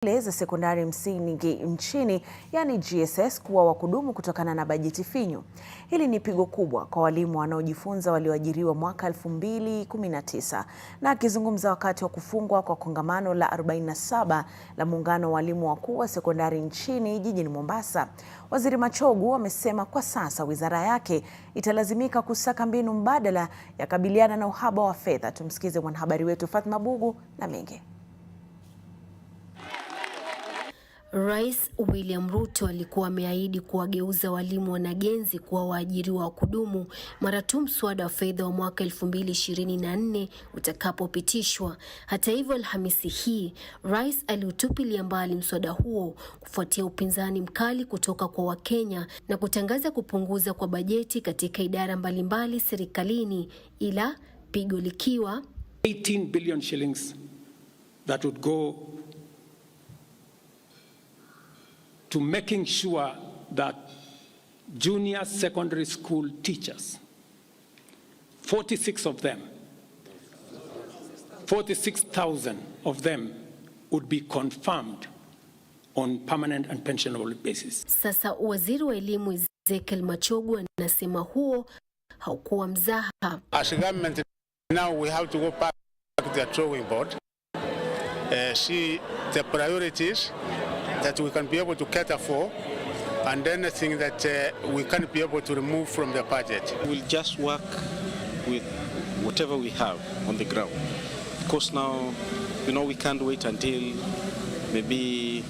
za sekondari msingi nchini yani GSS kuwa wa kudumu kutokana na bajeti finyu. Hili ni pigo kubwa kwa walimu wanaojifunza walioajiriwa mwaka 2019. Na akizungumza wakati wa kufungwa kwa kongamano la 47 la muungano wa walimu wakuu wa sekondari nchini jijini Mombasa, Waziri Machogu amesema kwa sasa wizara yake italazimika kusaka mbinu mbadala ya kabiliana na uhaba wa fedha. Tumsikize mwanahabari wetu Fatma Bugu na mengi. Rais William Ruto alikuwa ameahidi kuwageuza walimu wanagenzi kuwa waajiriwa wa kudumu mara tu mswada wa fedha wa mwaka 2024 utakapopitishwa. Hata hivyo, Alhamisi hii rais aliutupilia mbali mswada huo kufuatia upinzani mkali kutoka kwa Wakenya na kutangaza kupunguza kwa bajeti katika idara mbalimbali serikalini, ila pigo likiwa 18 billion shillings that would go to making sure that junior secondary school teachers, 46,000 of them would be confirmed on permanent and pensionable basis. Sasa waziri wa elimu Eric Machogu anasema huo haukuwa mzaha. As a government now we have to go back to the drawing board, see the priorities that we can be able to cater for, and anything that we can be able to remove from the budget. We'll just work with whatever we have on the ground. Because now, we can't wait until maybe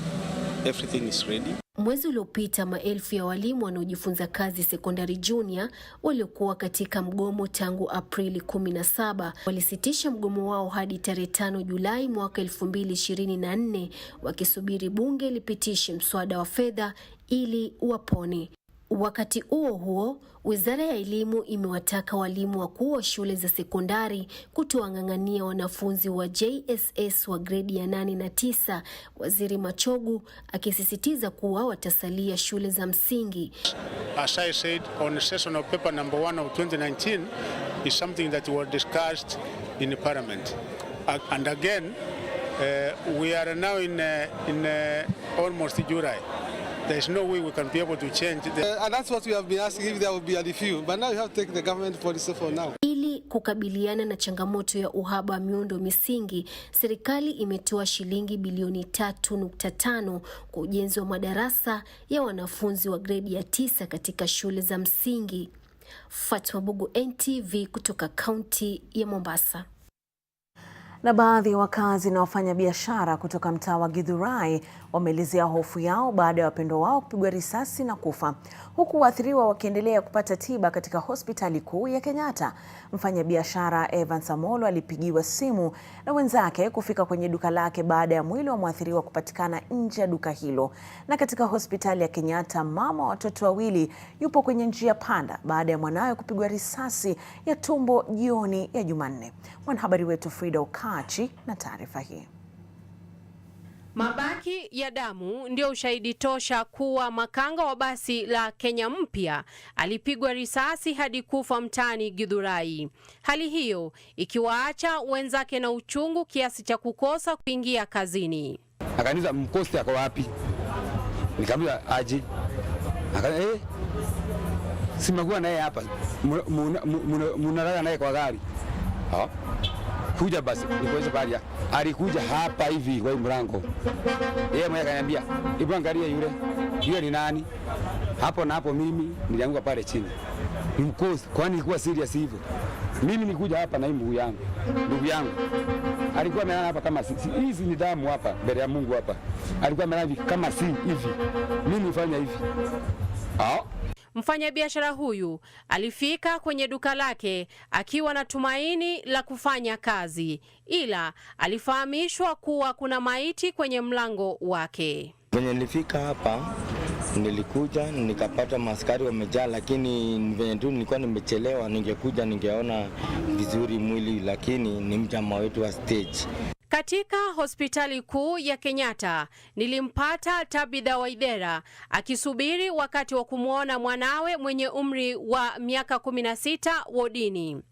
everything is ready. Mwezi uliopita maelfu ya walimu wanaojifunza kazi sekondari junior waliokuwa katika mgomo tangu Aprili 17 walisitisha mgomo wao hadi tarehe 5 Julai mwaka 2024 wakisubiri bunge lipitishe mswada wa fedha ili wapone. Wakati huo, Wizara ya Elimu imewataka walimu wakuu wa shule za sekondari kutowang'ang'ania wanafunzi wa JSS wa gredi ya 8 na 9, Waziri Machogu akisisitiza kuwa watasalia shule za msingi. As I said, on session of paper number 1 of 2019 is something that was discussed in the Parliament. And again, we are now in almost July. There is no way we can be able to change it. And that's what we have been asking, if there will be a review. But now you have to take the government policy for now. Ili kukabiliana na changamoto ya uhaba wa miundo misingi, serikali imetoa shilingi bilioni 3.5 kwa ujenzi wa madarasa ya wanafunzi wa gredi ya 9 katika shule za msingi. Fatma Bugu, NTV kutoka kaunti ya Mombasa. Na baadhi ya wakazi na wafanyabiashara kutoka mtaa wa Githurai wameelezea hofu yao baada ya wapendwa wao kupigwa risasi na kufa, huku waathiriwa wakiendelea kupata tiba katika hospitali kuu ya Kenyatta. Mfanyabiashara Evan Samolo alipigiwa simu na wenzake kufika kwenye duka lake baada ya mwili wa mwathiriwa kupatikana nje ya duka hilo. Na katika hospitali ya Kenyatta, mama watoto wawili yupo kwenye njia panda baada ya mwanawe kupigwa risasi ya tumbo jioni ya Jumanne. Mwanahabari wetu Frida Okachi na taarifa hii. Mabaki ya damu ndio ushahidi tosha kuwa makanga wa basi la Kenya Mpya alipigwa risasi hadi kufa mtaani Githurai. Hali hiyo ikiwaacha wenzake na uchungu kiasi cha kukosa kuingia kazini. Akaniza mkosti ako wapi? Nikamwambia aje. Simekuwa naye hapa. Mnalala naye kwa gari. Kuja basi, nikoje baria. Alikuja hapa hivi kwa mlango. Yeye mwenyewe akaniambia, "Hebu angalia yule ni nani?" Hapo na hapo mimi nilianguka pale chini. Nimkosi, kwani ilikuwa serious hivyo. Mimi nikuja hapa na ndugu yangu. Alikuwa amelala hapa kama hizi ni damu hapa mbele ya Mungu hapa. Alikuwa amelala kama si hivi. Mimi nifanya hivi. Mfanyabiashara huyu alifika kwenye duka lake akiwa na tumaini la kufanya kazi, ila alifahamishwa kuwa kuna maiti kwenye mlango wake. Venye nilifika hapa, nilikuja nikapata maskari wamejaa, lakini venye tu nilikuwa nimechelewa, ningekuja ningeona vizuri mwili, lakini ni mjamaa wetu wa stage. Katika hospitali kuu ya Kenyatta nilimpata Tabitha Waithera akisubiri wakati wa kumwona mwanawe mwenye umri wa miaka 16 wodini.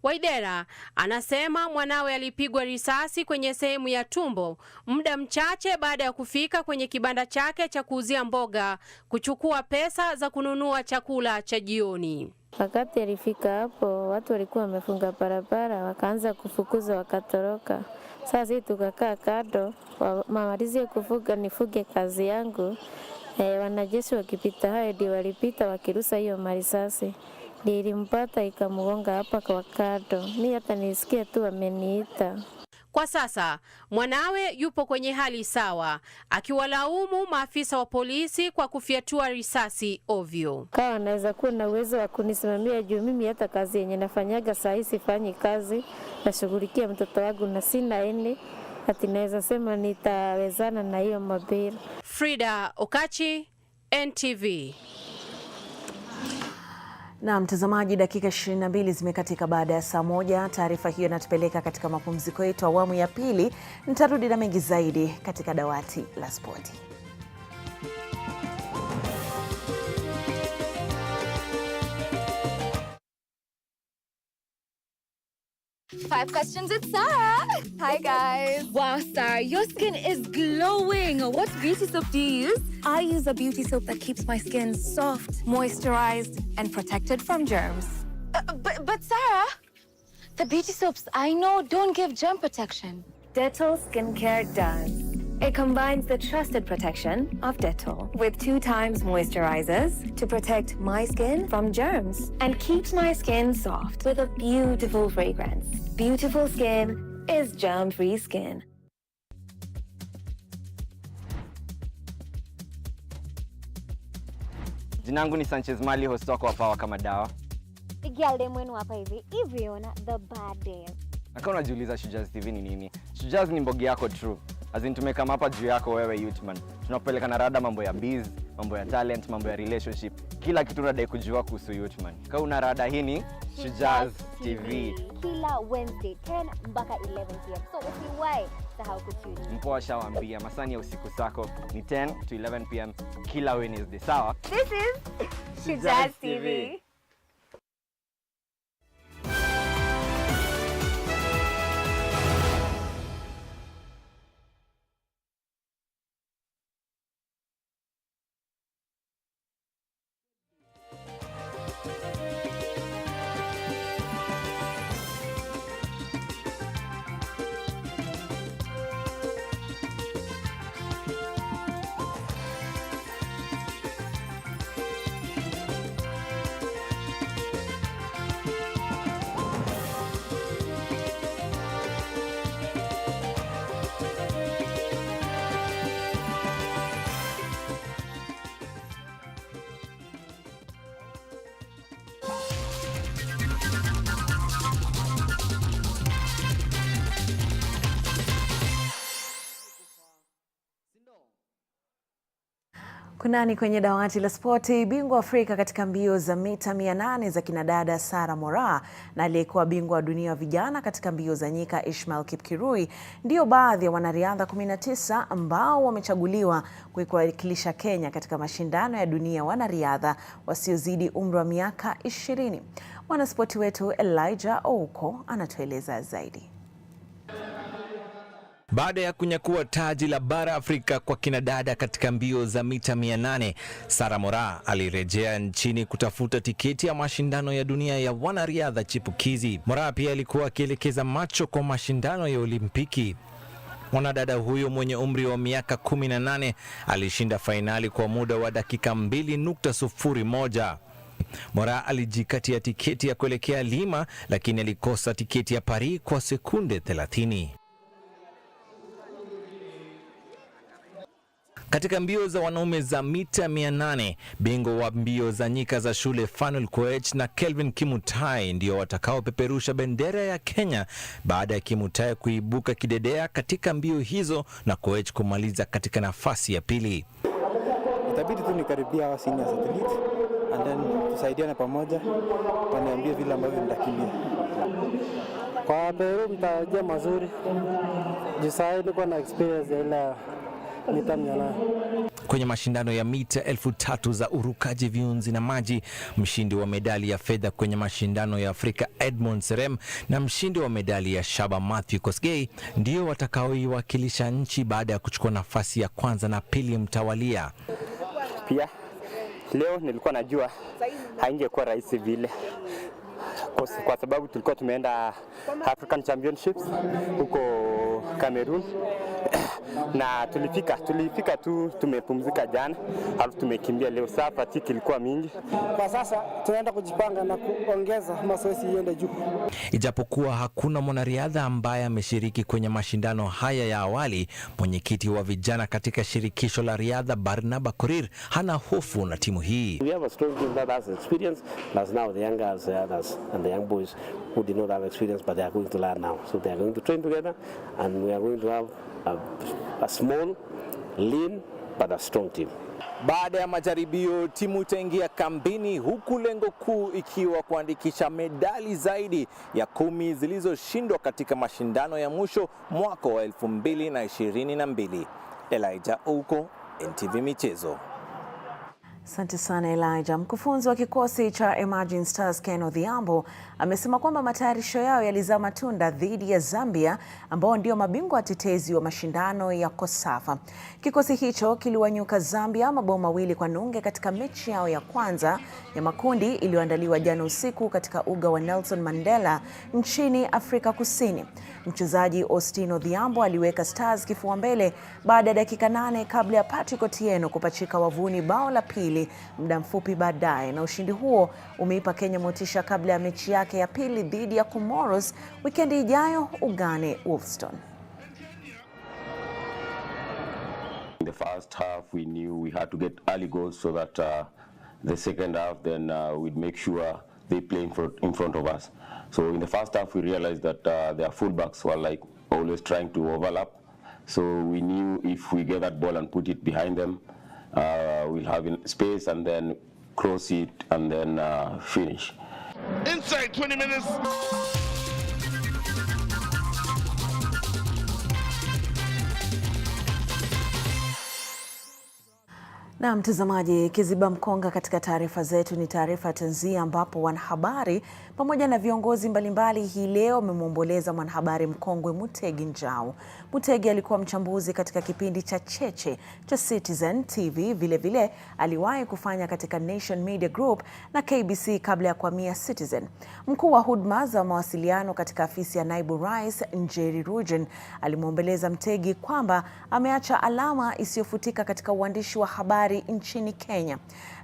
Waidera anasema mwanawe alipigwa risasi kwenye sehemu ya tumbo muda mchache baada ya kufika kwenye kibanda chake cha kuuzia mboga kuchukua pesa za kununua chakula cha jioni. Wakati alifika hapo, watu walikuwa wamefunga barabara, wakaanza kufukuza, wakatoroka. Sasa sisi tukakaa kando, wamalizie kufuga nifuge kazi yangu. Wanajeshi wakipita hayo ndio walipita wakirusa hiyo marisasi. Nilimpata ikamgonga hapa kwa kando. Mimi hata nisikia tu ameniita. Kwa sasa mwanawe yupo kwenye hali sawa, akiwalaumu maafisa wa polisi kwa kufyatua risasi ovyo. Kama anaweza kuwa na uwezo wa kunisimamia juu mimi hata kazi yenye nafanyaga saa hii sifanyi kazi, nashughulikia mtoto wangu na sina ene, ati naweza sema nitawezana na hiyo mabira. Frida Okachi, NTV. Na mtazamaji, dakika 22 zimekatika baada ya saa 1. Taarifa hiyo inatupeleka katika mapumziko yetu awamu ya pili. Nitarudi na mengi zaidi katika dawati la spoti. 5 questions with Sarah. Hi guys. Wow, Sarah, your skin is glowing. What beauty soap do you use? I use a beauty soap that keeps my skin soft, moisturized, and protected from germs. But Sarah, the beauty soaps I know don't give germ protection. Dettol Skincare does. It combines the trusted protection of Dettol with 2 times moisturizers to protect my skin from germs and keeps my skin soft with a beautiful fragrance. Beautiful skin is germ-free skin. Jinangu ni Sanchez Mali, host wako wa Power kama dawa. Igialde mwenu hapa hivi ona the bad day. Na kama unajiuliza Shujaz TV ni nini? Shujaz ni mbogi yako true. Azin tumekama hapa juu yako wewe youthman. Tunapeleka na rada mambo ya biz, mambo ya talent, mambo ya relationship. Kila kitu unadai kujua kuhusu youthman. Kama una rada hii ni Shujaz TV. Kila Wednesday 10 mpaka 11 p.m. So usiwahi sahau kutune. Mpoa shawaambia masani ya usiku sako ni 10 to 11 p.m. kila Wednesday, sawa? This is Shujaz TV. Kunani kwenye dawati la spoti. Bingwa Afrika katika mbio za mita 800 za kinadada Sarah Moraa na aliyekuwa bingwa wa dunia wa vijana katika mbio za nyika Ishmael Kipkirui ndio baadhi ya wanariadha 19 ambao wamechaguliwa kuiwakilisha Kenya katika mashindano ya dunia wanariadha wasiozidi umri wa miaka 20. Mwanaspoti wetu Elijah Ouko anatueleza zaidi. Baada ya kunyakua taji la bara Afrika kwa kinadada katika mbio za mita 800, Sarah Moraa alirejea nchini kutafuta tiketi ya mashindano ya dunia ya wanariadha chipukizi. Moraa pia alikuwa akielekeza macho kwa mashindano ya Olimpiki. Mwanadada huyo mwenye umri wa miaka 18 alishinda fainali kwa muda wa dakika 2.01. Moraa alijikatia tiketi ya kuelekea Lima, lakini alikosa tiketi ya Paris kwa sekunde 30. Katika mbio za wanaume za mita 800, bingwa wa mbio za nyika za shule Fanuel Koech na Kelvin Kimutai ndio watakaopeperusha bendera ya Kenya baada ya Kimutai kuibuka kidedea katika mbio hizo na Koech kumaliza katika nafasi ya pili. Itabidi tu nikaribia hawa senior athlete and then tusaidiane pamoja waniambie vile ambavyo nitakimbia. Kwa Peru mtajia mazuri. Jisai niko na experience ya mita 800. Kwenye mashindano ya mita 3000 za urukaji viunzi na maji, mshindi wa medali ya fedha kwenye mashindano ya Afrika Edmond Serem na mshindi wa medali ya shaba Matthew Kosgei ndio watakaoiwakilisha nchi baada ya kuchukua nafasi ya kwanza na pili mtawalia. Pia leo nilikuwa najua haingekuwa rahisi vile, kwa sababu tulikuwa tumeenda African Championships huko Cameroon na tulifika tu, tumepumzika jana, alafu tumekimbia leo. Saa praktiki ilikuwa mingi. Kwa sasa tunaenda kujipanga na kuongeza mazoezi iende juu. Ijapokuwa hakuna mwanariadha ambaye ameshiriki kwenye mashindano haya ya awali, mwenyekiti wa vijana katika shirikisho la riadha Barnaba Korir hana hofu na timu hii. We have a strong team that has experience, plus now the young girls and the young boys who did not have experience, but they are going to learn now. So they are going to train together, and we are going to have a small, lean, but a strong team. Baada ya majaribio, timu itaingia kambini, huku lengo kuu ikiwa kuandikisha medali zaidi ya 10 zilizoshindwa katika mashindano ya mwisho mwaka wa 2022. Elijah Ouko, NTV Michezo. Asante sana Elijah. Mkufunzi wa kikosi cha Emerging Stars Ken Odhiambo amesema kwamba matayarisho yao yalizaa matunda dhidi ya Zambia ambao ndio mabingwa watetezi wa mashindano ya Kosafa. Kikosi hicho kiliwanyuka Zambia mabao 2-0 katika mechi yao ya kwanza ya makundi iliyoandaliwa jana usiku katika uga wa Nelson Mandela nchini Afrika Kusini. Mchezaji Austin Odhiambo aliweka Stars kifua mbele baada ya dakika 8 kabla ya Patrick Otieno kupachika wavuni bao la pili muda mfupi baadaye, na ushindi huo umeipa Kenya motisha kabla ya mechi yake ya pili dhidi ya Comoros wikendi ijayo ugani Wolfstone. In the first half we knew we had to get early goals so that the second half then we'd make sure they play in front of us. So in the first half we realized that their fullbacks were like always trying to overlap. So we knew if we get that ball and put it behind them, we'll have space and then cross it and then finish. Inside 20 minutes. Na mtazamaji, kiziba mkonga katika taarifa zetu ni taarifa tanzia, ambapo wanahabari pamoja na viongozi mbalimbali hii leo wamemwomboleza mwanahabari mkongwe Mutegi Njau. Mutegi alikuwa mchambuzi katika kipindi cha Cheche cha Citizen TV, vile aliwahi kufanya katika Nation Media Group na KBC kabla ya kuhamia Citizen. Mkuu wa huduma za mawasiliano katika afisi ya Naibu Rais Njeri Rujen alimwomboleza Mutegi kwamba ameacha alama isiyofutika katika uandishi wa habari nchini Kenya.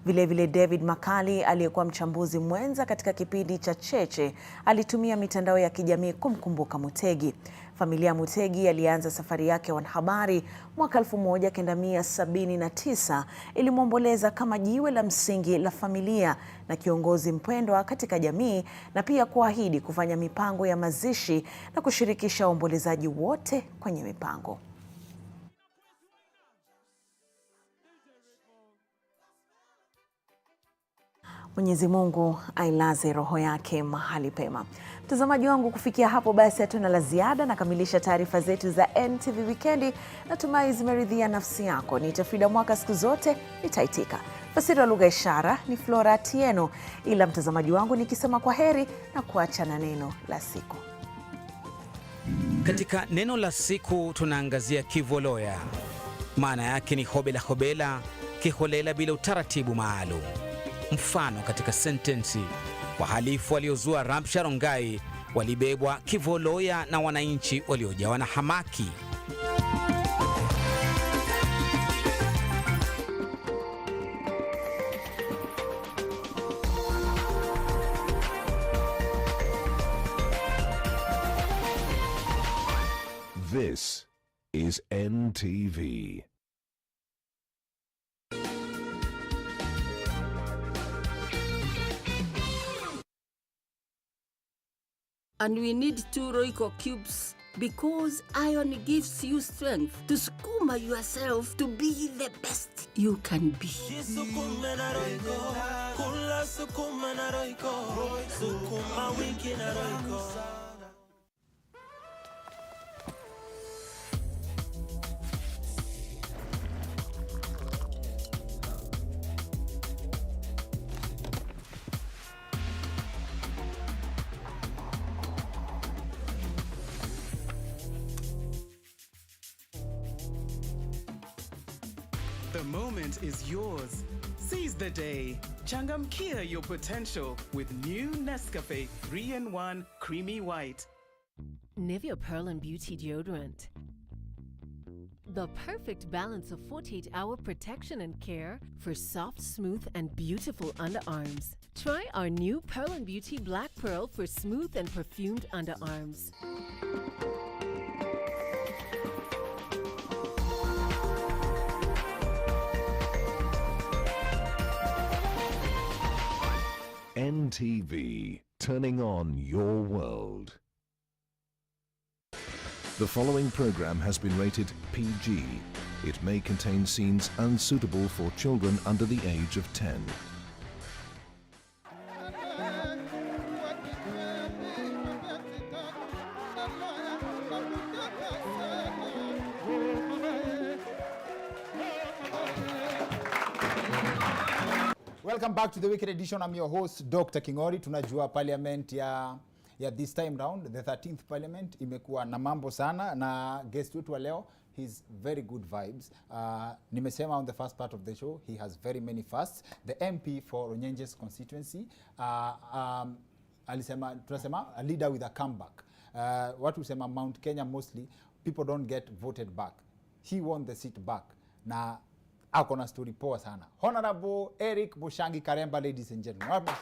Vile David Makali aliyekuwa mchambuzi mwenza katika kipindi cha Cheche alitumia mitandao ya kijamii kumkumbuka Mutegi. Familia ya Mutegi alianza safari yake ya wanahabari mwaka 1979, ilimwomboleza kama jiwe la msingi la familia na kiongozi mpendwa katika jamii, na pia kuahidi kufanya mipango ya mazishi na kushirikisha waombolezaji wote kwenye mipango. Mwenyezi Mungu ailaze roho yake mahali pema. Mtazamaji wangu, kufikia hapo basi hatuna la ziada, na kamilisha taarifa zetu za NTV Weekendi. Natumai zimeridhia nafsi yako. Ni Tafrida Mwaka, siku zote nitaitika. Fasiri wa lugha ishara ni Flora Tieno, ila mtazamaji wangu nikisema kwa heri na kuacha na neno la siku. Katika neno la siku tunaangazia kivoloya. Maana yake ni hobela, kiholela bila utaratibu maalum. Mfano katika sentensi: wahalifu waliozua rabsha Rongai walibebwa kivoloya na wananchi waliojawa na hamaki. This is NTV. And we need 2 Royco cubes because iron gives you strength to sukuma yourself to be the best you can be. The moment is yours. Seize the day. Changamkia your potential with new Nescafe 3-in-1 Creamy White. Nivea Pearl and Beauty Deodorant. The perfect balance of 48-hour protection and care for soft, smooth, and beautiful underarms. Try our new Pearl and Beauty Black Pearl for smooth and perfumed underarms. NTV, turning on your world. The following program has been rated PG. It may contain scenes unsuitable for children under the age of 10. Welcome back to the Wicked Edition. I'm your host, Dr. Kingori. Tunajua parliament ya this time round, the 13th parliament, imekuwa na mambo sana, na guest wetu wa leo, he's very good vibes. Nimesema on the first part of the show, he has very many firsts. The MP for Runyenjes constituency, tunasema a leader with a comeback. Watu husema Mount Kenya mostly, people don't get voted back. He won the seat back. Na ako na story poa sana. Honorable Eric Bushangi Karemba, ladies and gentlemen. Wapi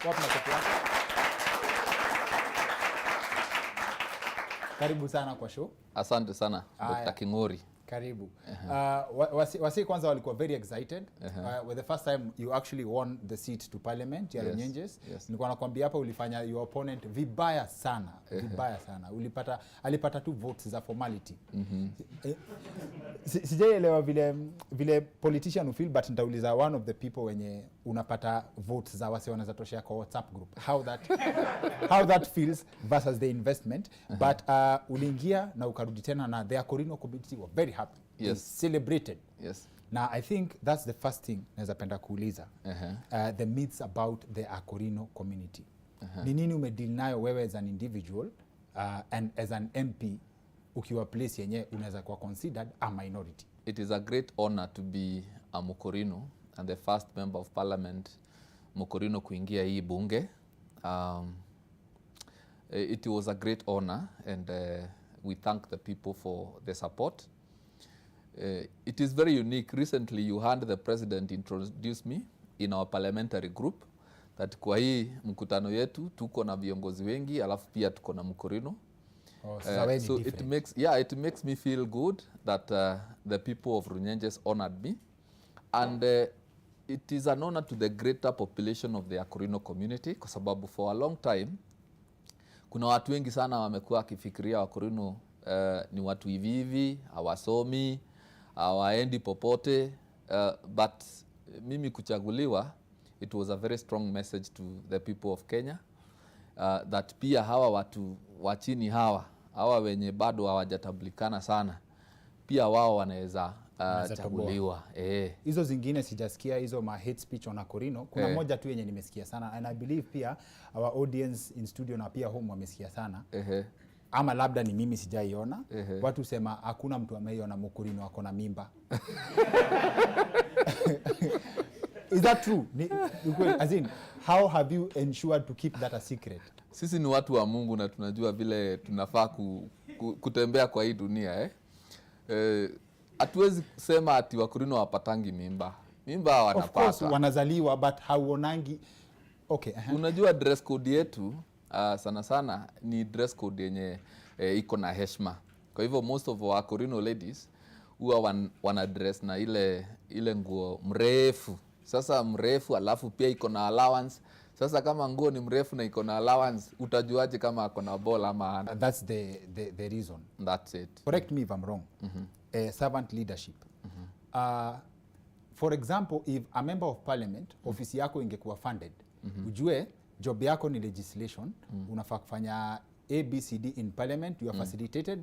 Karibu sana kwa show. Asante sana Dr. Kingori. Karibu. Wasi kwanza walikuwa very excited. With the first time you actually won the seat to parliament ya Runyenjes. Nilikuwa nakwambia hapa ulifanya your opponent vibaya sana. Vibaya sana. Alipata tu votes za formality. Sijaelewa vile politician you feel, but nitauliza one of the people wenye unapata votes za wase wanaweza toshea kwa WhatsApp group. How that feels versus the investment. But uliingia na ukarudi tena, na the Akorino community were very happy. They celebrated. Now I think that's the first thing naweza penda kuuliza. The myths about the Akorino community. Ni nini umedeal nayo wewe as an individual and as an MP ukiwa place yenye unaweza kuwa considered a minority? It is a great honor to be a Mukorino and the first member of parliament Mukorino kuingia hii bunge. It was a great honor, and we thank the people for the support. It is very unique. Recently you heard the president introduce me in our parliamentary group, that kwa hii mkutano yetu tuko na viongozi wengi, alafu pia tuko na Mukorino. So it makes me feel good that the people of Runyenjes honored me, and it is an honor to the greater population of the Akorino community, kwa sababu for a long time kuna watu wengi sana wamekuwa wakifikiria Akorino ni watu hivi hawasomi, hawaendi popote, but mimi kuchaguliwa, it was a very strong message to the people of Kenya, that pia hawa watu wa chini hawa wenye bado hawajatambulikana sana, pia wao wanaweza chaguliwa. Hizo zingine sijasikia, hizo ma hate speech on Akorino. Kuna moja tu yenye nimesikia sana, and I believe pia our audience in studio na pia home wamesikia sana. Ama labda ni mimi sijaiona. Watu sema hakuna mtu ameiona Mukorino ako na mimba. Is that true? As in, how have you ensured to keep that a secret? Sisi ni watu wa Mungu na tunajua vile tunafaa kutembea kwa hii dunia. Hatuwezi sema ati Wakorino wapatangi mimba. Mimba wanapata. Of course wanazaliwa, but hauonangi. Okay. Unajua dress code yetu sana sana ni dress code yenye iko na heshima. Kwa hivyo most of our Akorino ladies huwa wana dress na ile nguo mrefu. Sasa mrefu alafu pia iko na allowance. Sasa kama nguo ni mrefu na iko na allowance, utajuaje kama ako na ball ama hana? That's the reason. That's it. Correct me if I'm wrong. Servant leadership. For example, if a member of parliament, ofisi yako ingekuwa funded, ujue job yako ni legislation, unafaa kufanya ABCD in parliament, you are facilitated.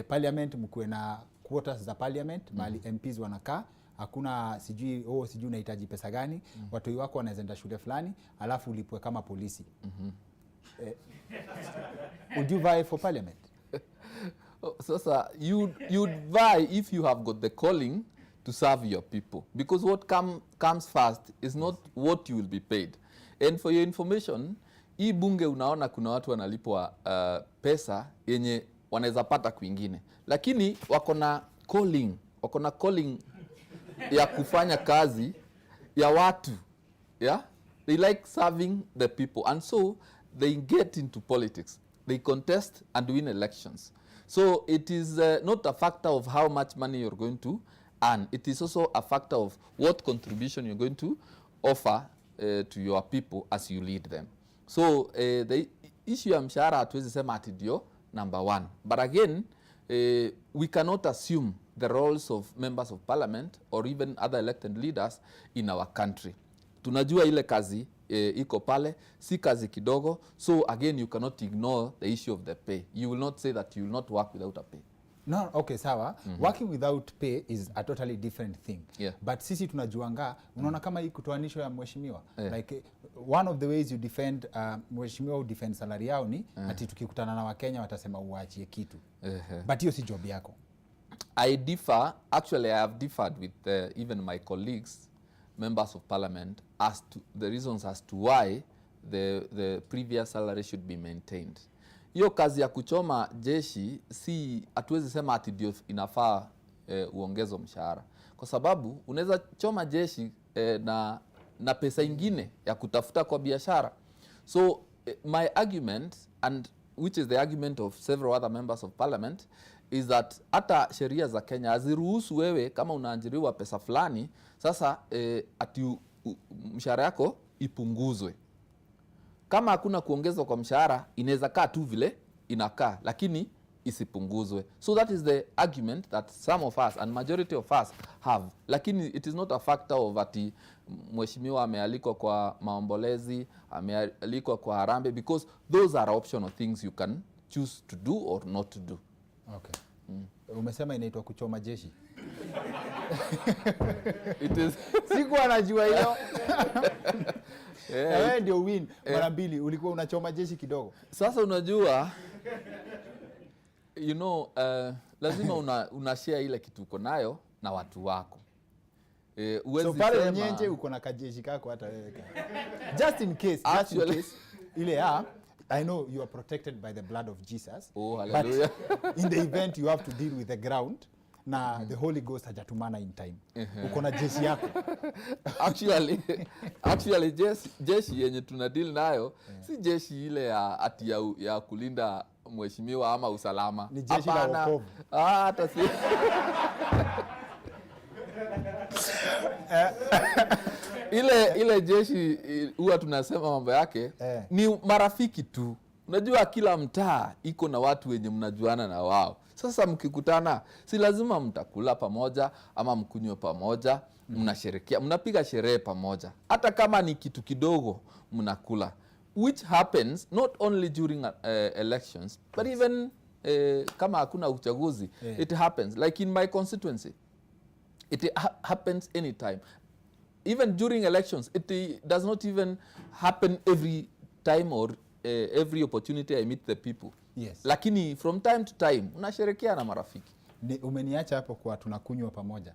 Parliament mkuwe na quarters za parliament, mahali MPs wanakaa, hakuna sijui unahitaji pesa gani, watu wako wanaenda shule fulani, alafu ulipwe kama polisi. Would you vie for parliament? Sasa you'd vie if you have got the calling to serve your people. Because what comes first is not what you will be paid. And for your information, hii bunge unaona kuna watu wanalipwa pesa yenye wanaweza pata kwingine. Lakini wako na calling ya kufanya kazi ya watu. Yeah? They like serving the people. And so they get into politics. They contest and win elections. So it is not a factor of how much money you're going to earn. It is also a factor of what contribution you're going to offer to your people as you lead them. So the issue ya mshahara hatuwezi sema ati ndio number one. But again, we cannot assume the roles of members of parliament or even other elected leaders in our country. Tunajua ile kazi iko pale, si kazi kidogo. So again, you cannot ignore the issue of the pay. You will not say that you will not work without a pay. No, okay, sawa. Working without pay is a totally different thing. Yeah. But sisi tunajuanga, unaona kama hii kutoanisho ya mheshimiwa. Like one of the ways you defend mheshimiwa defend salary yao ni ati tukikutana na Wakenya watasema uachie kitu. But hiyo si job yako. I differ. Actually, I have differed with even my colleagues, members of parliament, as to the reasons as to why the previous salary should be maintained. Hiyo kazi ya kuchoma jeshi si hatuwezi sema ati ndio inafaa uongezo mshahara. Kwa sababu unaweza choma jeshi na pesa ingine ya kutafuta kwa biashara. So my argument, and which is the argument of several other members of parliament, is that hata sheria za Kenya haziruhusu wewe kama unaajiriwa pesa fulani sasa ati mshahara yako ipunguzwe. Kama hakuna kuongezwa kwa mshahara, inaweza kaa tu vile inakaa, lakini isipunguzwe. So that is the argument that some of us and majority of us have. Lakini it is not a factor of ati mheshimiwa amealikwa kwa maombolezi, amealikwa kwa harambe, because those are optional things you can choose to do or not to do. Okay. Umesema inaitwa kuchoma jeshi. It is. Siku anajua hiyo. Wewe ndio win mara mbili, ulikuwa unachoma jeshi kidogo. Sasa unajua you know lazima una share ile kitu uko nayo na watu wako. So pale nyenje uko na kajeshi kako hata wewe. Just in case ile I know you are protected by the blood of Jesus. Oh, hallelujah. But in the event you have to deal with the ground, na the Holy Ghost hajatumana in time. Uko na jeshi yako. Actually jeshi yenye tuna deal nayo si jeshi ile ya kulinda mheshimiwa ama usalama. Ni jeshi la wokovu. Hata si. ile jeshi huwa tunasema mambo yake ni marafiki tu. Unajua kila mtaa iko na watu wenye mnajuana na wao. Sasa mkikutana si lazima mtakula pamoja ama mkunywe pamoja, mnasherehekea, mnapiga sherehe pamoja. Hata kama ni kitu kidogo mnakula, which happens not only during elections but even kama hakuna uchaguzi, it happens. Like in my constituency, it happens anytime. Even during elections, it does not even happen every time or every opportunity I meet the people. Yes. Lakini from time to time unasherehekea na marafiki. Umeniacha hapo kwa tunakunywa pamoja.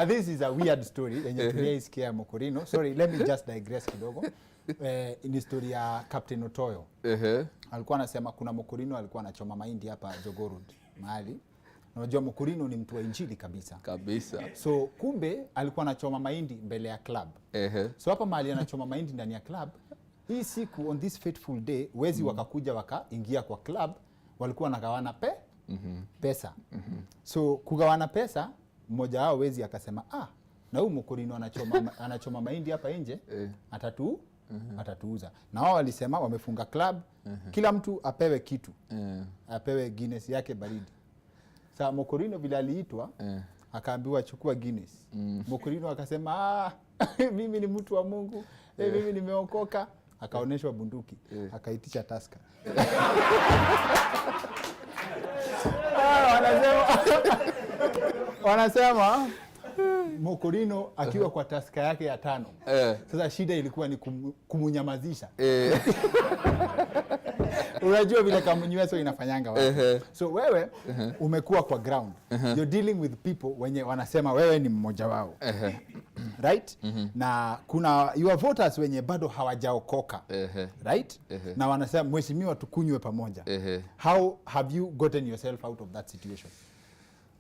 This is a weird story yenye tuliisikia Mokorino. Sorry, let me just digress kidogo. Ni story ya Captain Otoyo. Alikuwa anasema kuna Mokorino alikuwa anachoma mahindi hapa Jogoo Road mahali. Unajua Mokorino ni mtu wa injili kabisa. So kumbe alikuwa anachoma mahindi mbele ya club. So hapa mahali anachoma mahindi ndani ya club. Hii siku on this fateful day wezi wakakuja wakaingia kwa club, walikuwa wanagawana pesa. So kugawana pesa, mmoja wao wezi akasema na huyu Mokorino anachoma mahindi hapa nje, atatuuza. Na wao walisema wamefunga club, kila mtu apewe kitu. Apewe Guinness yake baridi. Sasa Mokorino bila aliitwa akaambiwa chukua Guinness. Mokorino akasema mimi ni mtu wa Mungu, mimi nimeokoka. Akaoneshwa bunduki, akaitisha Tusker. Wanasema Mokorino akiwa kwa Tusker yake ya 5. Sasa shida ilikuwa ni kumunyamazisha. Unajua vile kamunyweso inafanyanga watu. So wewe umekuwa kwa ground. You're dealing with people wenye wanasema wewe ni mmoja wao. Right? Na kuna your voters wenye bado hawajaokoka. Right? Na wanasema mheshimiwa tukunywe pamoja. How have you gotten yourself out of that situation?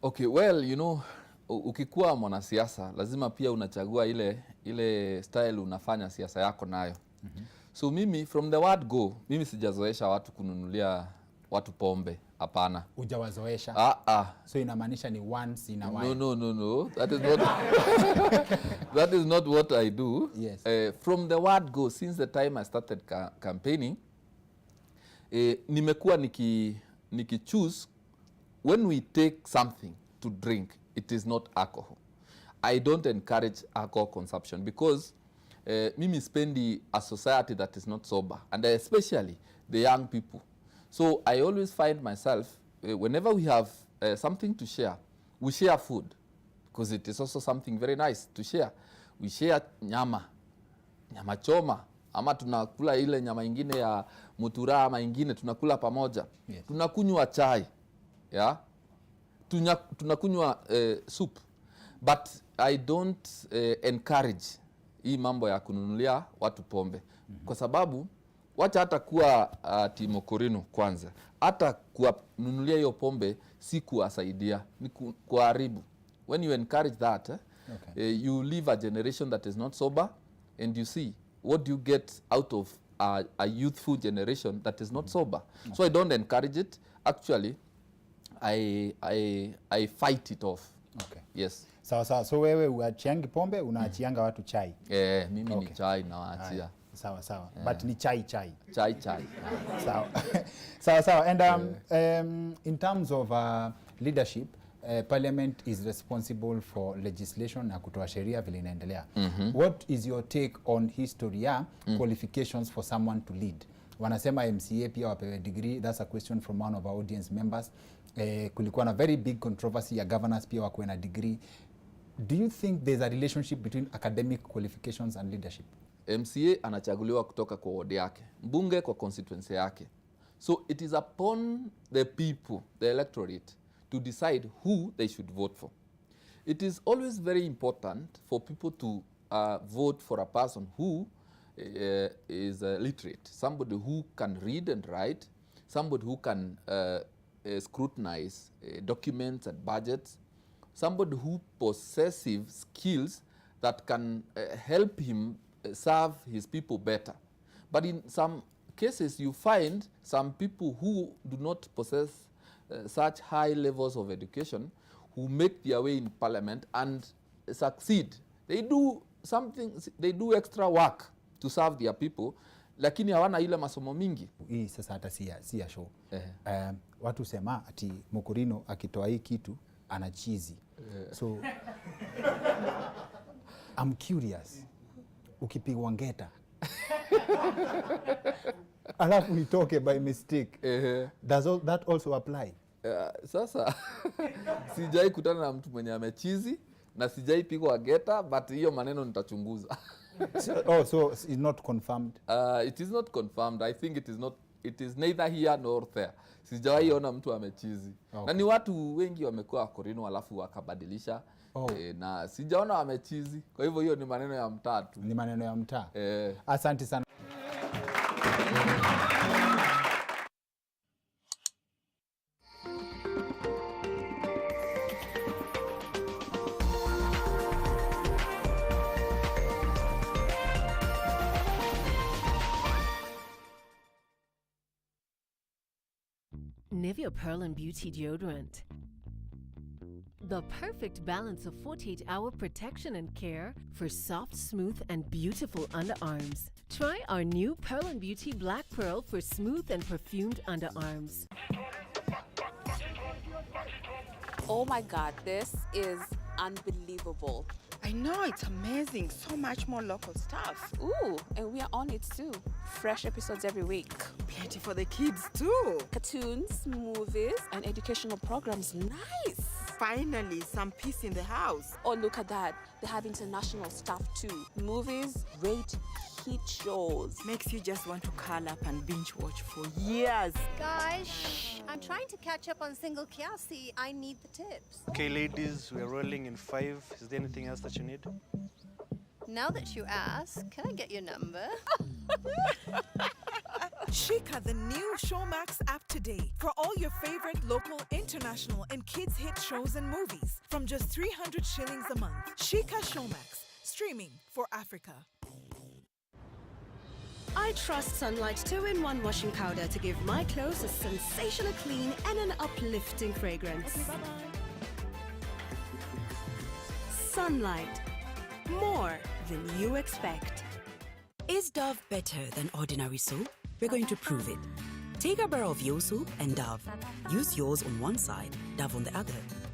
Okay, well, you know, ukikuwa mwanasiasa lazima pia unachagua ile style unafanya siasa yako nayo. So mimi from the word go, mimi sijazoesha watu kununulia watu pombe, hapana. Hujawazoesha? So inamaanisha ni once in a while. No. That is not what I do. Yes. From the word go, since the time I started campaigning, nimekuwa choose when we take something to drink, it is not alcohol. I don't encourage alcohol consumption because mimi spendi a society that is not sober, and especially the young people. So I always find myself, whenever we have something to share, we share food, because it is also something very nice to share. We share nyama choma, ama tunakula ile nyama ingine ya mutura ama ingine tunakula pamoja. Yes. Tunakunywa chai, yeah? Tunakunywa soup, but I don't encourage hii mambo ya kununulia watu pombe. Kwa sababu wacha hata kuwa timokorino kwanza, hata kununulia hiyo pombe si kuwasaidia, ni kuharibu. When you encourage that, you leave a generation that is not sober, and you see what do you get out of a youthful generation that is not sober. So I don't encourage it. Actually, I fight it off. Okay. Yes. Sawa. So wewe uachiangi pombe, unaachianga watu chai? Mimi ni chai na waachia. Sawa. But ni chai. Chai. Sawa. And in terms of leadership, Parliament is responsible for legislation na kutoa sheria vile inaendelea. What is your take on history ya qualifications for someone to lead? Wanasema MCA pia wapewe degree. That's a question from one of our audience members. Kulikuwa na very big controversy ya governors pia wakuwe na degree. Do you think there's a relationship between academic qualifications and leadership? MCA anachaguliwa kutoka kwa ward yake, mbunge kwa constituency yake. So it is upon the people, the electorate, to decide who they should vote for. It is always very important for people to vote for a person who is literate, somebody who can read and write, somebody who can scrutinize documents and budgets, somebody who possessive skills that can help him serve his people better. But in some cases, you find some people who do not possess such high levels of education who make their way in parliament and succeed. They do extra work to serve their people, lakini hawana ile masomo mingi. Hii sasa hata si ya show. Watu sema ati Mukurino akitoa hii kitu ana cheesy. So I'm curious. Ukipigwa ngeta alafu itoke by mistake, does that also apply? Sasa sijai kutana na mtu mwenye amechizi na sijai pigwa ngeta, but hiyo maneno nitachunguza. So it's not confirmed? It is not confirmed. I think it is neither here nor there. Sijawahi ona mtu amechizi. Okay. Na ni watu wengi wamekuwa wakorino alafu wakabadilisha. Na sijaona wamechizi. Kwa hivyo hiyo ni maneno ya mtaa tu. Ni maneno ya mtaa. Asante sana. Nivea Pearl and Beauty Deodorant. The perfect balance of 48-hour protection and care for soft, smooth, and beautiful underarms. Try our new Pearl and Beauty Black Pearl for smooth and perfumed underarms. Oh my God, this is unbelievable. I know, it's amazing. So much more local stuff. Ooh, and we are on it too. Fresh episodes every week. Plenty for the kids too. Cartoons, movies, and educational programs. Nice. Finally, some peace in the house. Oh, look at that. They have international stuff too. Movies, great hit shows. Makes you just want to curl up and binge watch for years. Guys, shh. I'm trying to catch up on single kiasi. I need the tips. Okay, ladies, we're rolling in 5. Is there anything else that you need? Now that you ask, can I get your number? Shika the new Showmax app today for all your favorite local, international, and kids hit shows and movies from just 300 shillings a month. Shika Showmax, streaming for Africa. I trust Sunlight 2-in-1 washing powder to give my clothes a sensational clean and an uplifting fragrance. Okay, bye-bye. Sunlight. More than you expect. Is Dove better than ordinary soap? We're going to prove it. Take a bar of your soap and Dove. Use yours on one side, Dove on the other.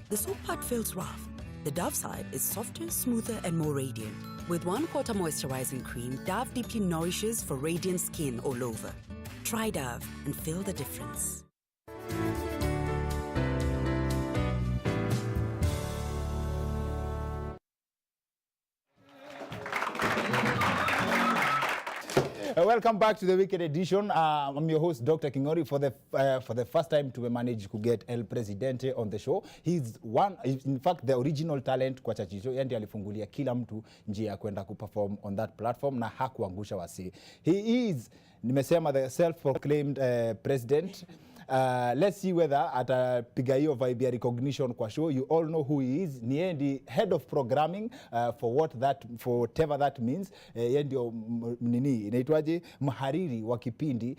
The soap part feels rough. The Dove side is softer, smoother, and more radiant. With 1/4 moisturizing cream, Dove deeply nourishes for radiant skin all over. Try Dove and feel the difference. Welcome back to the Weekend Edition. I'm your host, Dr. Kingori. For the first time to manage to get El Presidente on the show. He's in fact, the original talent kwa Chachicho. Yeye ndiye alifungulia kila mtu njia ya kwenda kuperform on that platform na hakuangusha wasi. He is, nimesema, the self-proclaimed president. Let's see whether atapiga hiyo vibe ya recognition kwa show. You all know who he is. Ni yeye ndi head of programming for whatever that means. Yeye ndio nini inaitwaje, mhariri wa kipindi.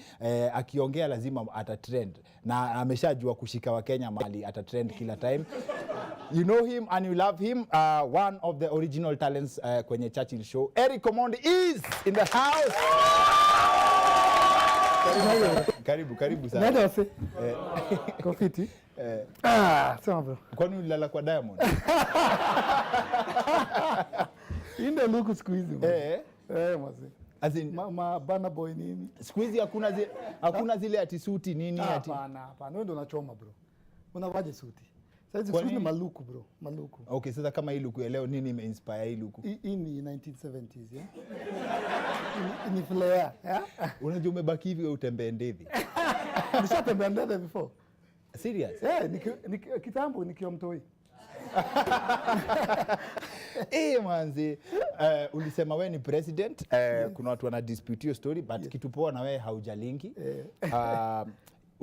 Akiongea lazima atatrend na ameshajua kushika wa Kenya mali atatrend kila time. You know him and you love him. One of the original talents kwenye Churchill show. Eric Omondi is in the house. Karibu sana. Nenda wase. Kofiti. Sema bro. Kwani ulilala kwa Diamond? Inde luku siku hizi. Mwase. As in bana boy nini? Siku hizi hakuna zile ati suti nini ati. Hapana. Wewe ndo unachoma bro. Unavaje suti? Sasa siku hizi maluku bro, maluku. Okay, sasa kama hii luku ya leo nini imeinspire hii luku? Hii ni 1970s, yeah. Ni flare, yeah. Unajua umebaki hivi wewe utembee ndedhi. Nishatembea ndedhi before. Serious? Kitambo nikiwa mtoi. Manzi, ulisema wewe ni president, kuna watu wana dispute your story, but kitu poa na wewe haujalingi.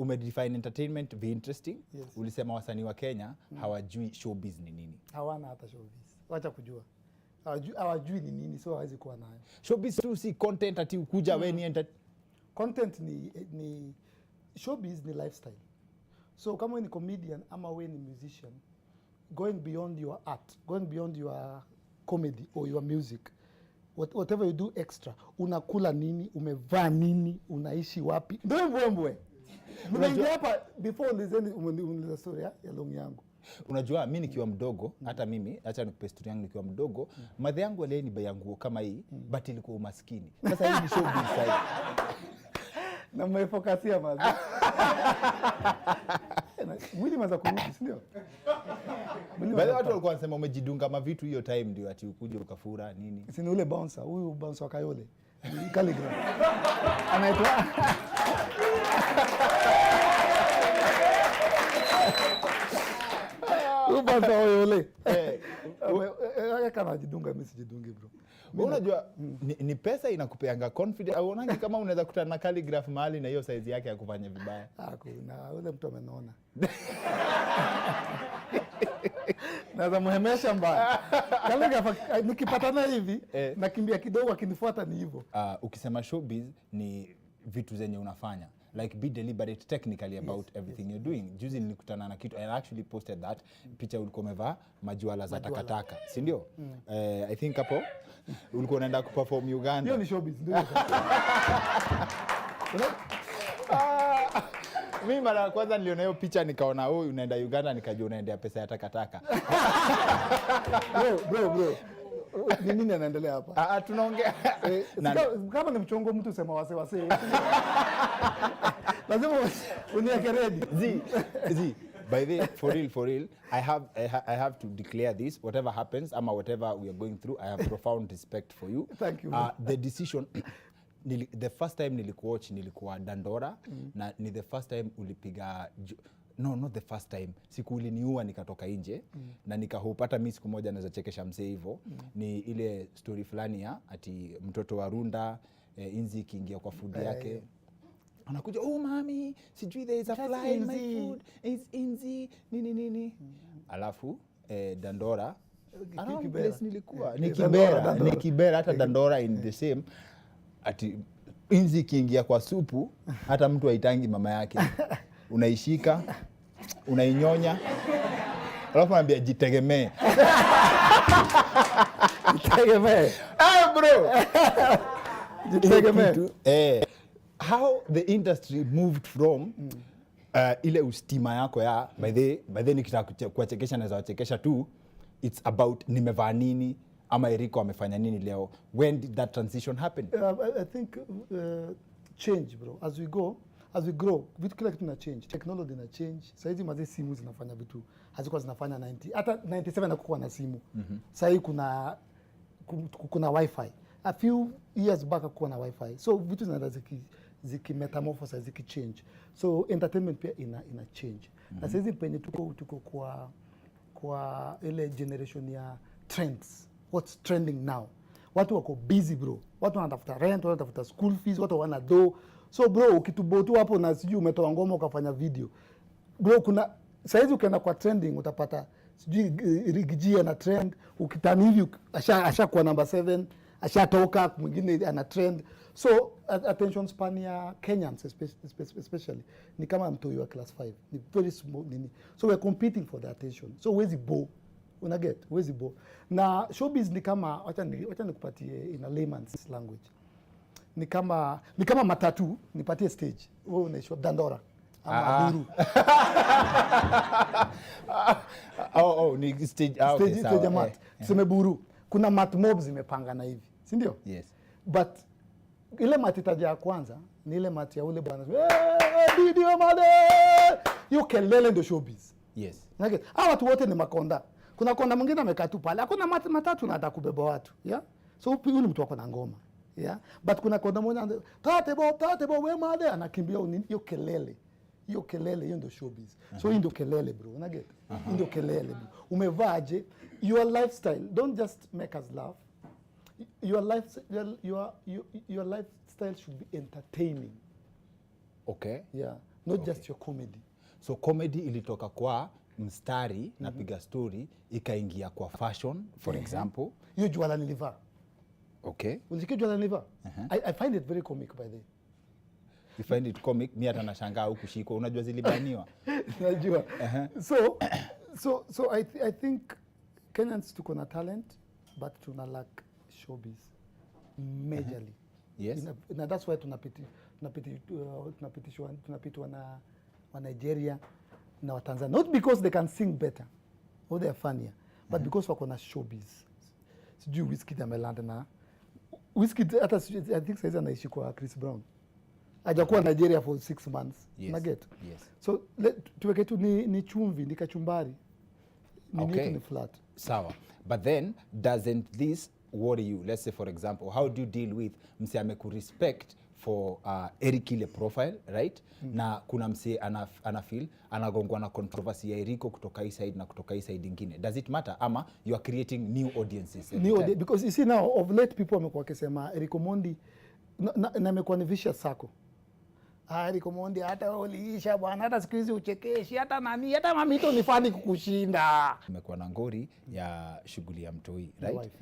Umedefine entertainment be interesting. Yes. Ulisema wasanii wa Kenya hawajui showbiz ni nini. Hawana hata showbiz. Wacha kujua. Hawajui ni nini, so hawezi kuwa nayo. Showbiz tu si content ati ukuja wewe ni content ni showbiz ni lifestyle. So kama wewe ni comedian ama wewe ni musician, going beyond your art, going beyond your comedy or your music, whatever you do extra, unakula nini, umevaa nini, unaishi wapi. Ndio mbwembwe. Unajua hapa before ulizeni story ya long yangu. Unajua mimi nikiwa mdogo, hata mimi acha nikupe story yangu nikiwa mdogo, madhe yangu aliyenibai nguo kama hii, but ilikuwa umaskini. Sasa hii ni showbiz sasa. Na mmefokasia madhe. Mwili maza kurudi, si ndio? Baadhi watu walikuwa wanasema umejidunga mavitu hiyo time ndio ati ukuje ukafura nini. Si ni ule bouncer, huyu bouncer wa Kayole. Clerical. Anaitwa Ubasa oyole. Kama jidunga mimi sijidungi bro. Unajua ni pesa inakupeanga confidence. Unaona kama unaweza kutana na calligraph mahali na hiyo size yake ya kufanya vibaya. Hakuna, ule mtu amenona. Naweza muhemesha mbaya. Calligraph nikipatana hivi nakimbia kidogo akinifuata ni hivyo. Ukisema showbiz ni vitu zenye unafanya. Like be deliberate technically about everything you're doing. Juzi nilikutana na kitu, I actually posted that picha ulikuwa umevaa majuala za takataka, si ndio? I think hapo ulikuwa unaenda kuperform Uganda. Hiyo ni showbiz ndio. Mimi mara ya kwanza niliona hiyo picha nikaona unaenda Uganda, nikajua unaendea pesa ya takataka. Bro. Nini anaendelea hapa? Tunaongea kama ni mchongo mtu sema wase. Lazima uniweke ready. By the for real, I have to declare this. Whatever happens, whatever we are going through, I have profound respect for you. Thank you. The decision, the first time nilikuwa Dandora, na ni the first time ulipiga. No, not the first time. Siku uliniua nikatoka nje na nikahupata mimi siku moja naweza chekesha mzee hivyo. Ni ile story fulani ya ati mtoto wa Runda inzi kiingia kwa food yake. Anakuja, oh mami, sijui there is a fly in my food. It's inzi nini. Alafu Dandora place nilikuwa ni Kibera hata Dandora in the same ati inzi kiingia kwa supu hata mtu haitangi mama yake. Unaishika, unainyonya, alafu anambia jitegemee. Jitegemee. Bro. Jitegemee. How the industry moved from ile ustima yako ya by the nikitaka kuwachekesha naweza wachekesha tu, it's about nimevaa nini ama Eriko amefanya nini leo. When did that transition happen? I think change, bro. As we grow, vitu kila kitu na change. Technology na change. Sasa hizi mazi simu zinafanya vitu hazikuwa zinafanya 90. Hata 97 hakukuwa na simu. Sasa hii kuna wifi. A few years back hakukuwa na wifi. So vitu zinaanza ziki metamorphose, ziki change. So entertainment pia ina change. Na sasa hizi penye tuko kwa ile generation ya trends. What's trending now? Watu wako busy, bro. Watu wanatafuta rent, watu wanatafuta school fees, watu wana do. So bro, ukitubotu hapo na sijui umetoa ngoma ukafanya video. Bro, kuna saizi ukienda kwa trending utapata sijui Rigiji ana trend, ukitani hivi asha kwa number 7, ashatoka mwingine ana trend. So attention span ya Kenyans especially ni kama mtoi wa class 5. Ni very small nini. So we're competing for the attention. So where's the bo? Where's the bo? Na showbiz ni kama wacha nikupatie in a layman's language. Ni kama matatu, nipatie stage. Wewe unaishwa Dandora ama Buru. Ni stage stage ya mat. Tuseme Buru. Kuna mat mobs zimepangana hivi. Si ndio? Yes. But ile matitaja ya kwanza ni ile mati ya ule bwana. Video made. You kelele ndio showbiz. Yes. Nake, watu wote ni makonda. Kuna konda mwingine amekaa tu pale. Hakuna matatu na atakubeba watu. Yeah? So yule mtu wako na ngoma. Yeah, but kuna konda mmoja tatebo we made anakimbia hiyo kelele. Hiyo ndio showbiz. So hiyo ndio kelele, bro. Una get? Ndio kelele, bro. Umevaje? Your lifestyle, don't just make us laugh. Your lifestyle should be entertaining. Okay. Yeah, not just your comedy. So comedy ilitoka kwa mstari na piga story ikaingia kwa fashion, for example. Hiyo juala nilivaa. Okay. Unasikia juala nilivaa? I find it very comic by the way. You find it comic? Mimi hata nashangaa huku shiko. Unajua zilibaniwa. Najua. So I think Kenyans tuko na talent but tuna lack showbiz majorly. Yes. Na that's why tunapitwa na wa Nigeria na wa Tanzania, not because they can sing better or they are funnier, but because wako na showbiz. Sijui Wizkid amelanda na Wizkid hata I think saizi anaishi kwa Chris Brown. Hajakuwa Nigeria for 6 months. Yes. Na get. Yes. So tuweke tu ni chumvi, ni kachumbari. Okay. Ni flat. Sawa. But then doesn't this worry you? Let's say for example, how do you deal with mse amekurespect for Eric ile profile, right? Na kuna mse anafeel anagongwa na controversy ya Eriko kutoka hii side na kutoka hii side nyingine. Does it matter ama you are creating new audiences? Because you see now of late people wamekuwa wakisema Eric Omondi na amekuwa ni vicious circle. Eric Omondi hata uliisha bwana, hata siku hizi uchekeshi, hata nani, hata mamito ni fani kukushinda. Umekuwa na ngori ya shughuli ya mtoi, right?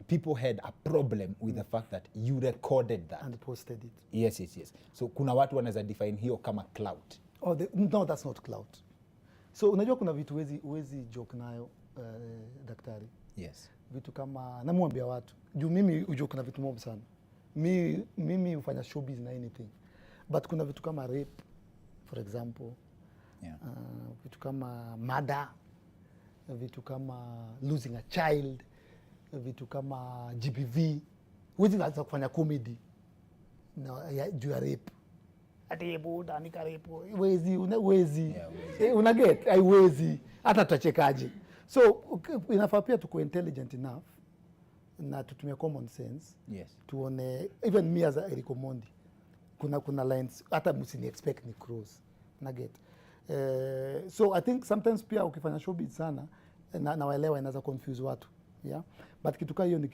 People had a problem with the fact that you recorded that and posted it. Yes. So kuna watu wanaweza define hiyo kama clout. No, that's not clout. So unajua kuna vitu wezi joke nayo daktari. Yes. Vitu kama namwambia watu, juu mimi ujoke na vitu mob sana. Mimi ufanya showbiz na anything. But kuna vitu kama rape, for example. Yeah. Vitu kama murder, vitu kama losing a child, vitu kama GBV. Huwezi kufanya comedy juu ya rape. ati boda nikarepo wezi una get haiwezi hata tutachekaje. So inafaa pia tuko intelligent enough na tutumia common sense. Yes. Tuone even me as Eric Omondi kuna lines hata msini expect ni cross na get. So I think sometimes pia ukifanya showbiz sana na waelewa inaweza confuse watu. Yeah, but kitu kama hiyo ni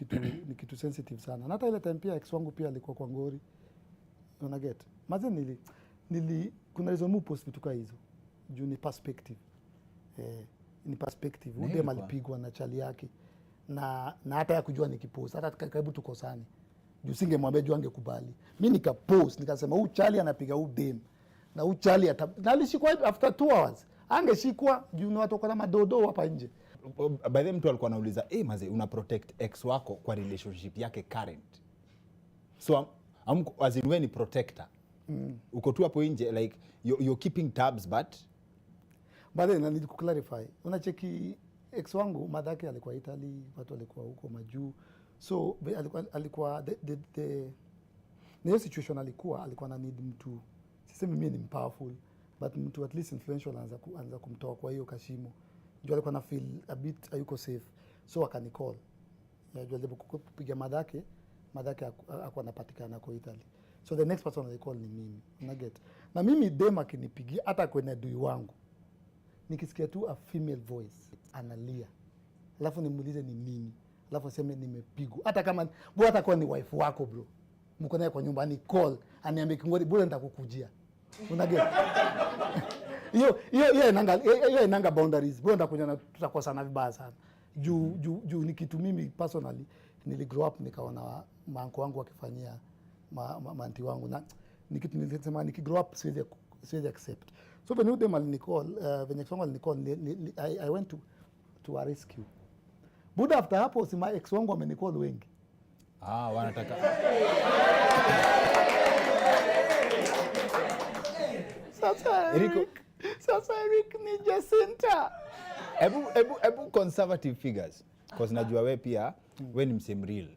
kitu sensitive sana. Na hata ile time pia ex wangu pia alikuwa kwa ngori. Una get. Maze kuna reason mu post vitu kama hizo. Juu ni perspective. Ni perspective. Ude malipigwa na chali yake. Na hata ya kujua nikipost hata karibu tukosane. Juu singemwambia juu angekubali. Mimi nikapost nikasema huyu chali anapiga huyu dem. Na huyu chali na alishikwa after 2 hours. Angeshikwa juu ni watu kwa madodo hapa nje. By the mtu alikuwa anauliza maze una protect ex wako kwa relationship yake current. So as in when ni protector. Uko tu hapo nje like you're keeping tabs but then I need to clarify. Unacheki ex wangu madhake alikuwa Italy, watu walikuwa huko majuu. So alikuwa the situation alikuwa na need mtu. Sisemi mimi ni powerful but mtu at least influential anza kumtoa kwa hiyo kashimo. Juu alikuwa na feel a bit hayuko safe. So akanicall. Ya juu alipo kupiga madhake hakuwa anapatikana kwa Italy. So the next person I call ni mimi. Una get. Na mimi dem akinipigia hata kwenye dui wangu. Nikisikia tu a female voice analia. Alafu nimuulize ni nini. Alafu aseme nimepigwa. Hata kama hata kwa ni wife wako bro. Mko naye kwa nyumba ni call aniambie kingori bora nitakukujia. Una get. Hiyo inanga boundaries. Bora ndakuja tutakosana vibaya sana. Juu ni kitu mimi personally nili grow up nikaona manko wangu wakifanyia manti wangu na ni kitu nilisema grow up siwezi accept. So when them alinicall when ex wangu alinicall I went to a rescue. But after hapo si my ex wangu amenicall wengi. Wanataka Sasa Eric ni Jacinta. Ebu conservative figures because najua wewe pia wewe ni msem real.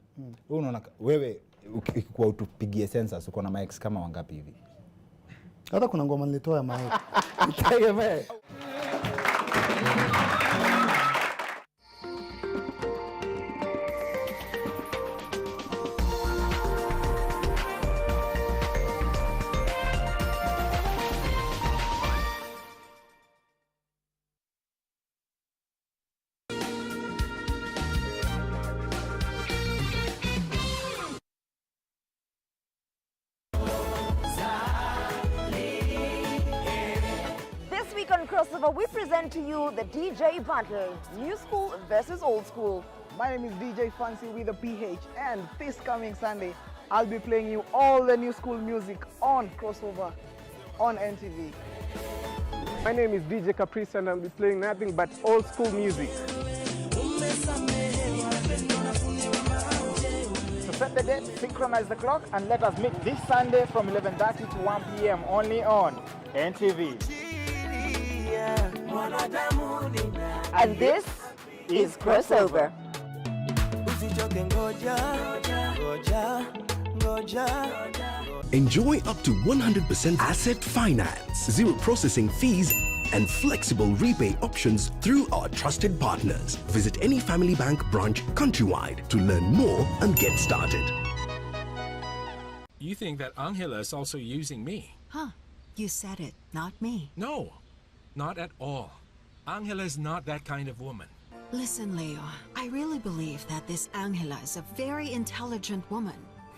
Wewe unaona wewe ukikuwa utupigie census uko na mics kama wangapi hivi? Hata kuna ngoma nilitoa ya mic. Nitegemee. On Crossover, we present to you the DJ battle, new school versus old school. My name is DJ Fancy with a PH, and this coming Sunday, I'll be playing you all the new school music on Crossover on NTV. My name is DJ Caprice, and I'll be playing nothing but old school music. So set the date, synchronize the clock, and let us meet this Sunday from 11:30 to 1 p.m. only on NTV. And this is Crossover. Enjoy up to 100% asset finance, zero processing fees, and flexible repay options through our trusted partners. Visit any Family Bank branch countrywide to learn more and get started. You think that Angela is also using me? Huh. You said it, not me. No, not at all. Angela is not that kind of woman. Listen, Leo, I really believe that this Angela is a very intelligent woman.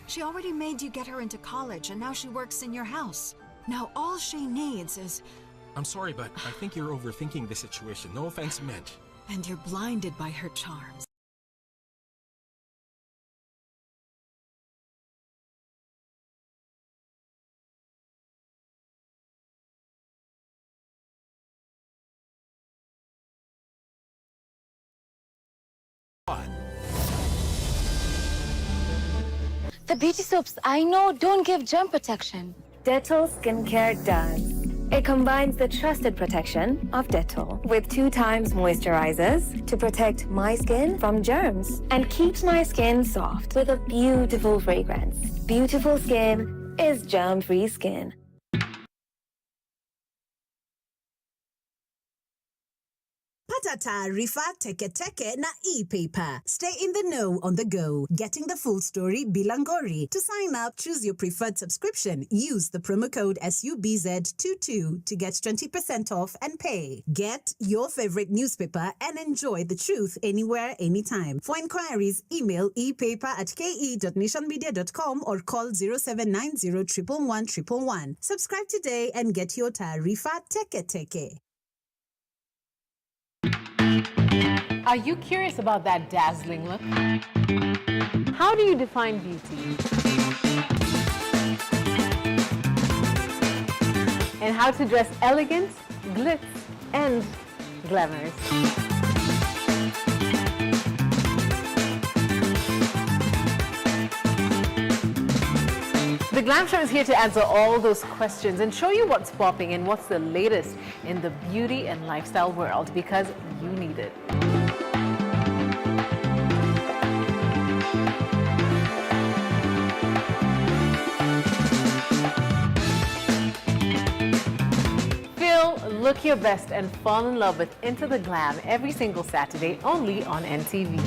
She already made you get her into college, and now she works in your house. Now all she needs is... I'm sorry, but I think you're overthinking the situation. No offense meant. And you're blinded by her charms. The beauty soaps I know don't give germ protection. Dettol Skincare does. It combines the trusted protection of Dettol with 2 times moisturizers to protect my skin from germs and keeps my skin soft with a beautiful fragrance. Beautiful skin is germ-free skin. taarifa teke na e-paper. Stay in the know on the go, getting the full story bila ngori. To sign up, choose your preferred subscription. Use the promo code SUBZ22 to get 20% off and pay. Get your favorite newspaper and enjoy the truth anywhere, anytime. For inquiries, email epaper@ke.nationmedia.com or call 0790 111 111. Subscribe today and get your taarifa teke. Are you curious about that dazzling look? How do you define beauty? And how to dress elegant, glitz, and glamorous. The Glam Show is here to answer all those questions and show you what's popping and what's the latest in the beauty and lifestyle world, because you need it. Look your best and fall in love with Into the Glam every single Saturday only on NTV.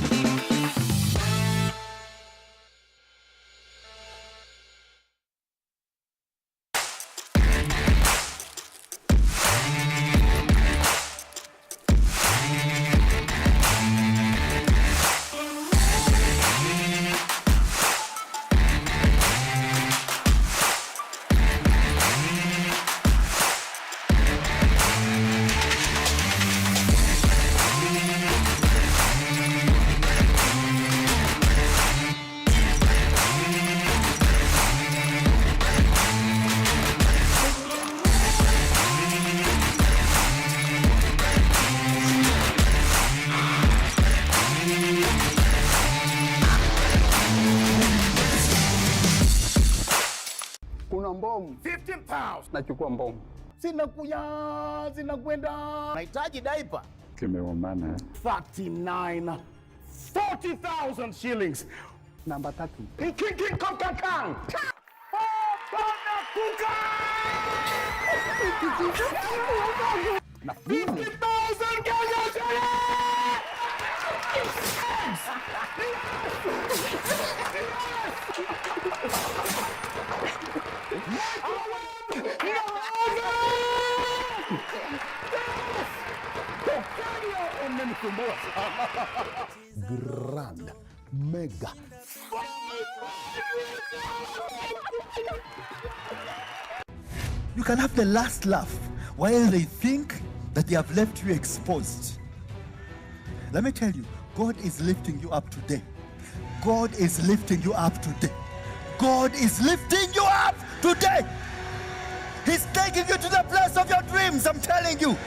Kuna mbomu 15 pounds. Nachukua mbomu. Zinakwenda. Nahitaji diaper. Kimeumana. 39 40,000 shillings. Namba 3. King Kong. Na 50,000 Kenya shillings. Grand, mega. You can have the last laugh while they think that they have left you exposed. Let me tell you, God is lifting you up today. God is lifting you up today. God is lifting you up today. He's taking you to the place of your dreams, I'm telling you.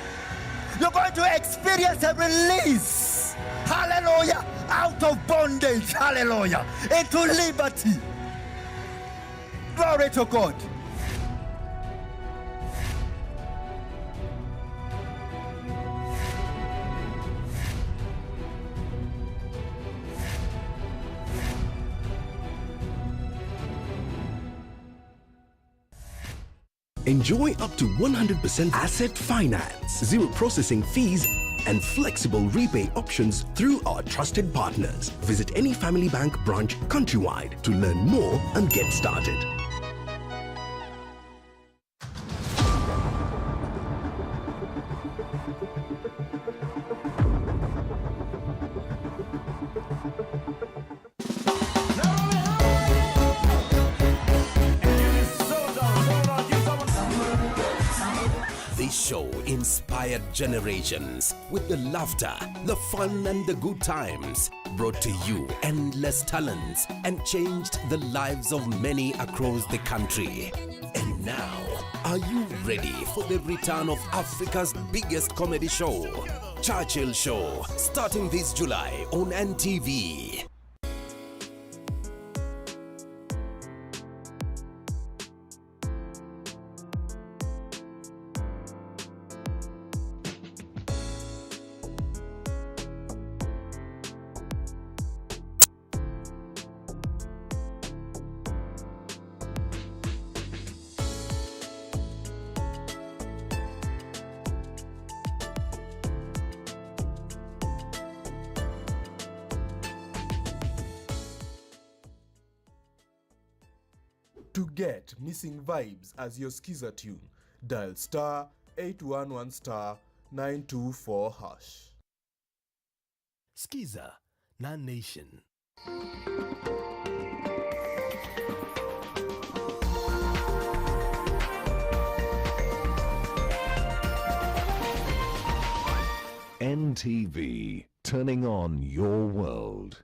You're going to experience a release. Hallelujah. Out of bondage. Hallelujah. Into liberty. Glory to God. Enjoy up to 100% asset finance, zero processing fees, and flexible repay options through our trusted partners. Visit any Family Bank branch countrywide to learn more and get started. This show inspired generations with the laughter, the fun, and the good times. Brought to you endless talents and changed the lives of many across the country. And now, are you ready for the return of Africa's biggest comedy show? Churchill Show, starting this July on NTV. To get Missing Vibes as your Skiza tune, dial star 811 star 924 hash. Skiza na Nation. NTV, turning on your world.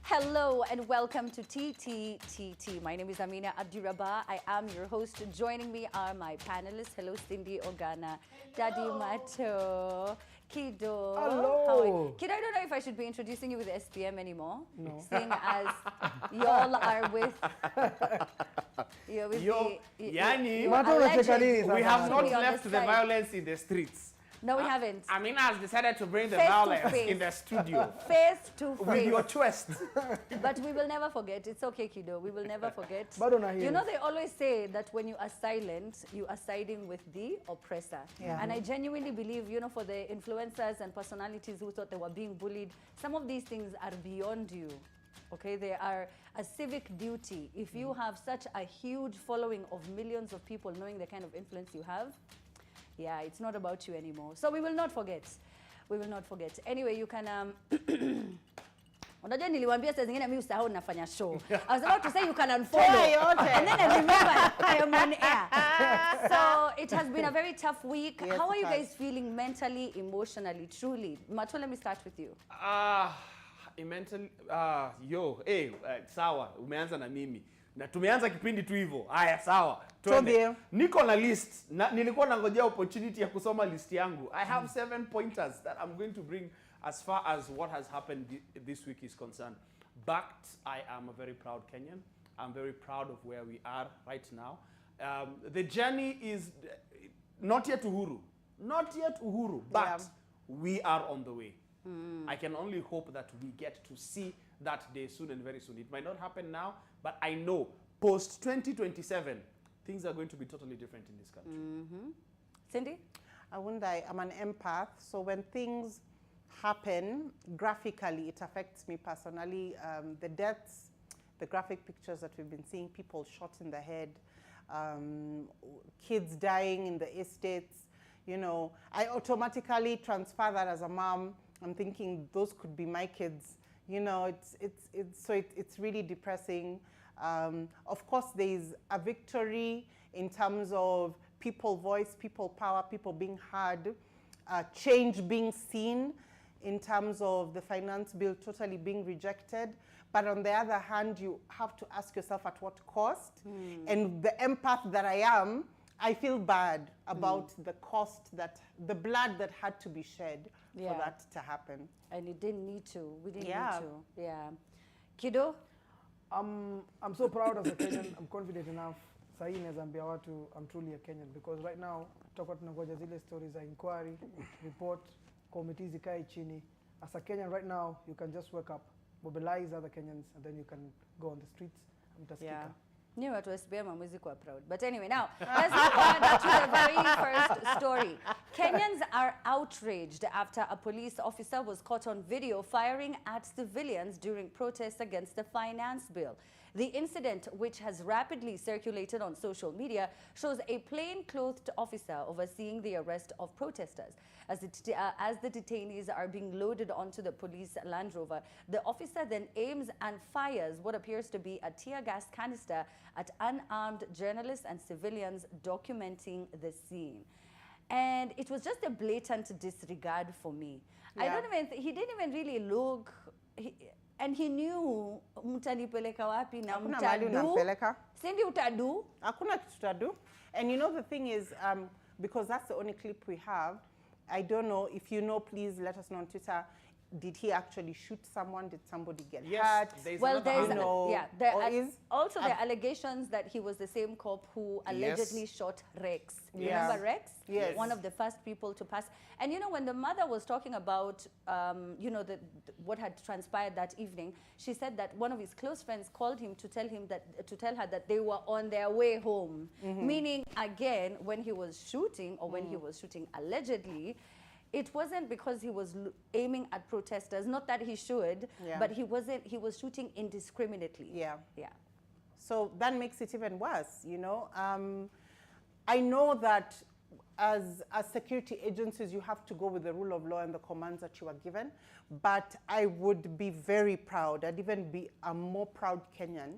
Hello and welcome to TTTT. My name is Amina Abdirabah. I am your host. Joining me are my panelists. Hello, Cindy Ogana, Daddy Mato, Kido. Hello. Kido, I don't know if I should be introducing you with SPM anymore. No. Seeing as y'all are with... You're with Yani, alleged, we have not to be on left the side. violence in the streets. No, we haven't. Amina has decided to bring the Face to violence face. in the studio. Face to face. With your twist. But we will never forget. It's okay, Kido. We will never forget. Badona You know, they always say that when you are silent, you are siding with the oppressor. Yeah. And I genuinely believe, you know, for the influencers and personalities who thought they were being bullied, some of these things are beyond you. Okay, they are a civic duty. If you have such a huge following of millions of people knowing the kind of influence you have, yeah, it's not about you anymore. So we will not forget. We will not forget. Anyway, you can unajua niliwaambia saa zingine mimi usahau nafanya show. I was about to say you can unfollow. And then I remember I am on air. So it has been a very tough week. Yes, How are it you has. guys feeling mentally, emotionally, truly? Mato, let me start with you. Mentally, sawa, umeanza na mimi. Na tumeanza kipindi tu hivyo. Haya, sawa. Twende. Niko na list. Nilikuwa nangojea opportunity ya kusoma list yangu. I have 7 pointers that I'm going to bring as far as what has happened this week is concerned. But I am a very proud Kenyan. I'm very proud of where we are right now. The journey is not yet Uhuru. Not yet Uhuru, but we are on the way. I can only hope that we get to see that day soon and very soon. It might not happen now, but I know post 2027, things are going to be totally different in this country. Cindy? I wonder, I'm an empath, so when things happen, graphically, it affects me personally. The deaths, the graphic pictures that we've been seeing, people shot in the head, kids dying in the estates, you know, I automatically transfer that as a mom. I'm thinking those could be my kids. You know, it's really depressing. Of course, there's a victory in terms of people voice, people power, people being heard, change being seen in terms of the finance bill totally being rejected. But on the other hand, you have to ask yourself at what cost. And the empath that I am, I feel bad about the cost, that the blood that had to be shed for that to happen. And it didn't need to. We didn't need Yeah. to. Yeah. Kido? I'm so proud as a Kenyan. I'm confident enough. Sahi nezambia watu I'm truly a Kenyan because right now tutakuwa tunangoja zile stories za inquiry, report, committees zikae chini. As a Kenyan right now, you can just wake up, mobilize other Kenyans, and then you can go on the streets and mtasikika. Yeah. Ni watu wa SPM hamwezi kuwa proud. But anyway, now, let's move on to the very first story. Kenyans are outraged after a police officer was caught on video firing at civilians during protests against the finance bill. The incident, which has rapidly circulated on social media, shows a plain-clothed officer overseeing the arrest of protesters. As the detainees are being loaded onto the police Land Rover, the officer then aims and fires what appears to be a tear gas canister at unarmed journalists and civilians documenting the scene. And it was just a blatant disregard for me. I Yeah. don't even, he didn't even really look, and he knew mtanipeleka wapi na Hakuna mahali mtadu. unampeleka. Sindi utadu. Hakuna kitu tutadu. And you know the thing is, because that's the only clip we have, I don't know, if you know, please let us know on Twitter. Did he actually shoot someone? Did somebody get hurt? Well, there's there or are is also the allegations that he was the same cop who allegedly shot Rex. You Yeah. remember Rex? Yes. One of the first people to pass. And you know, when the mother was talking about, you know, what had transpired that evening, she said that one of his close friends called him to tell her that they were on their way home. Meaning, again, when he was shooting, or when he was shooting allegedly, it wasn't because he was aiming at protesters, not that he should, but he was shooting indiscriminately. Yeah. Yeah. So that makes it even worse, you know. I know that as security agencies, you have to go with the rule of law and the commands that you are given, but I would be very proud, I'd even be a more proud Kenyan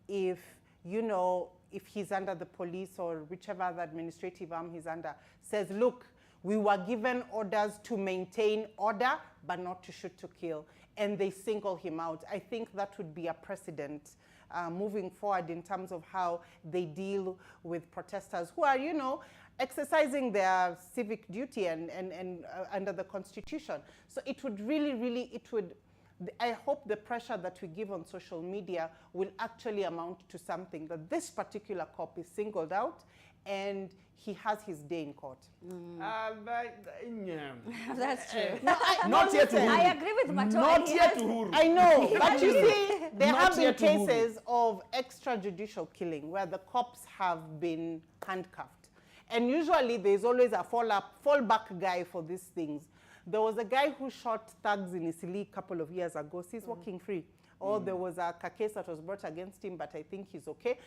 if, you know, if he's under the police or whichever other administrative arm he's under, says, look, we were given orders to maintain order, but not to shoot to kill. And they single him out. I think that would be a precedent moving forward in terms of how they deal with protesters who are, you know, exercising their civic duty and under the Constitution. So it would really, I hope the pressure that we give on social media will actually amount to something, that this particular cop is singled out and he has his day in court. That's true. No, Not yet. I agree with Mato. Not yet. I know, but you see, there Not have been yet to Uhuru. cases of extrajudicial killing where the cops have been handcuffed. And usually there's always a fallback guy for these things. There was a guy who shot thugs in Isili a couple of years ago. So he's walking free. Or there was a case that was brought against him, but I think he's okay.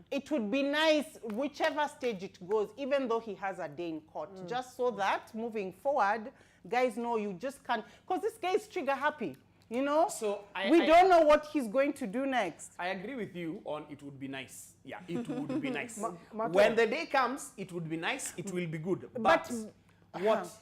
It would be nice, whichever stage it goes, even though he has a day in court, just so that moving forward, guys know you just can't, because this guy is trigger happy, you know? So we don't know what he's going to do next. I agree with you on it would be nice. Yeah, it would be nice. Mato. When the day comes, it would be nice, it will be good. But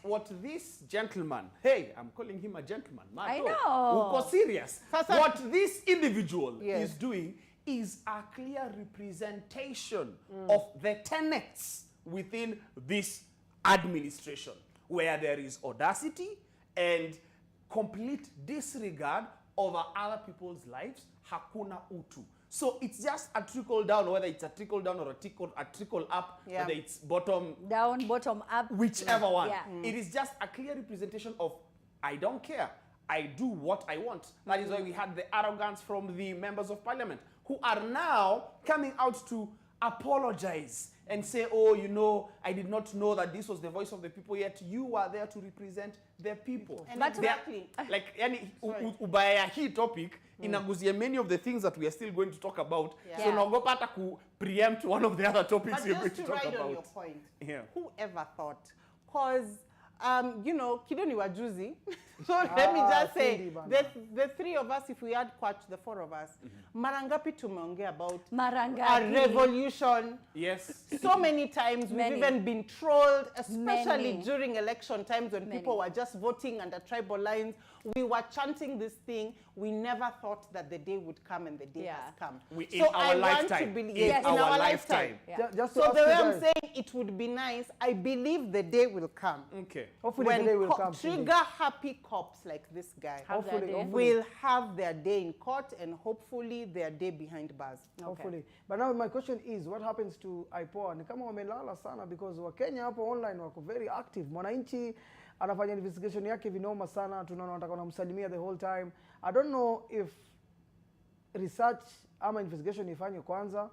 what this gentleman, hey, I'm calling him a gentleman, Mato, I know. uko serious. What this individual is doing is a clear representation of the tenets within this administration, where there is audacity and complete disregard over other people's lives, hakuna utu. So it's just a trickle down, whether it's a trickle down or a trickle up, whether it's bottom down, bottom up, whichever one. Yeah. It is just a clear representation of, I don't care, I do what I want. That is why we had the arrogance from the members of parliament, who are now coming out to apologize and say, oh, you know, I did not know that this was the voice of the people, yet you were there to represent the people. And exactly. Like, ubaya hii topic, inaguzia many of the things that we are still going to talk about. Yeah. So naogopa hata ku preempt one of the other topics But we're going just to to talk ride about. on your point, Yeah. whoever thought? Because, you know, kido ni wajuzi. So let me just say, the three of us, if we had quatch the four of us, marangapi tumeongea about a revolution. Yes. So many times we've even been trolled, especially Many. during election times when people were just voting under tribal lines. We were chanting this thing. We never thought that the day would come, and the day has come. In our lifetime. Yes, in our lifetime. Just to So ask the you way I'm guys. saying it would be nice, I believe the day will come. Okay. Hopefully when the day will come. trigger-happy cops like this guy will have their day in court and hopefully their day behind bars. Hopefully. But now my question is, what happens to IPOA? Ni kama wamelala sana because Wakenya hapo online wako very active. Mwananchi anafanya investigation yake vinoma sana. Tunaona wanataka wanamsalimia the whole time. I don't know if research ama investigation ifanywe kwanza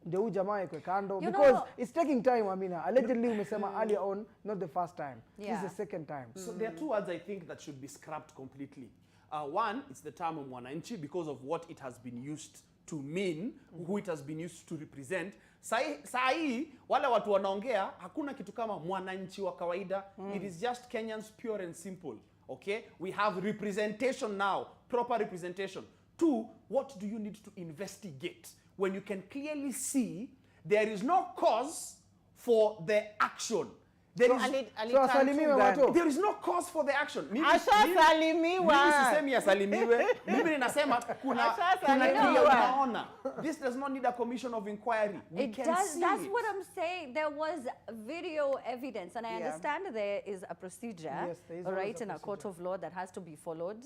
ndio huyu jamaa ikwe kando, because it's taking time. Amina, allegedly umesema earlier on, not the first time. This is the second time. So there are two words I think that should be scrapped completely. One, it's the term mwananchi because of what it has been used to mean, who it has been used to represent. Saa hii wale watu wanaongea hakuna kitu kama mwananchi wa kawaida. It is just Kenyans pure and simple. Okay? We have representation now, proper representation. Two, what do you need to investigate when you can clearly see there is no cause for the action? There So is asalimiwe watu. there is no cause for the action. Ashasalimiwa. Mimi sisemi asalimiwe. Mimi ninasema kuna kile unaona. This does not need a commission of inquiry. We It can does. see That's it. what I'm saying. There was video evidence, and I understand there is a procedure, Yes, there is all always right, a in a court of law that has to be followed,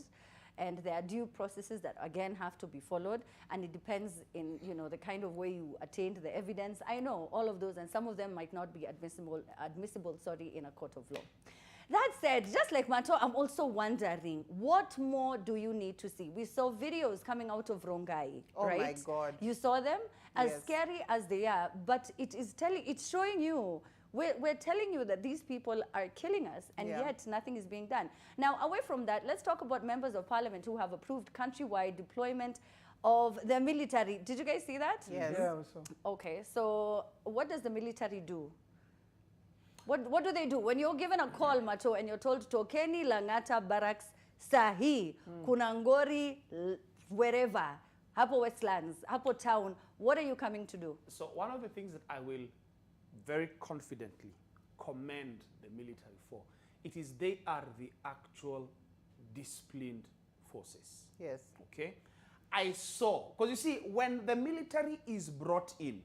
and there are due processes that again have to be followed, and it depends in the kind of way you attained the evidence. I know all of those, and some of them might not be admissible. In a court of law. That said, just like Mato, I'm also wondering, what more do you need to see? We saw videos coming out of Rongai, Oh right? my God. You saw them? As Yes. scary as they are, but it's showing you, we're telling you that these people are killing us, and yet nothing is being done. Now, away from that, let's talk about members of parliament who have approved countrywide deployment of the military. Did you guys see that? Yes. Yeah, also. Okay, so what does the military do? What do they do? When you're given a call, Mato, and you're told, Tokeni Langata Barracks Sahi, Kunangori, wherever, Hapo Westlands, Hapo Town, what are you coming to do? So one of the things that I will very confidently commend the military for, it is they are the actual disciplined forces. Yes. Okay? I saw, because you see, when the military is brought in,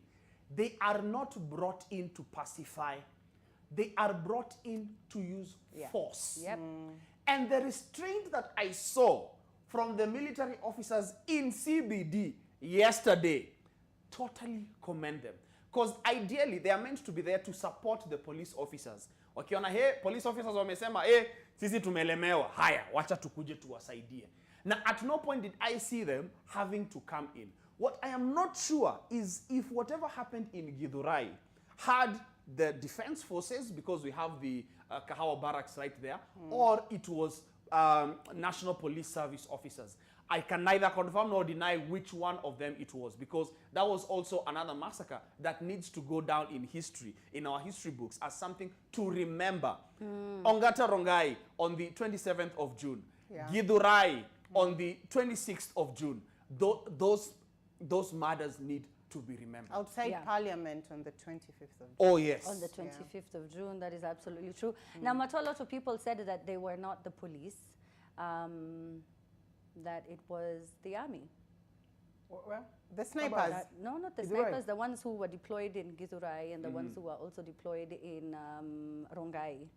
they are not brought in to pacify. They are brought in to use force. Yep. And the restraint that I saw from the military officers in CBD yesterday, totally commend them. Because ideally, they are meant to be there to support the police officers. Wakiona, hey, police officers wamesema, hey, sisi tumelemewa, haya, wacha tukuje tuwasaidie. Now, at no point did I see them having to come in. What I am not sure is if whatever happened in Githurai had the defense forces, because we have the Kahawa barracks right there, or it was National Police Service officers. I can neither confirm nor deny which one of them it was, because that was also another massacre that needs to go down in history, in our history books, as something to remember. Ongata Rongai on the 27th of June. Githurai on the 26th of June. Those murders need to be remembered. Outside Parliament on the 25th of June. Oh, yes. On the 25th of June, that is absolutely true. Now, Mato, a lot of people said that they were not the police, that it was the army. Well, the snipers. No, not the Githurai. snipers, the ones who were deployed in Githurai and the ones who were also deployed in Rongai.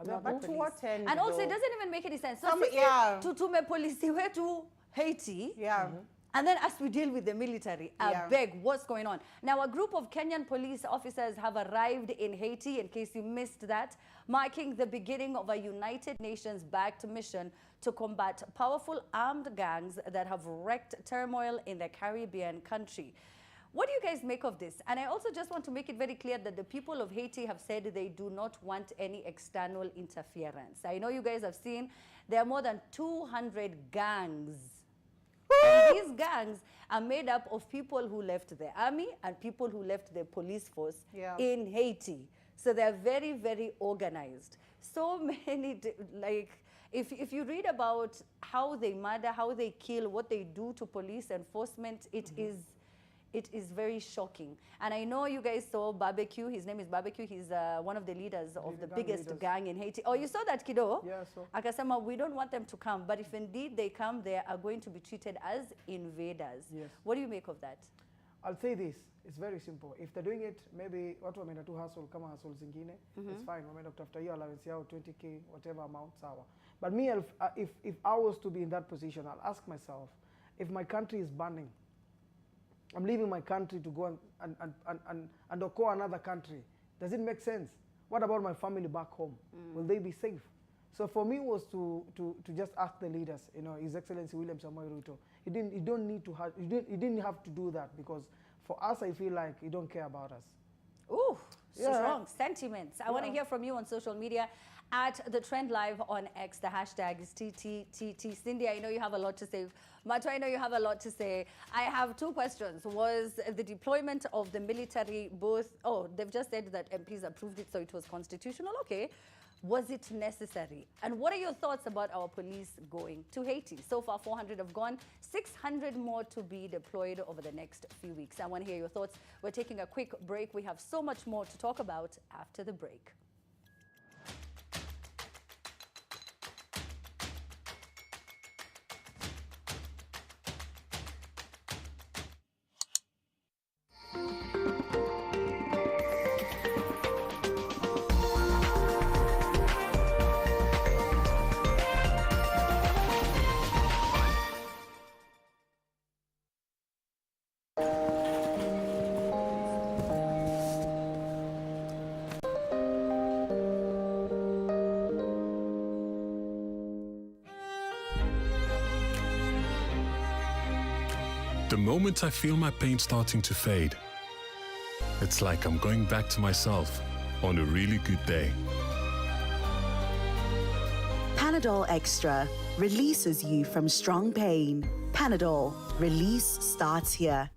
But to what end, and also, though? it doesn't even make any sense. So, Some- tume polisi wetu Haiti. Yeah. And then as we deal with the military, I beg, what's going on? Now, a group of Kenyan police officers have arrived in Haiti, in case you missed that, marking the beginning of a United Nations-backed mission to combat powerful armed gangs that have wreaked turmoil in the Caribbean country. What do you guys make of this? And I also just want to make it very clear that the people of Haiti have said they do not want any external interference. I know you guys have seen there are more than 200 gangs. And these gangs are made up of people who left the army and people who left the police force in Haiti. So they're very, very organized. So many, like, if you read about how they murder, how they kill, what they do to police enforcement, it is very shocking. And I know you guys saw Barbecue. His name is Barbecue. He's one of the leaders of the biggest gang in Haiti. Oh, you saw that, Kido? Yeah, so. Akasema, we don't want them to come, but if indeed they come, they are going to be treated as invaders. Yes. What do you make of that? I'll say this, it's very simple. If they're doing it, maybe watu wameenda tu hustle kama hustle zingine, it's fine. Wameenda kutafuta hiyo allowance yao 20k, whatever amount, sawa. But me, if I was to be in that position, I'll ask myself, if my country is burning, I'm leaving my country to go and occur another country. Does it make sense? What about my family back home? Will they be safe? So for me was to just ask the leaders, you know, His Excellency William Samoei Ruto. He didn't have to do that, because for us, I feel like he don't care about us. Ooh, strong sentiments. I want to hear from you on social media at The Trend Live on X. The hashtag is TTTT. Cindy, I know you have a lot to say. Mato, I know you have a lot to say. I have two questions. Was the deployment of the military both... Oh, they've just said that MPs approved it, so it was constitutional. Okay. Was it necessary? And what are your thoughts about our police going to Haiti? So far, 400 have gone, 600 more to be deployed over the next few weeks. I want to hear your thoughts. We're taking a quick break. We have so much more to talk about after the break. The moment I feel my pain starting to fade, it's like I'm going back to myself on a really good day. Panadol Extra releases you from strong pain. Panadol, release starts here.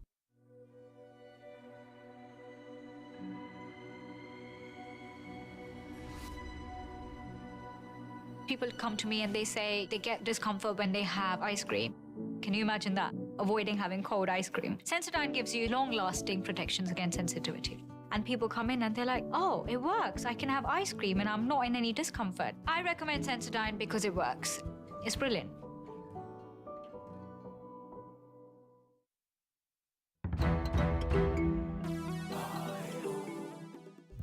People come to me and they say they get discomfort when they have ice cream. Can you imagine that? Avoiding having cold ice cream. Sensodyne gives you long-lasting protections against sensitivity. And people come in and they're like, oh, it works. I can have ice cream and I'm not in any discomfort. I recommend Sensodyne because it works. It's brilliant.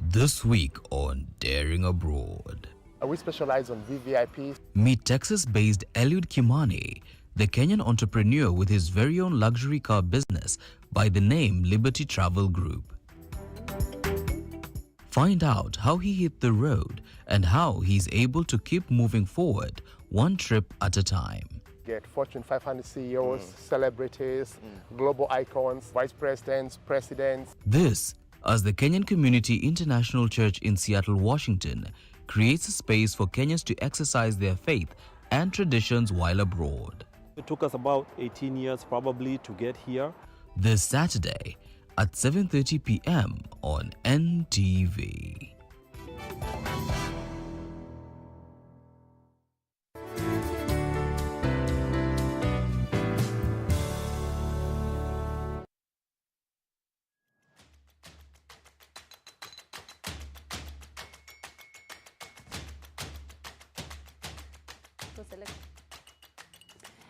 This week on Daring Abroad. We specialize on VVIPs. Meet Texas-based Eliud Kimani, the Kenyan entrepreneur with his very own luxury car business by the name Liberty Travel Group. Find out how he hit the road and how he's able to keep moving forward one trip at a time. Get Fortune 500 CEOs, celebrities, global icons, vice presidents, presidents. This, as the Kenyan Community International Church in Seattle, Washington, creates a space for Kenyans to exercise their faith and traditions while abroad. It took us about 18 years probably to get here. This Saturday at 7:30 p.m. on NTV.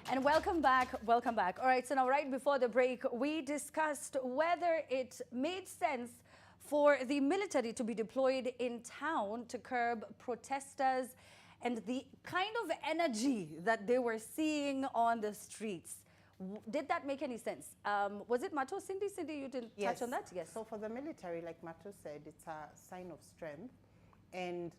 And welcome back, welcome back. All right, so now right before the break, we discussed whether it made sense for the military to be deployed in town to curb protesters and the kind of energy that they were seeing on the streets. Did that make any sense? Was it Mato? Cindy, you didn't touch on that? Yes. So for the military, like Mato said, it's a sign of strength. And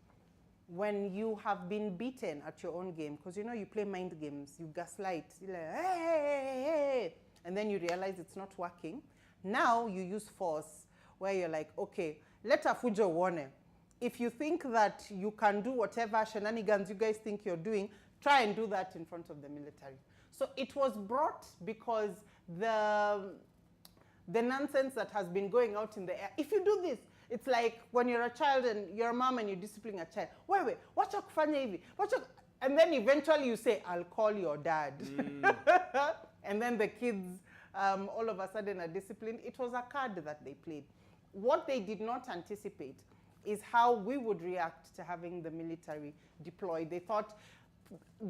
when you have been beaten at your own game, because you know you play mind games, you gaslight, you're like, hey, hey, hey, and then you realize it's not working. Now you use force, where you're like, okay, let a fujo warning. If you think that you can do whatever shenanigans you guys think you're doing, try and do that in front of the military. So it was brought because the nonsense that has been going out in the air. If you do this, it's like when you're a child and you're a mom and you're disciplining a child. Wait, watch out, kufanya hivi. And then eventually you say, I'll call your dad. And then the kids all of a sudden are disciplined. It was a card that they played. What they did not anticipate is how we would react to having the military deployed. They thought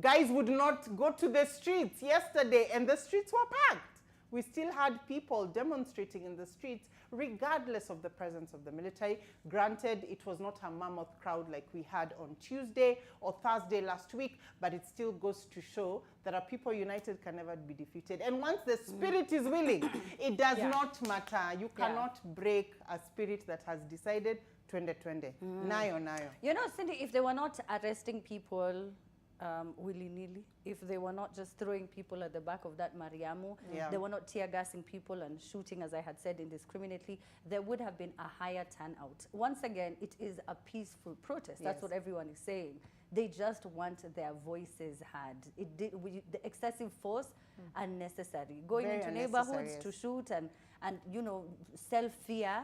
guys would not go to the streets yesterday, and the streets were packed. We still had people demonstrating in the streets regardless of the presence of the military. Granted, it was not a mammoth crowd like we had on Tuesday or Thursday last week, but it still goes to show that a people united can never be defeated. And once the spirit is willing, it does not matter. You cannot break a spirit that has decided 2020. Nayo. You know, Cindy, if they were not arresting people willy-nilly, if they were not just throwing people at the back of that Mariamu, they were not tear gassing people and shooting, as I had said, indiscriminately, there would have been a higher turnout. Once again, it is a peaceful protest. That's what everyone is saying. They just want their voices heard. The excessive force unnecessary. Going into neighborhoods to shoot and you know, sell fear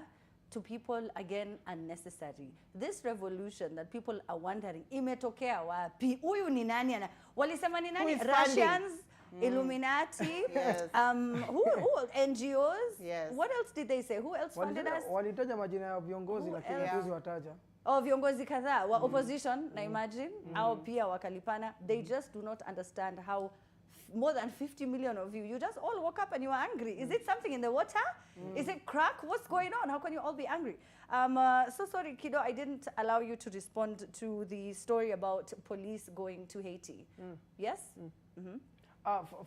to people, again, unnecessary. This revolution that people are wondering, imetokea wapi? Huyu ni nani? Walisema ni nani? Russians, Illuminati, who NGOs? What else did they say? Who else funded us? Walitaja majina ya viongozi lakini hatuwezi wataja. Oh, viongozi kadhaa wa opposition, na imagine, au pia wakalipana. They just do not understand how more than 50 million of you just all woke up and you are angry. Is it something in the water? Is it crack? What's going on? How can you all be angry? So sorry, Kido, I didn't allow you to respond to the story about police going to Haiti. Yes?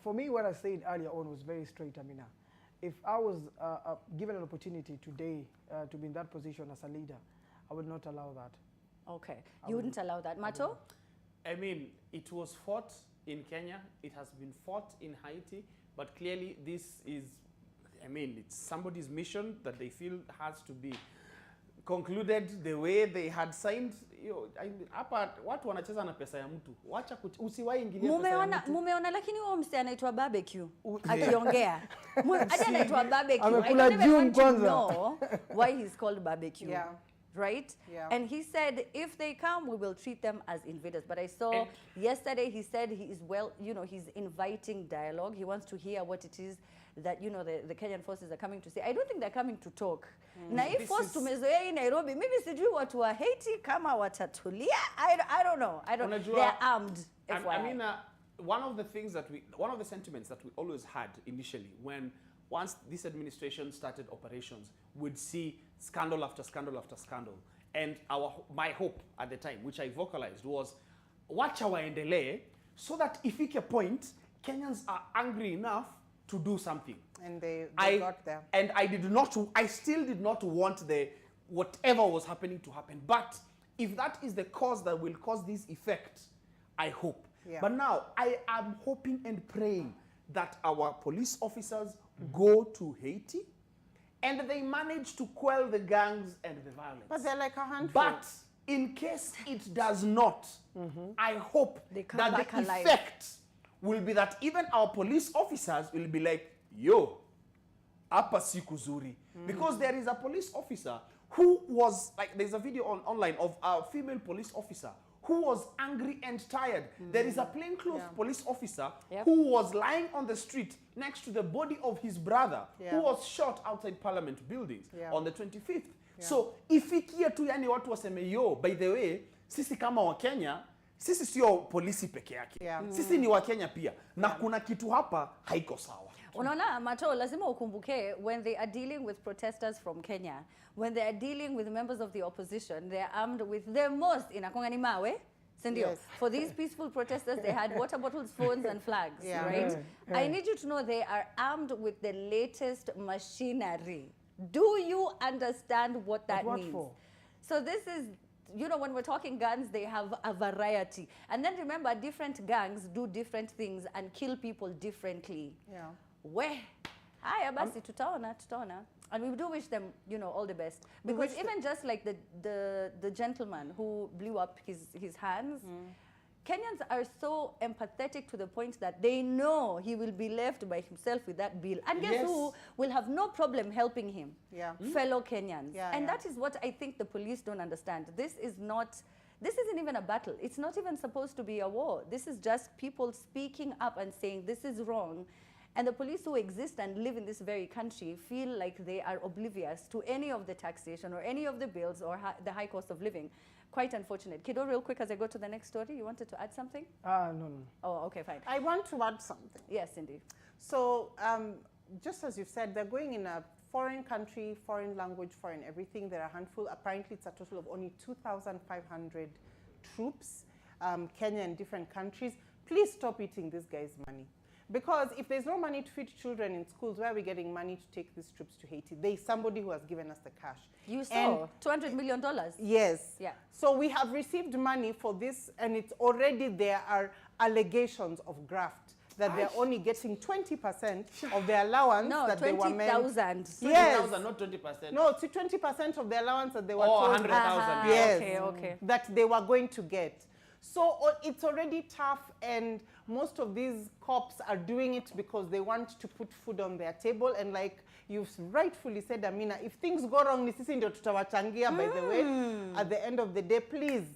For me, what I said earlier on was very straight, Amina. If I was given an opportunity today to be in that position as a leader, I would not allow that. Okay. You wouldn't allow that. Mato? I mean, it was fought in Kenya, it has been fought in Haiti, but clearly this is I mean, it's somebody's mission that they feel has to be concluded the way they had signed. Hapa watu wanacheza na pesa ya mtu. Wacha usiwahi ingilia pesa ya mtu. Mumeona lakini huyo msi anaitwa barbecue akiongea. Aje anaitwa barbecue. I Amekula don't even want to kwanza. know why he's called barbecue. Yeah. Right? Yeah. And he said, if they come, we will treat them as invaders. But I saw yesterday, he said he is he's inviting dialogue. He wants to hear what it is that, the Kenyan forces are coming to say. I don't think they're coming to talk. Na if force tumezoea in Nairobi, maybe sijui watu wa Haiti kama watatulia. I don't know. They're armed. I mean, one of the sentiments that we always had initially once this administration started operations, we'd see scandal after scandal after scandal. And my hope at the time, which I vocalized, was wacha waendelee so that ifike point, Kenyans are angry enough to do something. And they got there. And I still did not want whatever was happening to happen. But if that is the cause that will cause this effect, I hope. Yeah. But now, I am hoping and praying that our police officers go to Haiti and they manage to quell the gangs and the violence. But they're like a handful. But in case it does not, I hope that the effect will be that even our police officers will be like, yo, hapa si kuzuri. Because there is a police officer who was, there's a video online of a female police officer who was angry and tired. There is a plainclothes police officer who was lying on the street next to the body of his brother who was shot outside Parliament buildings on the 25th. So, ifikie tu yani watu waseme, yo, by the way, sisi kama wa Kenya, sisi sio polisi peke yake. Sisi ni wa Kenya pia. Na kuna kitu hapa haiko sawa. Unaona, Mato, lazima ukumbuke, when they are dealing with protesters from Kenya, when they are dealing with members of the opposition, they are armed with the most, inakonga ni mawe, sindio? Yes. For these peaceful protesters, they had water bottles, phones, and flags, right? I need you to know they are armed with the latest machinery. Do you understand what that means? For? So this is, when we're talking guns, they have a variety. And then remember, different gangs do different things and kill people differently. Yeah. Where? Haya basi, tutaona. And we do wish them, all the best. Because even just like the gentleman who blew up his hands, Kenyans are so empathetic to the point that they know he will be left by himself with that bill. And guess who will have no problem helping him? Fellow Kenyans. And that is what I think the police don't understand. This isn't even a battle. It's not even supposed to be a war. This is just people speaking up and saying this is wrong. And the police who exist and live in this very country feel like they are oblivious to any of the taxation or any of the bills or the high cost of living. Quite unfortunate. Kido, real quick as I go to the next story, you wanted to add something? No. Oh, okay, fine. I want to add something. Yes, indeed. So, just as you've said, they're going in a foreign country, foreign language, foreign everything. There are a handful. Apparently, it's a total of only 2,500 troops, Kenya and different countries. Please stop eating this guy's money. Because if there's no money to feed children in schools, where are we getting money to take these troops to Haiti? There's somebody who has given us the cash. You saw $200 million? Yes. Yeah. So we have received money for this, and it's already there are allegations of graft, that they're only getting 20% of their allowance that they were meant. 20,000. Yes. 20,000, not 20%. No, it's 20% of the allowance that they were told. 100,000. Yes. Okay. That they were going to get. So it's already tough, and most of these cops are doing it because they want to put food on their table. And like you've rightfully said, Amina, if things go wrong, ni sisi ndio tutawachangia, by the way, at the end of the day, please.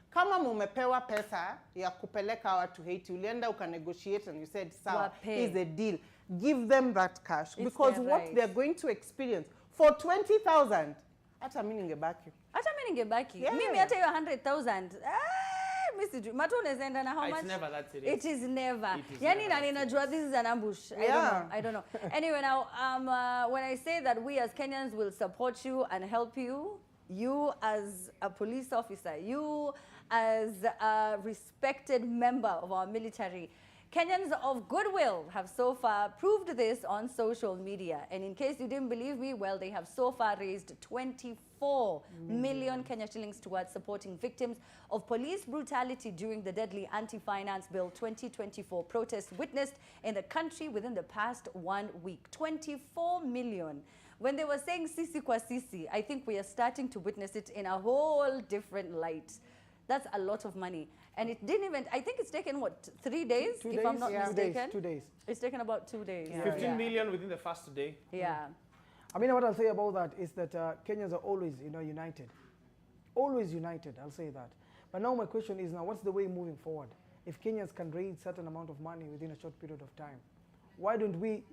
Kama mumepewa pesa ya kupeleka watu Haiti, ulienda ukanegotiate and you said, sawa, here's the deal. Give them that cash. Because what they're going to experience for 20,000, hata mimi ningebaki. Hata mimi ningebaki. Mimi hata hiyo 100,000. Mato unaenda na how much? It's never that serious. It is never. Yani na ninajua this is an ambush. I don't know. Anyway, now when I say that we as Kenyans will support you and help you, you as a police officer, you as a respected member of our military, Kenyans of goodwill have so far proved this on social media. And in case you didn't believe me, well, they have so far raised 24 million Kenya shillings towards supporting victims of police brutality during the deadly Anti-Finance Bill 2024 protests witnessed in the country within the past 1 week. 24 million. When they were saying sisi kwa sisi, I think we are starting to witness it in a whole different light. That's a lot of money. And it didn't even, I think it's taken, what, 3 days? If I'm not mistaken. 2 days. It's taken about 2 days. Yeah. 15 million within the first day. Yeah. I mean, what I'll say about that is that Kenyans are always, united. Always united, I'll say that. But now my question is now, what's the way moving forward? If Kenyans can raise certain amount of money within a short period of time, why don't we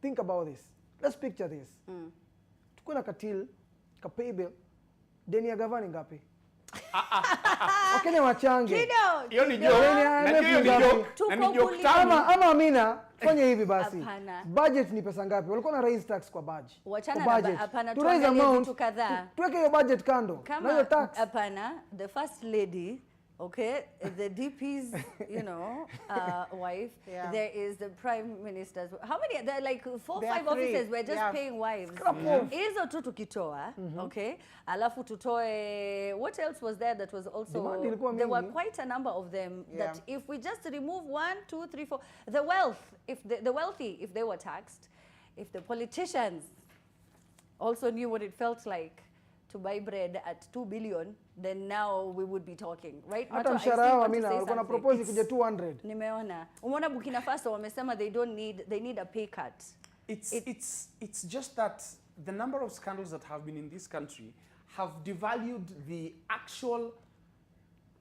think about this? Let's picture this. Tuko na katil, kapaybill, deni ya gavana ngapi? Wakenya wachange. Hiyo ni joke. Ama Amina, fanya hivi basi. Budget ni pesa ngapi? Walikuwa na raise tax kwa budget. Wachana budget. Hapana, to raise amount, vitu kadhaa. Tuweke hiyo budget kando. Na hiyo tax. Hapana, the first lady, okay, the DP's, wife. Yeah. There is the prime minister's. How many? There are like 4 or 5 officers. We're just paying wives. Hizo tu tukitoa, okay. Alafu tutoe. What else was there that was also? There were quite a number of them. That if we just remove 1, 2, 3, 4, the wealth, if the wealthy, if they were taxed, if the politicians also knew what it felt like to buy bread at 2 billion, then now we would be talking, right? Hata mshahara wao Amina walikuwa na propose kuja 200. Nimeona. Umeona Burkina Faso wamesema they need a pay cut. It's just that the number of scandals that have been in this country have devalued the actual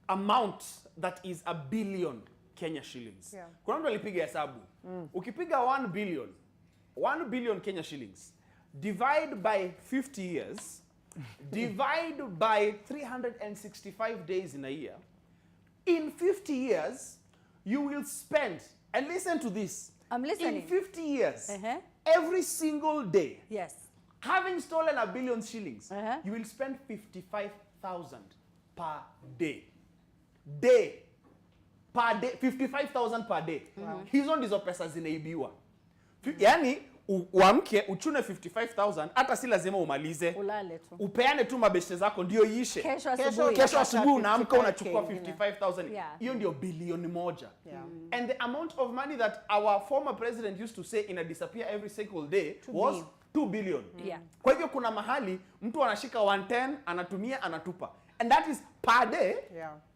amount that is a billion Kenya shillings. Yeah. Kuna mtu alipiga hesabu. Ukipiga 1 billion Kenya shillings, divide by 50 years, divide by 365 days in a year. In 50 years, you will spend, and listen to this. I'm listening. In 50 years, every single day, yes, having stolen 1 billion shillings, you will spend 55,000 per day. Per day, 55,000 per day. Hizo ndizo pesa zinaibiwa. Yani, uamke uchune 55,000 hata si lazima umalize. Ulale tu. Upeane tu mabeshte zako ndio iishe. Kesho asubuhi unaamka unachukua 55,000. Hiyo ndio bilioni moja. And the amount of money that our former president used to say in a disappear every single day was 2 billion. Kwa hivyo kuna mahali mtu anashika 110 anatumia anatupa. And that is per day.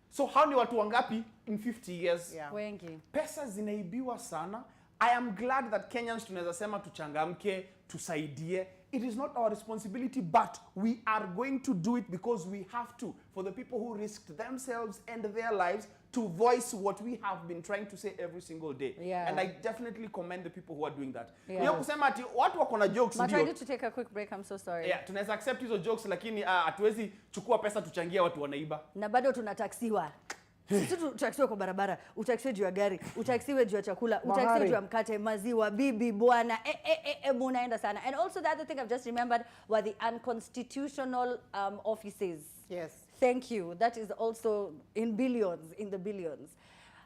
So how ni watu wangapi in 50 years? Wengi. Pesa zinaibiwa sana. I am glad that Kenyans tunaweza sema tuchangamke, tusaidie. It is not our responsibility, but we are going to do it because we have to. For the people who risked themselves and their lives to voice what we have been trying to say every single day. And I definitely commend the people who are doing that. Hiyo kusema ati watu wako na jokes ndio. But I need to take a quick break, I'm so sorry. Tunaweza accept hizo jokes lakini hatuwezi chukua pesa tuchangia watu wanaiba. Na bado tunataksiwa. Sisi utaksiwe kwa barabara, utaksiwe juu ya gari, utaksiwe juu ya chakula, utaksiwe juu ya mkate, maziwa, bibi, bwana, munaenda sana. And also the other thing I've just remembered were the unconstitutional offices. Yes. Thank you. That is also in the billions.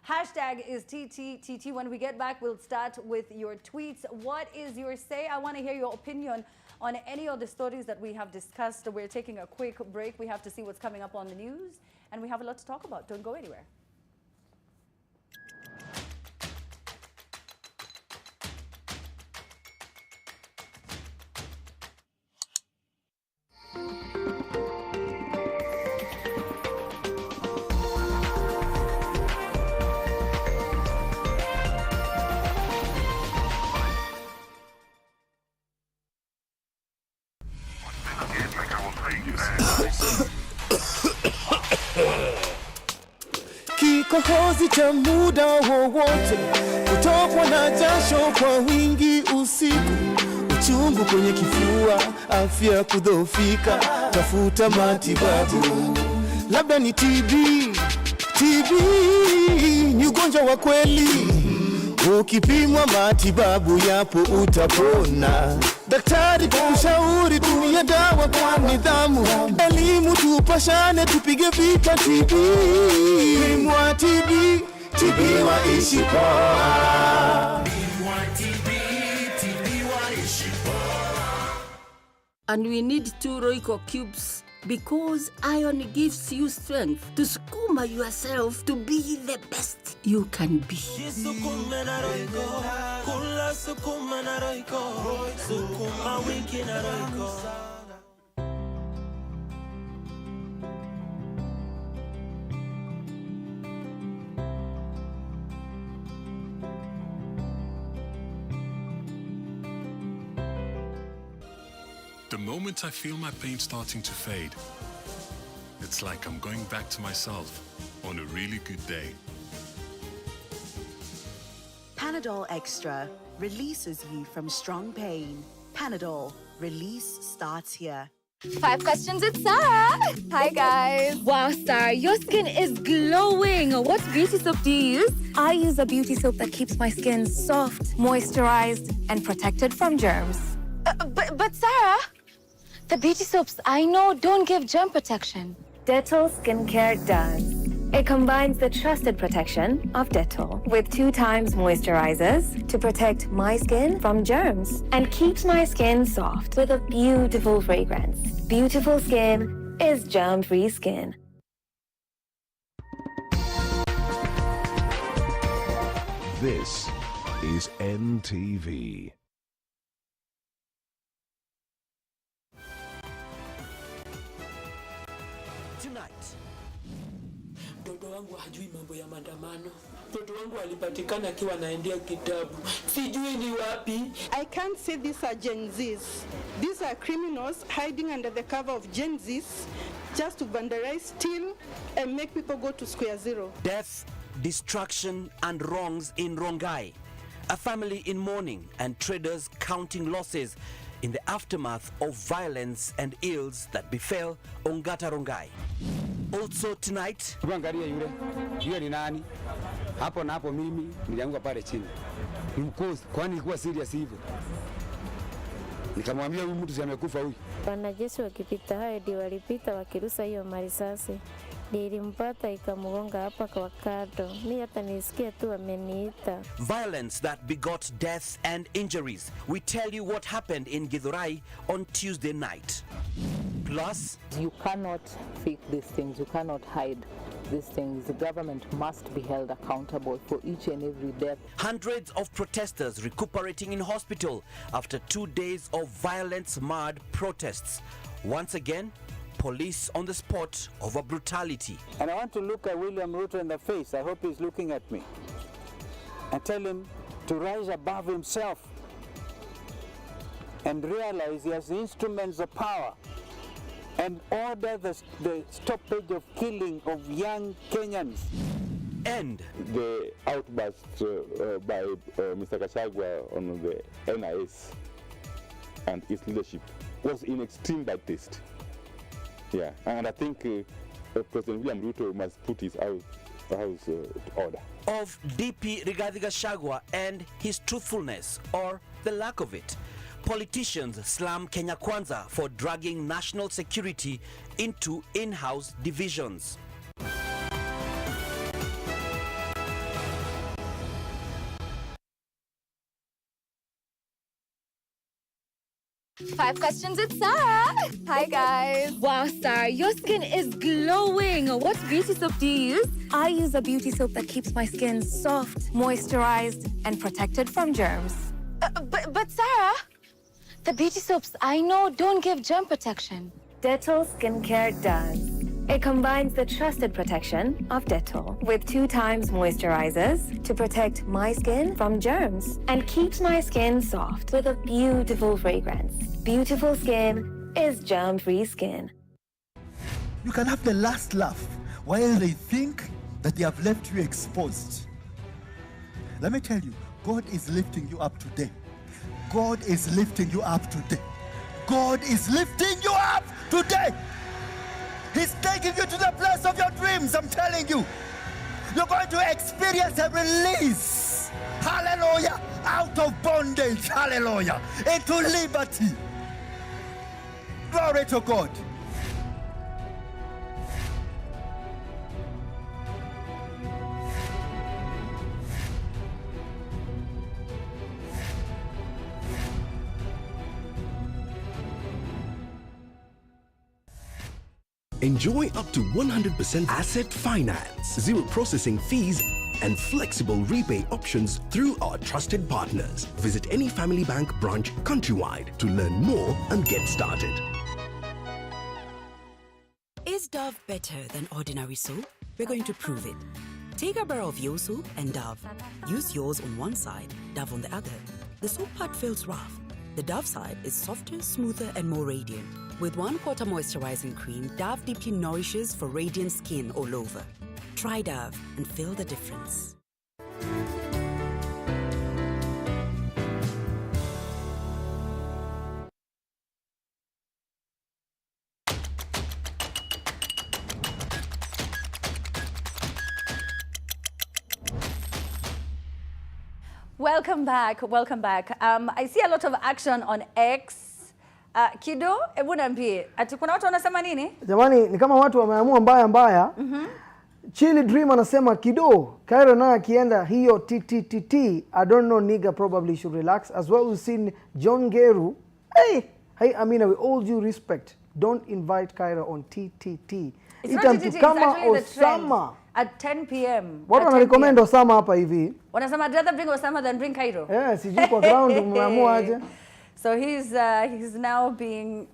Hashtag is TTTT. When we get back, we'll start with your tweets. What is your say? I want to hear your opinion on any of the stories that we have discussed. We're taking a quick break. We have to see what's coming up on the news. And we have a lot to talk about. Don't go anywhere. Kikohozi cha muda wowote, kutokwa na jasho kwa wingi usiku, uchungu kwenye kifua, afya kudhoofika, tafuta matibabu. Labda ni TB ni ugonjwa wa kweli. Ukipimwa matibabu yapo utapona. Daktari kwa ushauri, tumia dawa kwa nidhamu. Elimu tupashane, tupige vita TB. Pimwa TB, tibiwa ishi poa. And we need 2 Royco cubes because iron gives you strength to skuma yourself to be the best you can be. The moment I feel my pain starting to fade, it's like I'm going back to myself on a really good day. Panadol Extra releases you from strong pain. Panadol, release starts here. 5 questions, it's Sarah. Hi guys. Wow, Sarah, your skin is glowing. What beauty soap do you use? I use a beauty soap that keeps my skin soft, moisturized, and protected from germs. But Sarah, the beauty soaps I know don't give germ protection. Dettol Skincare does. It combines the trusted protection of Dettol with 2 times moisturizers to protect my skin from germs and keeps my skin soft with a beautiful fragrance. Beautiful skin is germ-free skin. This is NTV. Mtoto wangu hajui mambo ya maandamano. Mtoto wangu alipatikana akiwa anaendea kitabu. Sijui ni wapi. I can't say these are Gen Zs. These are criminals hiding under the cover of Gen Zs just to vandalize, steal, and make people go to square zero. Death, destruction, and wrongs in Rongai. A family in mourning and traders counting losses in the aftermath of violence and ills that befell Ongata Rongai. Also tonight, angalia yule ni nani? Hapo na hapo mimi nilianguka pale chini. Mkosi, kwani ilikuwa serious hivyo? Nikamwambia huyu mtu amekufa huyu. Wanajeshi wakipita hadi walipita wakirusa hiyo marisasi. Nilimpata ikamgonga hapa kwa kado. Mimi hata nisikia tu ameniita. Violence that begot death and injuries. We tell you what happened in Githurai on Tuesday night. Plus, you cannot fake these things, you cannot hide these things. The government must be held accountable for each and every death. Hundreds of protesters recuperating in hospital after 2 days of violence-marred protests. Once again, police on the spot over brutality. And I want to look at William Ruto in the face. I hope he's looking at me. And tell him to rise above himself and realize he has the instruments of power and order the stoppage of killing of young Kenyans. And the outburst by Mr. Kashagwa on the NIS and its leadership was in extreme bad taste. Yeah, and I think President William Ruto must put his house to order. Of DP Rigathi Gachagua and his truthfulness, or the lack of it. Politicians slam Kenya Kwanza for dragging national security into in-house divisions. Five questions, it's Sarah. Hi guys. Wow, Sarah, your skin is glowing. What beauty soap do you use? I use a beauty soap that keeps my skin soft, moisturized, and protected from germs. But Sarah, the beauty soaps I know don't give germ protection. Dettol Skincare does. It combines the trusted protection of Dettol with 2 times moisturizers to protect my skin from germs and keeps my skin soft with a beautiful fragrance. Beautiful skin is germ-free skin. You can have the last laugh while they think that they have left you exposed. Let me tell you, God is lifting you up today. God is lifting you up today. God is lifting you up today. He's taking you to the place of your dreams, I'm telling you. You're going to experience a release. Hallelujah. Out of bondage. Hallelujah. Into liberty. Glory to God. Enjoy up to 100% asset finance, zero processing fees, and flexible repay options through our trusted partners. Visit any Family Bank branch countrywide to learn more and get started. Is Dove better than ordinary soap? We're going to prove it. Take a bar of your soap and Dove. Use yours on one side, Dove on the other. The soap part feels rough. The Dove side is softer, smoother, and more radiant. With 1/4 moisturizing cream, Dove deeply nourishes for radiant skin all over. Try Dove and feel the difference. Welcome back. Welcome back. I see a lot of action on X. Kido, hebu niambie, ati kuna watu wanasema nini? Jamani, ni kama watu wameamua mbaya. Chili Dream anasema Kido, Cairo na akienda hiyo TTTT, I don't know, nigga probably should relax. As well, we've seen John Geru. Hey Amina, with all due respect, don't invite Cairo on TTT. It's not TTT, it's actually the trend. At 10 p.m. Watu wanarecommend Osama hapa hivi. Wanasema I'd rather bring Osama than bring Cairo. Sijui kwa ground umeamua aje. So he's now being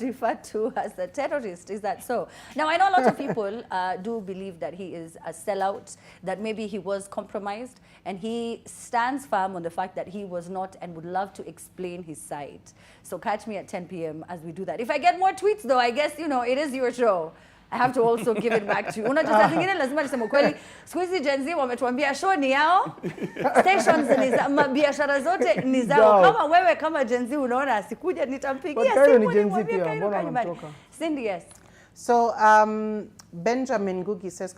referred to as a terrorist. Is that so? Now, I know a lot of people do believe that he is a sellout, that maybe he was compromised, and he stands firm on the fact that he was not and would love to explain his side. So catch me at 10 p.m. as we do that. If I get more tweets, though, I guess, you know, it is your show. I have to also give it back to you. Unajua saa zingine lazima niseme kweli, siku hizi Gen Z wametuambia show ni yao, stations ni za biashara zote ni zao. Kama wewe kama Gen Z unaona asikuja nitampigia simu nimwambie Cairo. Cindy, yes. So Benjamin Gugi says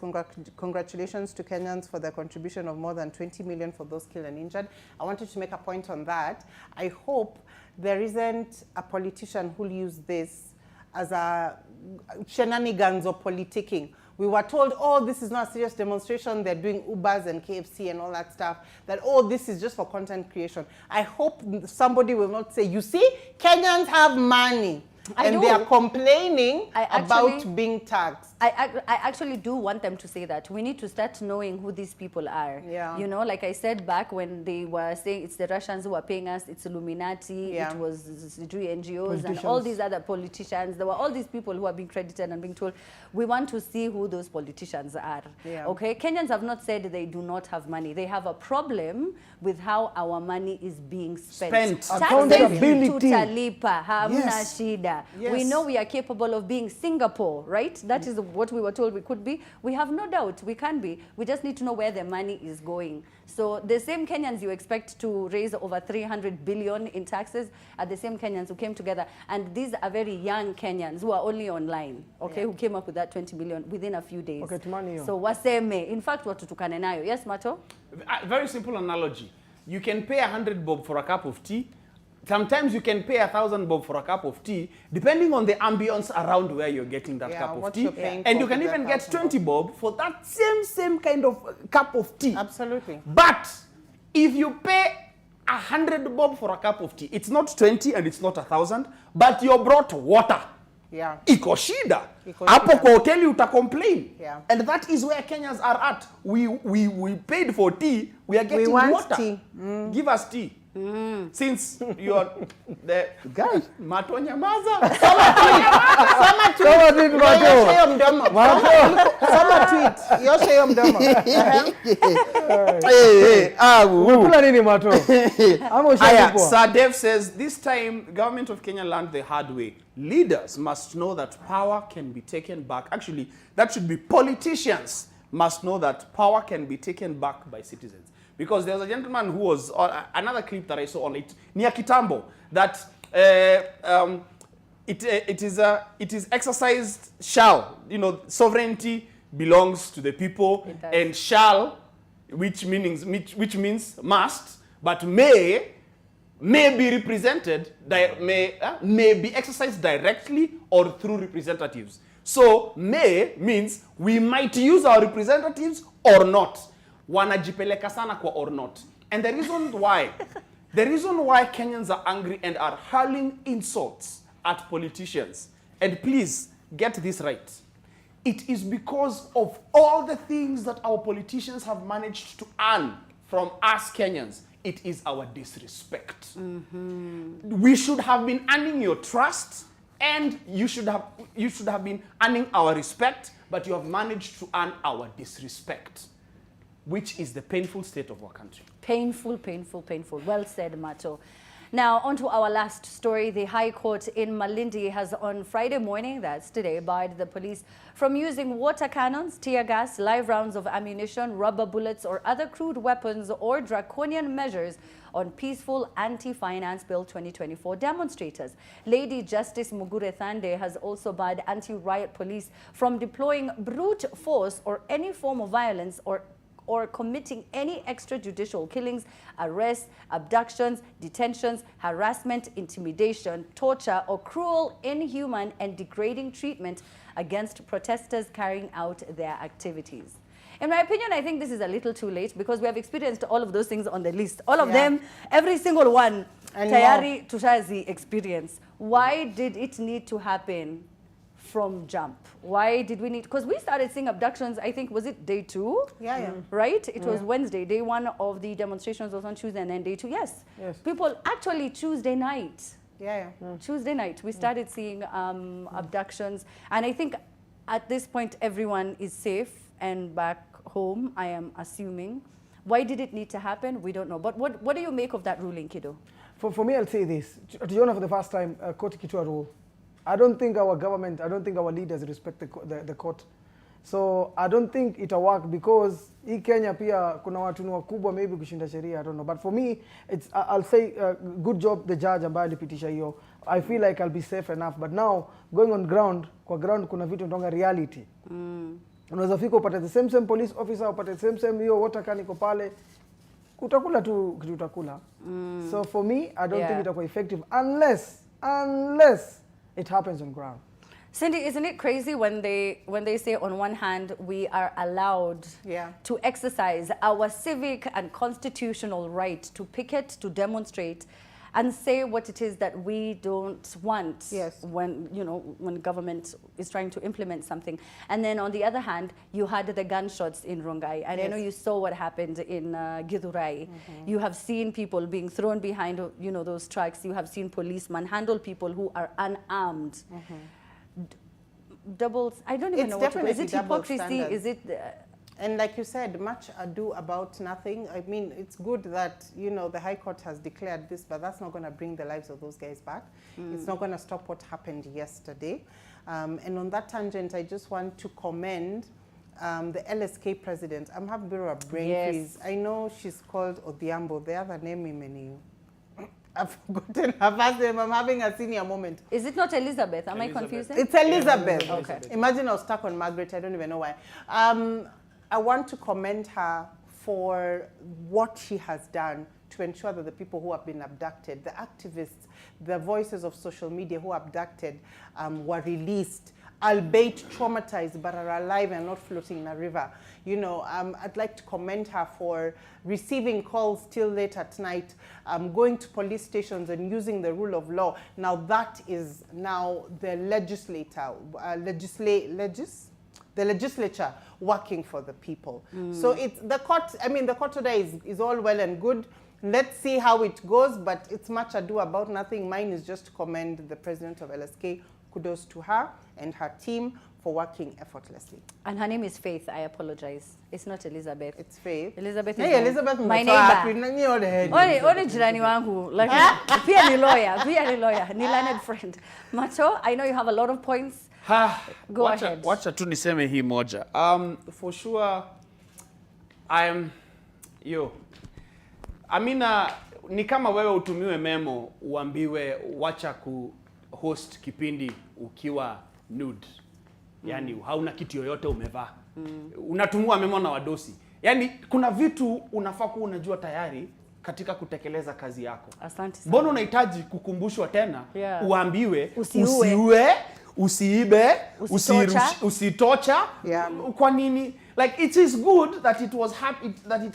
congratulations to Kenyans for their contribution of more than 20 million for those killed and injured. I wanted to make a point on that. I hope there isn't a politician who'll use this as a shenanigans or politicking. We were told, oh, this is not a serious demonstration. They're doing Ubers and KFC and all that stuff. That, oh, this is just for content creation. I hope somebody will not say, you see, Kenyans have money. And they are complaining about being taxed. I actually do want them to say that. We need to start knowing who these people are. Yeah. You know, like I said back when they were saying it's the Russians who are paying us, it's Illuminati, it was NGOs and all these other politicians. There were all these people who are being credited and being told, we want to see who those politicians are. Yeah. Okay? Kenyans have not said they do not have money. They have a problem with how our money is being spent. Accountability. Tutalipa, hamna Yes. shida. Yes. We know we are capable of being Singapore, right? That is what we were told we could be. We have no doubt we can be. We just need to know where the money is going. So the same Kenyans you expect to raise over 300 billion in taxes are the same Kenyans who came together. And these are very young Kenyans who are only online, okay, who came up with that 20 billion within a few days. Okay, tumani so waseme, in fact, watutukane nayo. Yes, Mato? Very simple analogy. You can pay 100 bob for a cup of tea. Sometimes you can pay 1,000 bob for a cup of tea, depending on the ambience around where you're getting that cup of tea. And you can even get 20 bob for that same kind of cup of tea. Absolutely. But if you pay 100 bob for a cup of tea, it's not 20 and it's not 1,000, but you brought water. Yeah. Iko shida. Hapo kwa hoteli uta complain. Yeah. And that is where Kenyans are at. We paid for tea, we are getting water. Tea. Give us tea. Since you're the guy, Mato nyamaza. Sama tweet. Yoshe mdomo. Sama tweet. Yoshe mdomo. Unakula nini Mato? Sadev says, this time, government of Kenya learned the hard way. Leaders must know that power can be taken back. Actually, that should be politicians must know that power can be taken back by citizens. Because there was a gentleman who was, another clip that I saw on it, near Kitambo, that it is exercised shall, you know, sovereignty belongs to the people, and shall, which means must, but may be represented, may be exercised directly or through representatives. So may means we might use our representatives or not. Wanajipeleka sana kwa or not. And the reason why Kenyans are angry and are hurling insults at politicians, and please get this right. It is because of all the things that our politicians have managed to earn from us Kenyans. It is our disrespect. We should have been earning your trust, and you should have been earning our respect, but you have managed to earn our disrespect, which is the painful state of our country. Painful, painful, painful. Well said, Mato. Now, on to our last story. The High Court in Malindi has on Friday morning, that's today, barred the police from using water cannons, tear gas, live rounds of ammunition, rubber bullets, or other crude weapons or draconian measures on peaceful anti-finance bill 2024 demonstrators. Lady Justice Mugure Thande has also barred anti-riot police from deploying brute force or any form of violence or committing any extrajudicial killings, arrests, abductions, detentions, harassment, intimidation, torture, or cruel, inhuman, and degrading treatment against protesters carrying out their activities. In my opinion, I think this is a little too late because we have experienced all of those things on the list. All of them, every single one, tayari tushazi experience. Why did it need to happen from jump? Why did we need, because we started seeing abductions, I think, was it day 2? Right? It was Wednesday. Day 1 of the demonstrations was on Tuesday, and then day 2, yes. People actually Tuesday night. Tuesday night, we started seeing abductions. And I think at this point, everyone is safe and back home, I am assuming. Why did it need to happen? We don't know. But what do you make of that ruling, Kido? For me, I'll say this. Tiona, for the first time, Court Kitua rule. I don't think our government, I don't think our leaders respect the court. So I don't think it'll work because in Kenya pia kuna watu ni wakubwa maybe kushinda sheria, I don't know. But for me, I'll say good job the judge ambaye alipitisha hiyo. I feel like I'll be safe enough. But now going on ground, kwa ground kuna vitu ndonga reality. Unaweza fika upate the same police officer, upate the same hiyo water can iko pale. Utakula tu kitu utakula. So for me, I don't think itakuwa effective unless it happens on ground. Cindy, isn't it crazy when they say on one hand we are allowed to exercise our civic and constitutional right to picket, to demonstrate, and say what it is that we don't want when government is trying to implement something. And then on the other hand, you had the gunshots in Rongai. And I know you saw what happened in Githurai. You have seen people being thrown behind those trucks. You have seen policemen handle people who are unarmed. Doubles, I don't even know what to call it. Is it hypocrisy? Is it... And like you said, much ado about nothing. I mean, it's good that, the High Court has declared this, but that's not going to bring the lives of those guys back. It's not going to stop what happened yesterday. And on that tangent, I just want to commend the LSK president. I'm having a bit of a brain freeze. I know she's called Odhiambo. The other name, I've forgotten her first name. I'm having a senior moment. Is it not Elizabeth? Am I confusing? It's Elizabeth. Okay. Imagine I was stuck on Margaret. I don't even know why. I want to commend her for what she has done to ensure that the people who have been abducted, the activists, the voices of social media who abducted were released, albeit traumatized, but are alive and not floating in a river. I'd like to commend her for receiving calls till late at night, going to police stations and using the rule of law. Now that is now the legislature working for the people. So it's the court, the court order is all well and good. Let's see how it goes, but it's much ado about nothing. Mine is just to commend the president of LSK. Kudos to her and her team for working effortlessly. And her name is Faith. I apologize. It's not Elizabeth. It's Faith. Elizabeth is Elizabeth my neighbor. Only jirani wangu. Like, pia ni lawyer. Ni learned friend. Macho, I know you have a lot of points. Go ahead. Wacha tu niseme hii moja. For sure, Amina, ni kama wewe utumiwe memo uambiwe wacha ku-host kipindi ukiwa nude. Yani hauna kitu yoyote umevaa. Unatumua memo na wadosi. Yani kuna vitu unafaa kuwa unajua tayari katika kutekeleza kazi yako. Asante sana. Mbona unahitaji kukumbushwa tena uambiwe usiue, usiibe, usitocha. Kwa nini? Like, it is good that it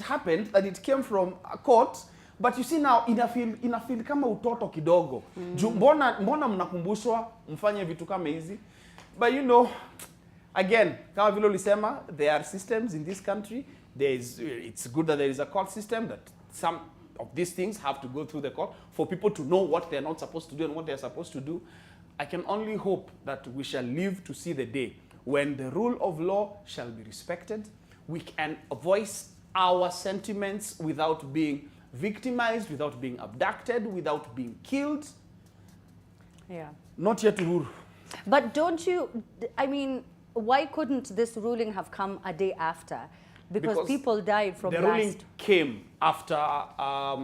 happened, that it came from a court, but you see now inafeel kama utoto kidogo. Mbona mnakumbushwa mfanye vitu kama hizi? But you know, again, kama vile ulisema, there are systems in this country. It's good that there is a court system, that some of these things have to go through the court for people to know what they're not supposed to do and what they're supposed to do. I can only hope that we shall live to see the day when the rule of law shall be respected. We can voice our sentiments without being victimized, without being abducted, without being killed. Yeah. Not yet Uhuru. But don't you, I mean, why couldn't this ruling have come a day after? Because people died from the ruling came after a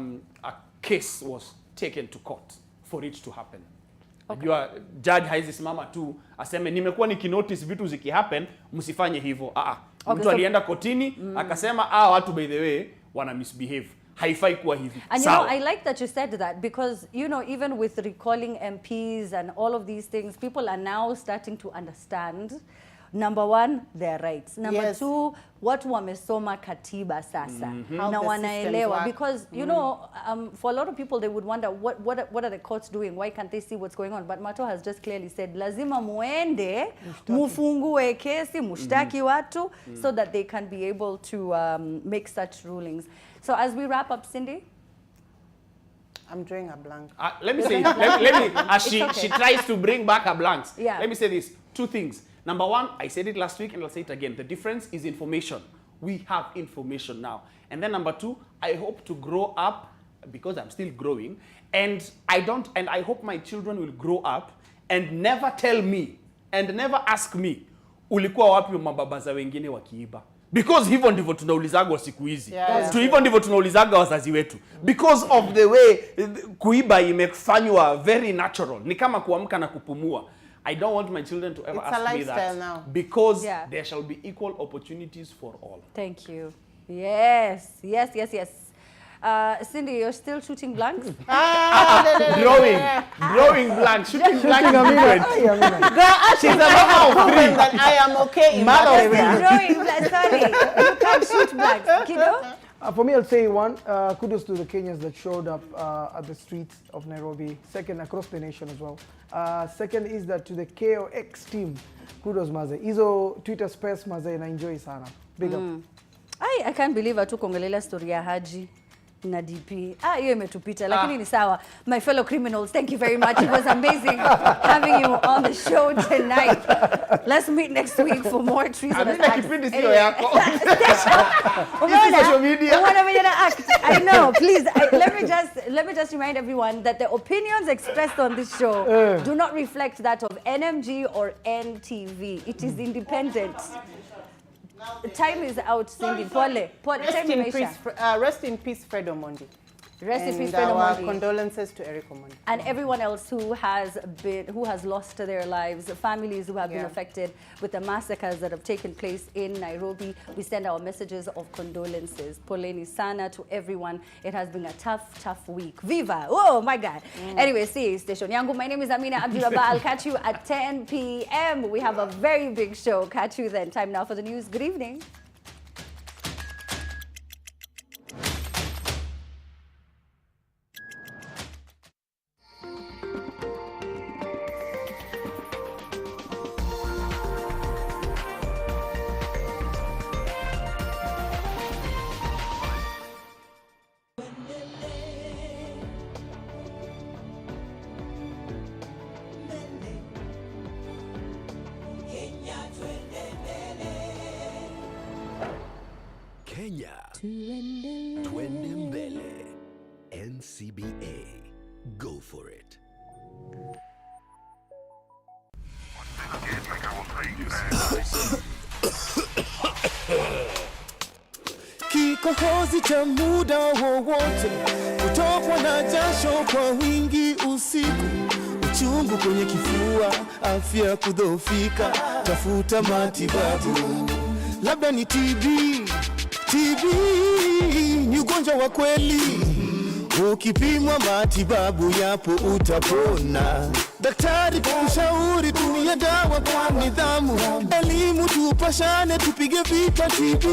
case was taken to court for it to happen. Okay. Judge haizisimama tu aseme nimekuwa nikinotice vitu zikihappen msifanye hivyo. Okay, mtu alienda kotini akasema watu by the way wana misbehave. Haifai kuwa hivi. And you know, I like that you said that, because you know, even with recalling MPs and all of these things, people are now starting to understand, number one, their rights. Number two, watu wamesoma katiba sasa. Na wanaelewa, because you know, for a lot of people they would wonder what are the courts doing? Why can't they see what's going on? But Mato has just clearly said lazima muende mufungue kesi mushtaki watu so that they can be able to make such rulings. So as we wrap up, Cindy, I'm drawing a blank. Let me say, let me as she tries to bring back her blanks. Yeah. Let me say this, two things. Number one, I said it last week and I'll say it again. The difference is information. We have information now. And then number two, I hope to grow up, because I'm still growing, and I hope my children will grow up and never tell me and never ask me, ulikuwa wapi mababa za wengine wakiiba? Because hivyo ndivyo tunaulizaga siku hizi. Hivyo ndivyo tunaulizaga wazazi wetu. Because of the way kuiba imefanywa very natural. Ni kama kuamka na kupumua. I don't want my children to ever ask me that. Now. Because there shall be equal opportunities for all. Thank you. Yes. Cindy, you're still shooting blanks? Drawing blanks. Shooting blanks. She's a mother of three. That I am okay in drawing blanks. Sorry, you can't shoot blanks. Kido? For me, I'll say one, kudos to the Kenyans that showed up at the streets of Nairobi. Second, across the nation as well. Second is that to the KOX team, kudos maze. Izo Twitter space maze na enjoy sana. Big up. I can't believe atukongelela story ya Haji na DP. Hiyo imetupita, lakini ni sawa. My fellow criminals, thank you very much. It was amazing having you on the show tonight. Let's meet next week for more treason attacks. I know, please. Let me just remind everyone that the opinions expressed on this show do not reflect that of NMG or NTV. It is independent. Time is out, Cindy. Rest in peace, Fred Omondi. Rest in peace, Fred Omondi. Condolences to Eric Omondi. And everyone else who has lost their lives, families who have been affected with the massacres that have taken place in Nairobi. We send our messages of condolences. Poleni sana to everyone. It has been a tough week. Viva! Oh my God. Anyway, see station yangu. My name is Amina Abdulaba. I'll catch you at 10 p.m. We have a very big show. Catch you then. Time now for the news. Good evening. Kenya, twende mbele. NCBA, go for it. Kikohozi cha muda wowote, kutokwa na jasho kwa wingi usiku, uchungu kwenye kifua, afya kudhoofika, tafuta matibabu. Labda ni TB ni ugonjwa wa kweli. Ukipimwa matibabu yapo utapona. Daktari kushauri tumia dawa kwa nidhamu. Elimu tupashane tupige vita TB.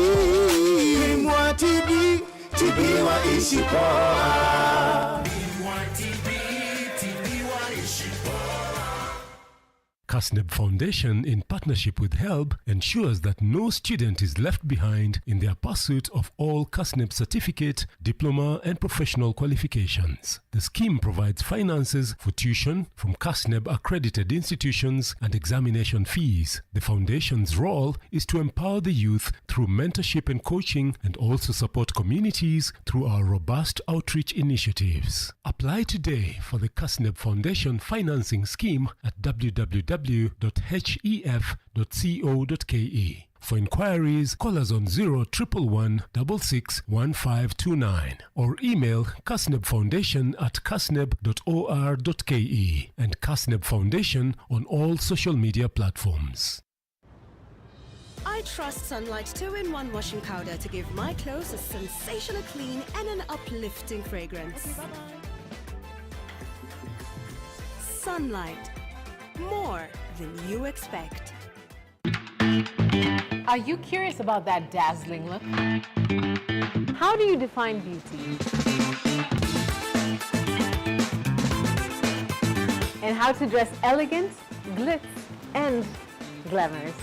Mwa TB waishi poa. CASNEB Foundation, in partnership with HELB, ensures that no student is left behind in their pursuit of all CASNEB certificate, diploma, and professional qualifications. The scheme provides finances for tuition from CASNEB accredited institutions and examination fees. The foundation's role is to empower the youth through mentorship and coaching, and also support communities through our robust outreach initiatives. Apply today for the CASNEB Foundation financing scheme at www.hef.co.ke. For inquiries, call us on 0111 661529 or email casnebfoundation@casneb.or.ke and CASNEB Foundation on all social media platforms. I trust Sunlight 2-in-1 washing powder to give my clothes a sensational clean and an uplifting fragrance. Okay, Sunlight. More than you expect. Are you curious about that dazzling look? How do you define beauty? And how to dress elegant, glitz, and glamorous.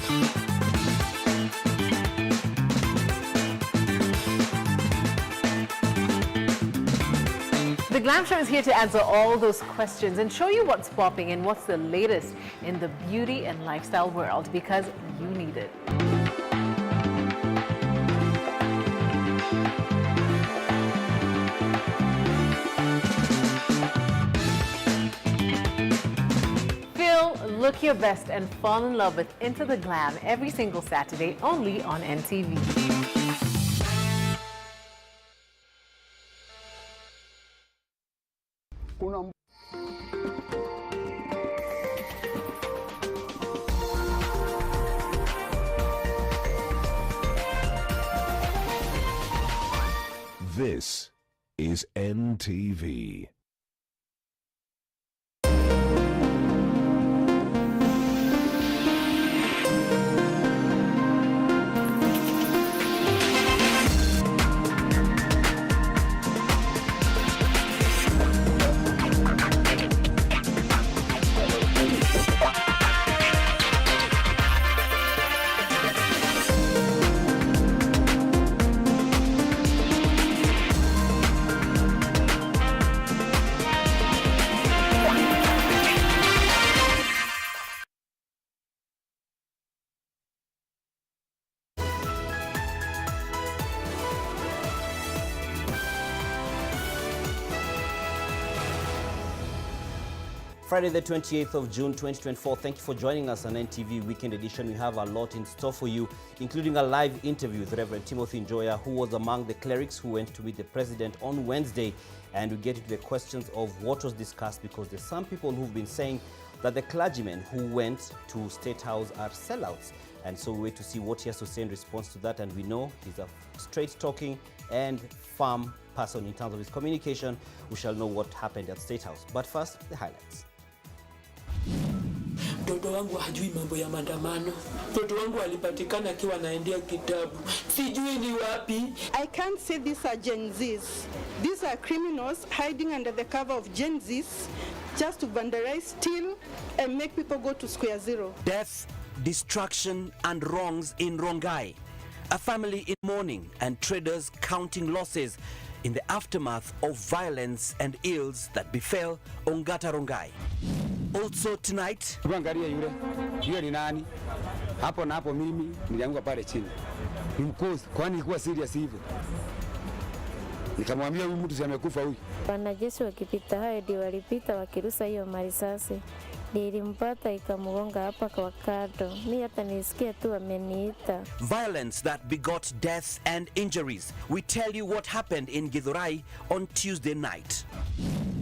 The Glam Show is here to answer all those questions and show you what's popping and what's the latest in the beauty and lifestyle world, because you need it. Look your best and fall in love with Into the Glam every single Saturday only on NTV. This is NTV. Friday the 28th of June 2024. Thank you for joining us on NTV Weekend Edition. We have a lot in store for you, including a live interview with Reverend Timothy Njoya, who was among the clerics who went to meet the president on Wednesday. And we get into the questions of what was discussed, because there's some people who've been saying that the clergymen who went to State House are sellouts. And so we wait to see what he has to say in response to that. And we know he's a straight-talking and firm person in terms of his communication. We shall know what happened at State House. But first, the highlights. Mtoto wangu hajui mambo ya maandamano. Mtoto wangu alipatikana akiwa anaendea kitabu. Sijui ni wapi. I can't say these are Gen Zs. These are criminals hiding under the cover of Gen Zs just to vandalize, steal, and make people go to square zero. Death, destruction, and wrongs in Rongai. A family in mourning and traders counting losses in the aftermath of violence and ills that befell Ongata Rongai. Also tonight, angalia yule ni nani? Hapo na hapo mimi nilianguka pale chini. Ni mkosi, kwani ilikuwa serious hivyo. Nikamwambia huyu mtu si amekufa huyu. Wanajeshi wakipita hayo ndio walipita wakirusa hiyo marisasi. Nilimpata ikamgonga hapa kwa kado. Mimi hata nisikia tu ameniita. Violence that begot death and injuries. We tell you what happened in Githurai on Tuesday night.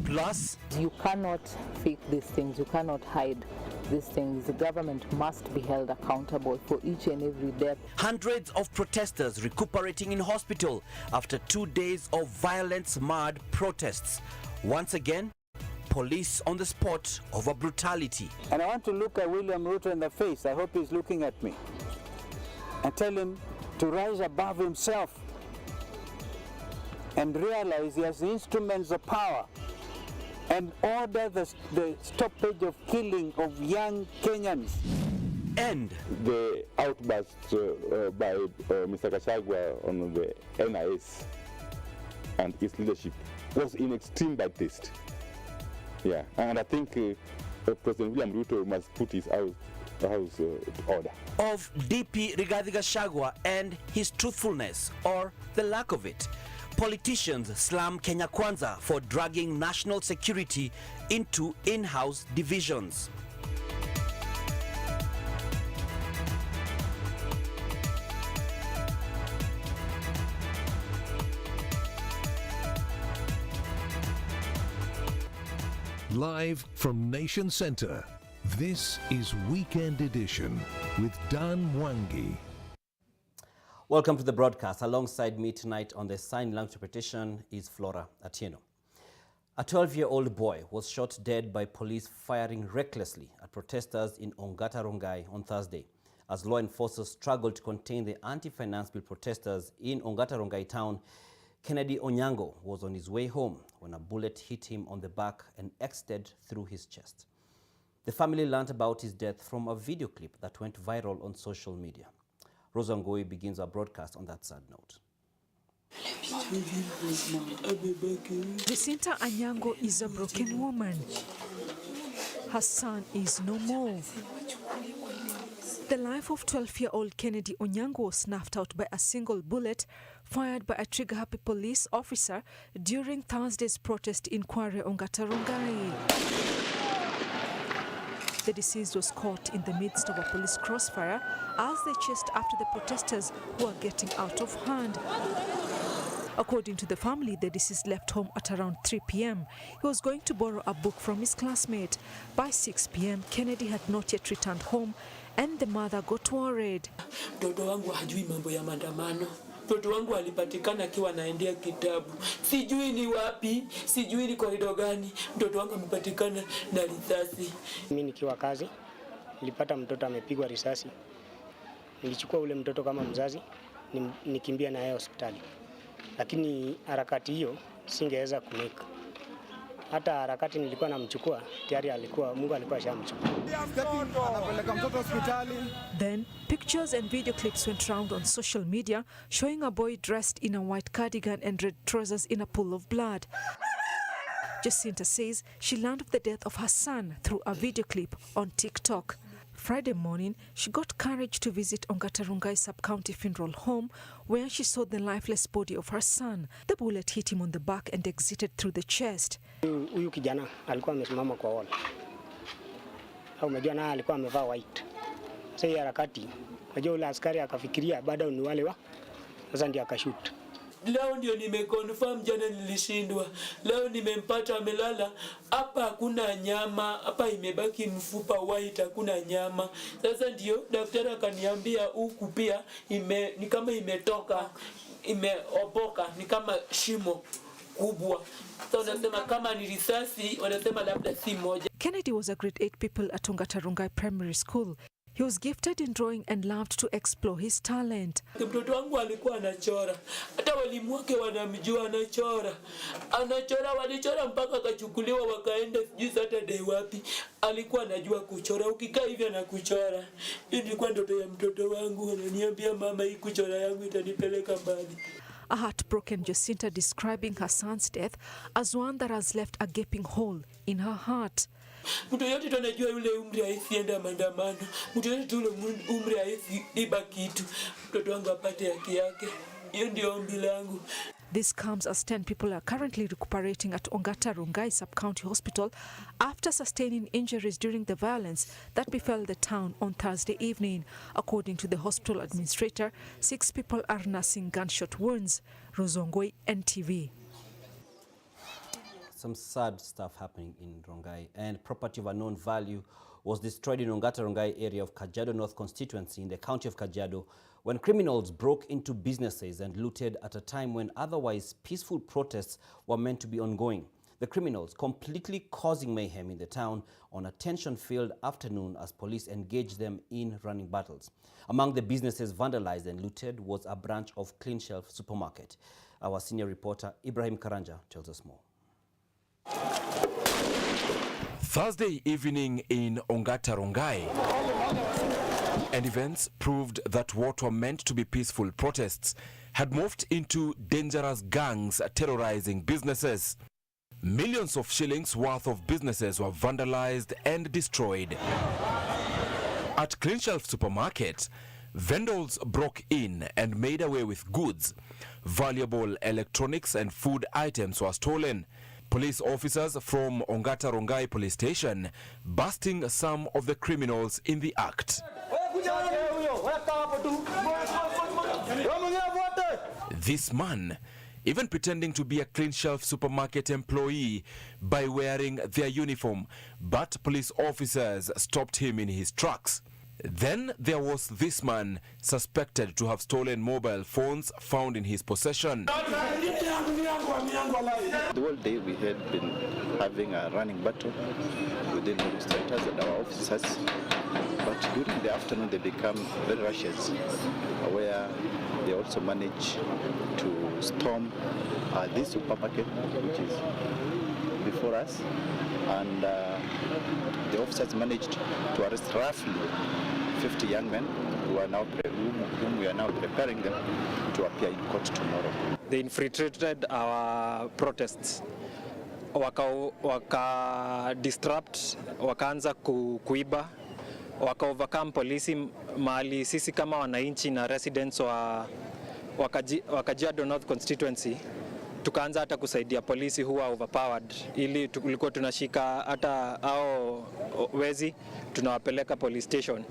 Plus, you cannot fake these things, you cannot hide these things. The government must be held accountable for each and every death. Hundreds of protesters recuperating in hospital after 2 days of violence-marred protests. Once again, police on the spot over brutality. And I want to look at William Ruto in the face. I hope he's looking at me. And tell him to rise above himself and realize he has the instruments of power and order the stoppage of killing of young Kenyans. And the outburst by Mr. Gachagua on the NIS and its leadership was in extreme bad taste. Yeah, and I think President William Ruto must put his house order. Of DP Rigathi Gachagua and his truthfulness, or the lack of it. Politicians slam Kenya Kwanza for dragging national security into in-house divisions. Live from Nation Center, this is Weekend Edition with Dan Mwangi. Welcome to the broadcast. Alongside me tonight on the sign language interpretation is Flora Atieno. A 12-year-old boy was shot dead by police firing recklessly at protesters in Ongata Rongai on Thursday, as law enforcers struggled to contain the anti-finance bill protesters in Ongata Rongai town. Kennedy Onyango was on his way home when a bullet hit him on the back and exited through his chest. The family learned about his death from a video clip that went viral on social media. Rosa Ngoi begins our broadcast on that sad note. Jacinta Onyango is a broken woman. Her son is no more. The life of 12-year-old Kennedy Onyango was snuffed out by a single bullet fired by a trigger-happy police officer during Thursday's protest in Kware Ongata Rongai. The deceased was caught in the midst of a police crossfire as they chased after the protesters who were getting out of hand. According to the family, the deceased left home at around 3 p.m. He was going to borrow a book from his classmate. By 6 p.m., Kennedy had not yet returned home, and the mother got worried. Mtoto wangu hajui mambo ya maandamano. Mtoto wangu alipatikana akiwa anaendea kitabu. Sijui ni wapi, sijui ni korido gani. Mtoto wangu amepatikana na risasi. Mimi nikiwa kazi, nilipata mtoto amepigwa risasi. Nilichukua ule mtoto kama mzazi, nikimbia na yeye hospitali. Lakini harakati hiyo singeweza kumeka. Hata harakati nilikuwa namchukua, tayari Mungu alikuwa ashamchukua. Anapeleka mtoto hospitali. Then, pictures and video clips went round on social media showing a boy dressed in a white cardigan and red trousers in a pool of blood. Jacinta says she learned of the death of her son through a video clip on TikTok. Friday morning, she got courage to visit Ongata Rongai sub-county funeral home where she saw the lifeless body of her son. The bullet hit him on the back and exited through the chest. Huyu kijana alikuwa amesimama kwa wall. Au umejua na alikuwa amevaa white. Sasa hii harakati, unajua ule askari akafikiria baada ni wale wa. Sasa ndio akashoot. Leo ndio nimeconfirm, jana nilishindwa. Leo nimempata amelala. Hapa hakuna nyama, hapa imebaki mfupa white, hakuna nyama. Sasa ndio daktari akaniambia huku pia ni kama imetoka, imeoboka, ni kama shimo kubwa. So wanasema kama ni risasi, wanasema labda si moja. Kennedy was a grade 8 pupil at Ongata Rongai Primary School. He was gifted in drawing and loved to explore his talent. Mtoto wangu alikuwa anachora. Hata walimu wake wanamjua anachora. Walichora mpaka akachukuliwa wakaenda sijui Saturday wapi. Alikuwa anajua kuchora. Ukikaa hivi anakuchora. Hii ilikuwa ndoto ya mtoto wangu. Ananiambia mama, hii kuchora yangu itanipeleka mbali. A heartbroken Jacinta describing her son's death as one that has left a gaping hole in her heart. Mtu yote tunajua yule umri haisienda maandamano. Mtu yote yule umri haisi iba kitu. Mtoto wangu apate haki yake. Hiyo ndio ombi langu. This comes as 10 people are currently recuperating at Ongata Rongai Sub-County Hospital after sustaining injuries during the violence that befell the town on Thursday evening. According to the hospital administrator, 6 people are nursing gunshot wounds. Rozongoi, NTV. Some sad stuff happening in Rongai, and property of unknown value was destroyed in Ongata Rongai area of Kajiado North constituency in the county of Kajiado when criminals broke into businesses and looted at a time when otherwise peaceful protests were meant to be ongoing. The criminals completely causing mayhem in the town on a tension-filled afternoon as police engaged them in running battles. Among the businesses vandalized and looted was a branch of Clean Shelf supermarket. Our senior reporter Ibrahim Karanja tells us more. Thursday evening in Ongata Rongai, and events proved that what were meant to be peaceful protests had morphed into dangerous gangs terrorizing businesses. Millions of shillings worth of businesses were vandalized and destroyed. At Clean Shelf Supermarket, vendors broke in and made away with goods. Valuable electronics and food items were stolen. Police officers from Ongata Rongai police station busting some of the criminals in the act. This man even pretending to be a Clean Shelf Supermarket employee by wearing their uniform, but police officers stopped him in his tracks. Then there was this man suspected to have stolen mobile phones found in his possession. The whole day we had been having a running battle within the demonstrators and our officers, but during the afternoon they become very rushes, where they also managed to storm this supermarket, which is before us, and the officers managed to arrest roughly 50 young men whom we are now preparing them to appear in court tomorrow. They infiltrated our protests. Waka disrupt, wakaanza kuiba, waka overcome polisi mahali sisi kama wananchi na residents wa Kajiado North constituency. Tukaanza hata kusaidia polisi who are overpowered, ili tulikuwa tunashika hata hao wezi tunawapeleka police station.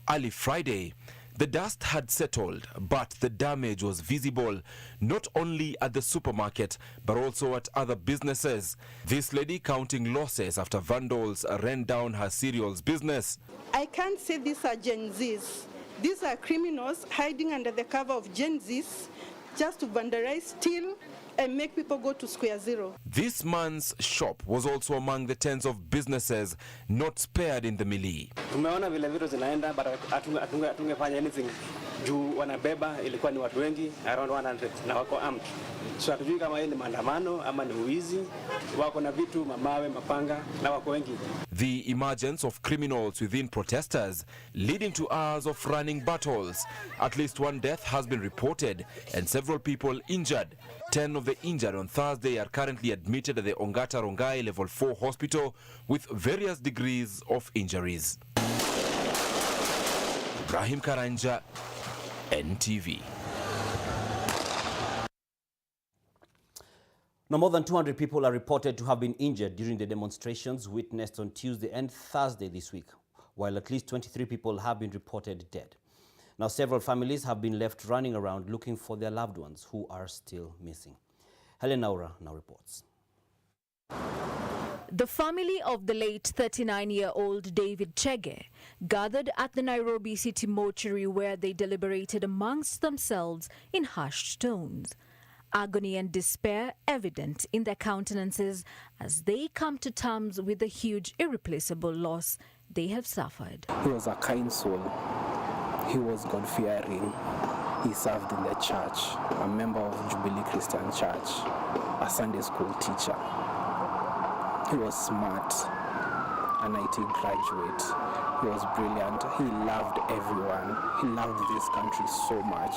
Early Friday, the dust had settled, but the damage was visible not only at the supermarket but also at other businesses. This lady counting losses after vandals ran down her cereals business. I can't say these are Gen Zs. These are criminals hiding under the cover of Gen Zs just to vandalize, steal, and make people go to square zero. This man's shop was also among the tens of businesses not spared in the melee. Tumeona vile vitu zinaenda, but hatungefanya anything. Juu wanabeba ilikuwa ni watu wengi, around 100 na wako armed. So hatujui kama hii ni maandamano ama ni uwizi. Wako na vitu, mamawe, mapanga na wako wengi. The emergence of criminals within protesters leading to hours of running battles. At least one death has been reported and several people injured. 10 of the injured on Thursday are currently admitted at the Ongata Rongai Level 4 hospital with various degrees of injuries. Ibrahim Karanja, NTV. Now, more than 200 people are reported to have been injured during the demonstrations witnessed on Tuesday and Thursday this week, while at least 23 people have been reported dead. Now, several families have been left running around looking for their loved ones who are still missing. Helen Naura now reports. The family of the late 39-year-old David Chege gathered at the Nairobi City mortuary where they deliberated amongst themselves in hushed tones. Agony and despair evident in their countenances as they come to terms with the huge irreplaceable loss they have suffered. He was a kind soul. He was God-fearing. He served in the church, a member of Jubilee Christian Church, a Sunday school teacher. He was smart, an IT graduate. He was brilliant. He loved everyone. He loved this country so much.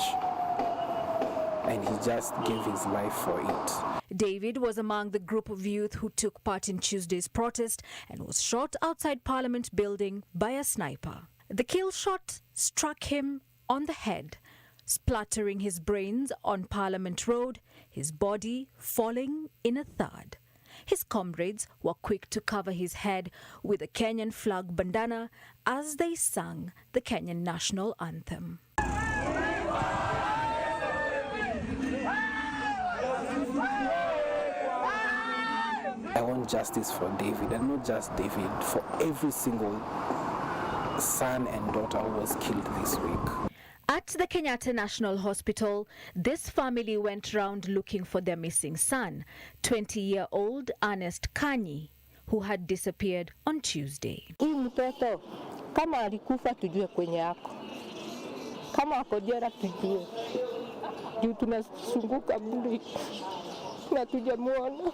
And he just gave his life for it. David was among the group of youth who took part in Tuesday's protest and was shot outside Parliament building by a sniper. The kill shot struck him on the head, splattering his brains on Parliament Road, his body falling in a thud. His comrades were quick to cover his head with a Kenyan flag bandana as they sang the Kenyan national anthem. I want justice for David, and not just David, for every single son and daughter who was killed this week. At the Kenyatta National Hospital, this family went round looking for their missing son, 20-year-old Ernest Kanyi, who had disappeared on Tuesday. Huyu mtoto kama alikufa tujue kwenye yako, kama ako jela tujue, juu tunasunguka mwili na tujamuona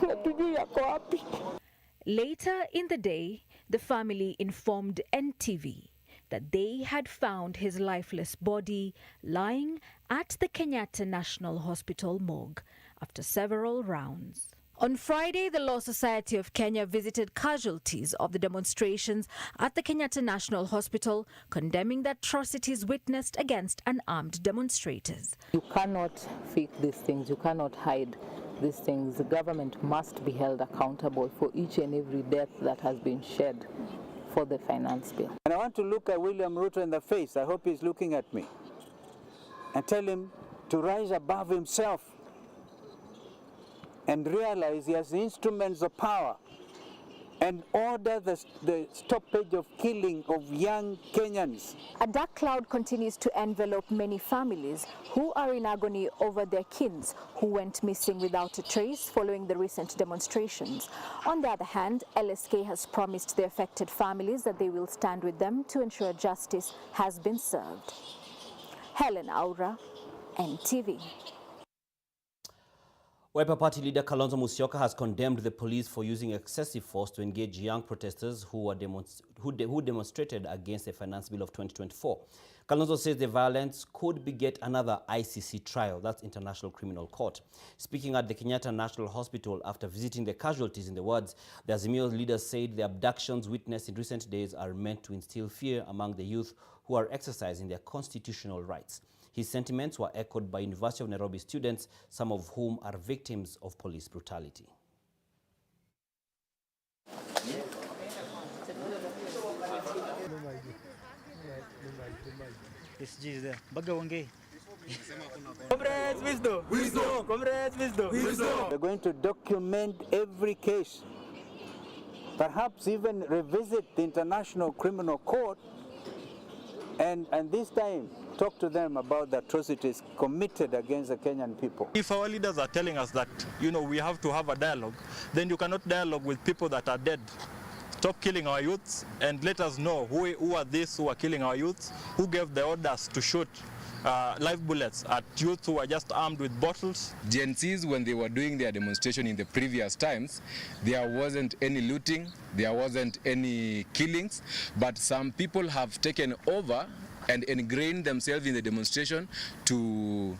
na tujue yako wapi. Later in the day, the family informed NTV that they had found his lifeless body lying at the Kenyatta National Hospital morgue after several rounds. On Friday, the Law Society of Kenya visited casualties of the demonstrations at the Kenyatta National Hospital, condemning the atrocities witnessed against unarmed demonstrators. You cannot fake these things, you cannot hide these things. The government must be held accountable for each and every death that has been shed for the finance bill. And I want to look at William Ruto in the face, I hope he's looking at me, and tell him to rise above himself and realize he has the instruments of power and order the stoppage of killing of young Kenyans. A dark cloud continues to envelope many families who are in agony over their kins who went missing without a trace following the recent demonstrations. On the other hand, LSK has promised the affected families that they will stand with them to ensure justice has been served. Helen Aura, NTV. Wiper Party leader Kalonzo Musyoka has condemned the police for using excessive force to engage young protesters who demonstrated against the finance bill of 2024. Kalonzo says the violence could beget another ICC trial, that's International Criminal Court. Speaking at the Kenyatta National Hospital after visiting the casualties, in the words, the Azimio leaders said the abductions witnessed in recent days are meant to instill fear among the youth who are exercising their constitutional rights. His sentiments were echoed by University of Nairobi students, some of whom are victims of police brutality. We're going to document every case, perhaps even revisit the International Criminal Court, and this time talk to them about the atrocities committed against the Kenyan people. If our leaders are telling us that, we have to have a dialogue, then you cannot dialogue with people that are dead. Stop killing our youths and let us know who are these who are killing our youths, who gave the orders to shoot live bullets at youth who are just armed with bottles. Gen Zs, when they were doing their demonstration in the previous times, there wasn't any looting, there wasn't any killings, but some people have taken over and ingrained themselves in the demonstration to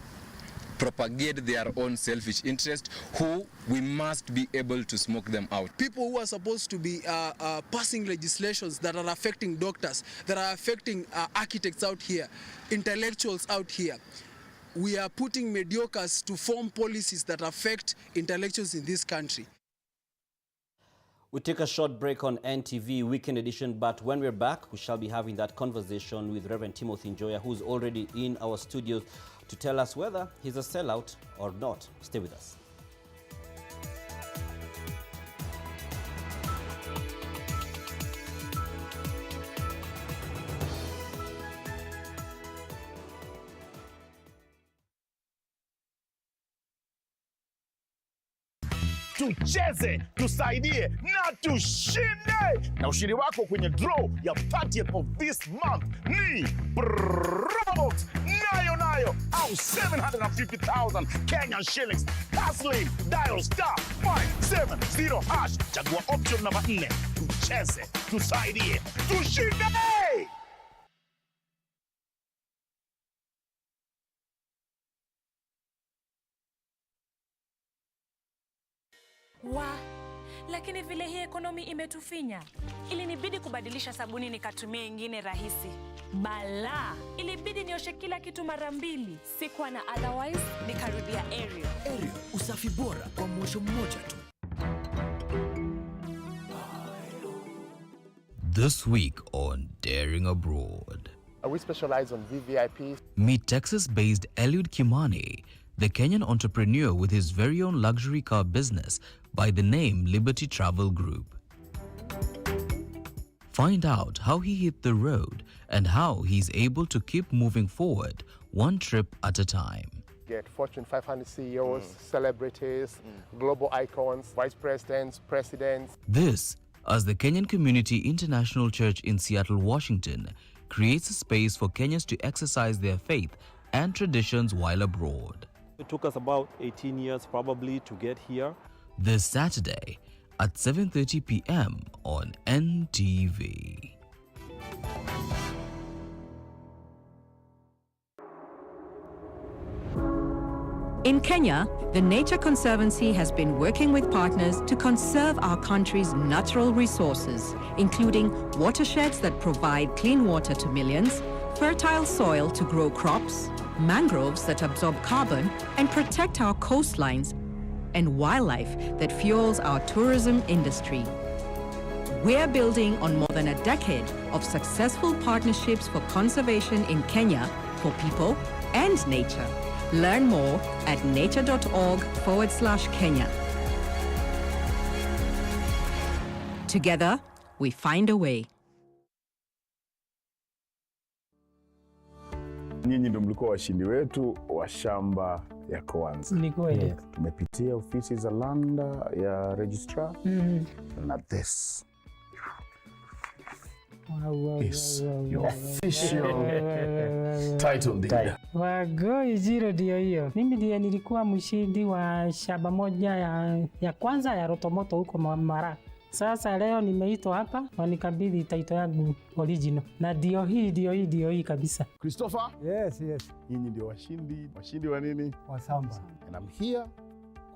propagate their own selfish interest, who we must be able to smoke them out. People who are supposed to be passing legislations that are affecting doctors, that are affecting architects out here, intellectuals out here. We are putting mediocres to form policies that affect intellectuals in this country. We take a short break on NTV Weekend Edition, but when we're back, we shall be having that conversation with Reverend Timothy Njoya, who's already in our studios to tell us whether he's a sellout or not. Stay with us. Tucheze, tusaidie na tushinde. Na ushindi wako kwenye draw ya 30th of this month ni Promox nayo au 750,000 Kenyan shillings. Taslim, dial *570 hash. Chagua option namba 4. Tucheze, tusaidie, tushinde. Lakini vile hii ekonomi imetufinya, ilinibidi kubadilisha sabuni nikatumia ingine rahisi. Bala, ilibidi nioshe kila kitu mara 2. Sikuwa na otherwise, nikarudia Ariel. Ariel, usafi bora kwa mwosho mmoja tu. This week on Daring Abroad. We specialize on VVIP. Meet Texas-based Eliud Kimani, the Kenyan entrepreneur with his very own luxury car business by the name Liberty Travel Group. Find out how he hit the road and how he's able to keep moving forward one trip at a time. Get Fortune 500 CEOs, celebrities, global icons, vice presidents, presidents. This, as the Kenyan Community International Church in Seattle, Washington, creates a space for Kenyans to exercise their faith and traditions while abroad. It took us about 18 years probably to get here. This Saturday, at 7:30 p.m. on NTV. In Kenya, the Nature Conservancy has been working with partners to conserve our country's natural resources, including watersheds that provide clean water to millions, fertile soil to grow crops, mangroves that absorb carbon and protect our coastlines, and wildlife that fuels our tourism industry. We're building on more than a decade of successful partnerships for conservation in Kenya for people and nature. Learn more at nature.org/Kenya. Together, we find a way. Nyinyi ndio mlikuwa washindi wetu wa shamba ya kwanza. Ni kweli. Tumepitia ofisi za Landa ya registrar na this is your official title deed. Wagoi jiro ndio hiyo. Mimi ndiye nilikuwa mshindi wa shamba moja ya kwanza ya rotomoto huko Mara. Sasa leo nimeitwa hapa wanikabidhi title yangu original. Na ndio hii kabisa. Christopher? Yes. Nyinyi ndio washindi. Washindi wa nini? Wa shamba. And I'm here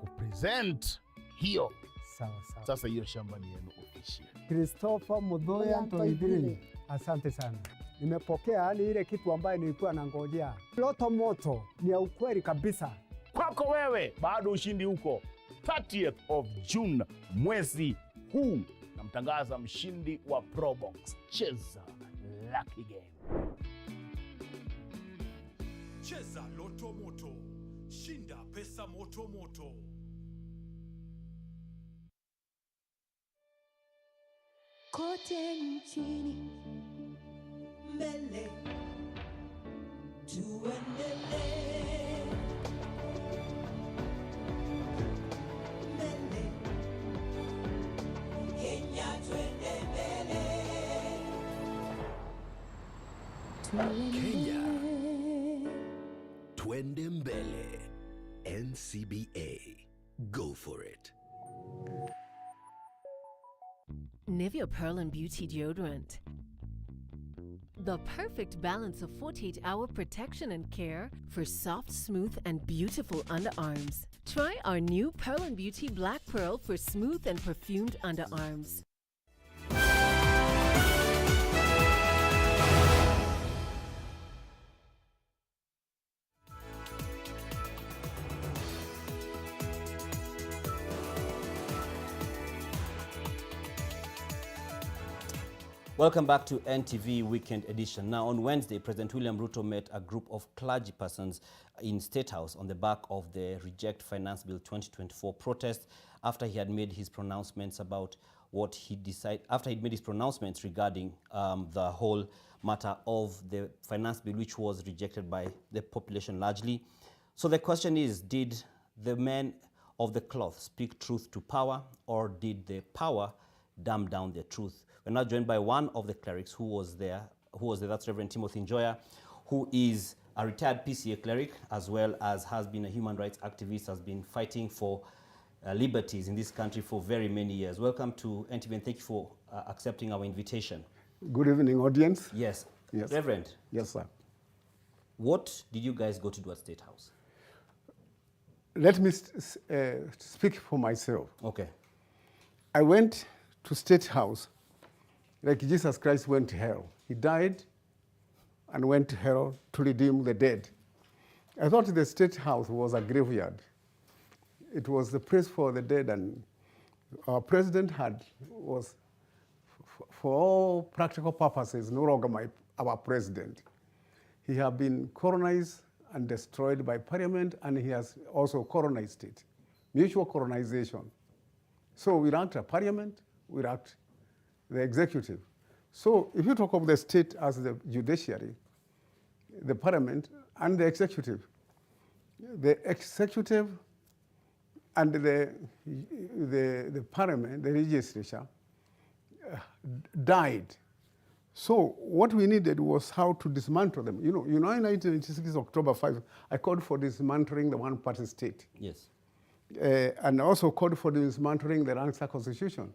to present hiyo. Sawa. Sasa hiyo shamba ni yenu official. Christopher Mudhoya Ntoibiri. Asante sana. Nimepokea ile kitu ambayo nilikuwa nangojea. Loto moto ni ya ukweli kabisa. Kwako wewe bado ushindi huko. 30th of June mwezi huu namtangaza mshindi wa Probox. Cheza lucky game. Cheza loto moto. Shinda pesa moto moto. Kote nchini mbele tuendelee, mbele Kenya twende mbele, Kenya twende mbele. NCBA, go for it. Nivea Pearl and Beauty Deodorant. The perfect balance of 48-hour protection and care for soft, smooth, and beautiful underarms. Try our new Pearl and Beauty Black Pearl for smooth and perfumed underarms. Welcome back to NTV Weekend Edition. Now, on Wednesday, President William Ruto met a group of clergy persons in State House on the back of the Reject Finance Bill 2024 protest after he had made his pronouncements about what he decided, after he'd made his pronouncements regarding the whole matter of the finance bill, which was rejected by the population largely. So the question is, did the men of the cloth speak truth to power, or did the power dumb down their truth? We're now joined by one of the clerics who was there. That's Reverend Timothy Njoya, who is a retired PCA cleric, as well as has been a human rights activist, has been fighting for liberties in this country for very many years. Welcome to NTV, and thank you for accepting our invitation. Good evening, audience. Yes. Yes. Reverend. Yes, sir. What did you guys go to do at State House? Let me speak for myself. Okay. I went to State House like Jesus Christ went to hell. He died and went to hell to redeem the dead. I thought the State House was a graveyard. It was the place for the dead, and our president was, for all practical purposes, no longer our president. He had been colonized and destroyed by Parliament, and he has also colonized it. Mutual colonization. So we lacked a Parliament, we lacked the executive. So if you talk of the state as the judiciary, the Parliament, and the executive and the Parliament, the legislature, died. So what we needed was how to dismantle them. You know, in 1996, October 5, I called for dismantling the one-party state. Yes. and also called for dismantling the Lancaster Constitution.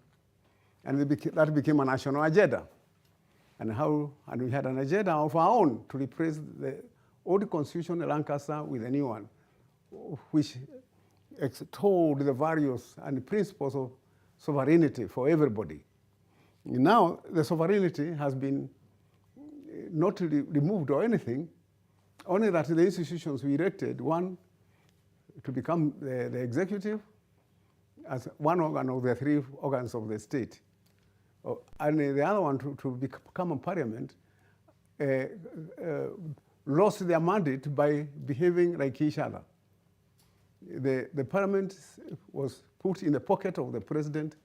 And that became a national agenda. And we had an agenda of our own to replace the old constitution in Lancaster with a new one, which extolled the values and principles of sovereignty for everybody. Now, the sovereignty has been not removed or anything, only that the institutions we elected, one to become the executive as one organ of the three organs of the state, and the other one to become a parliament, lost their mandate by behaving like each other. The parliament was put in the pocket of the president,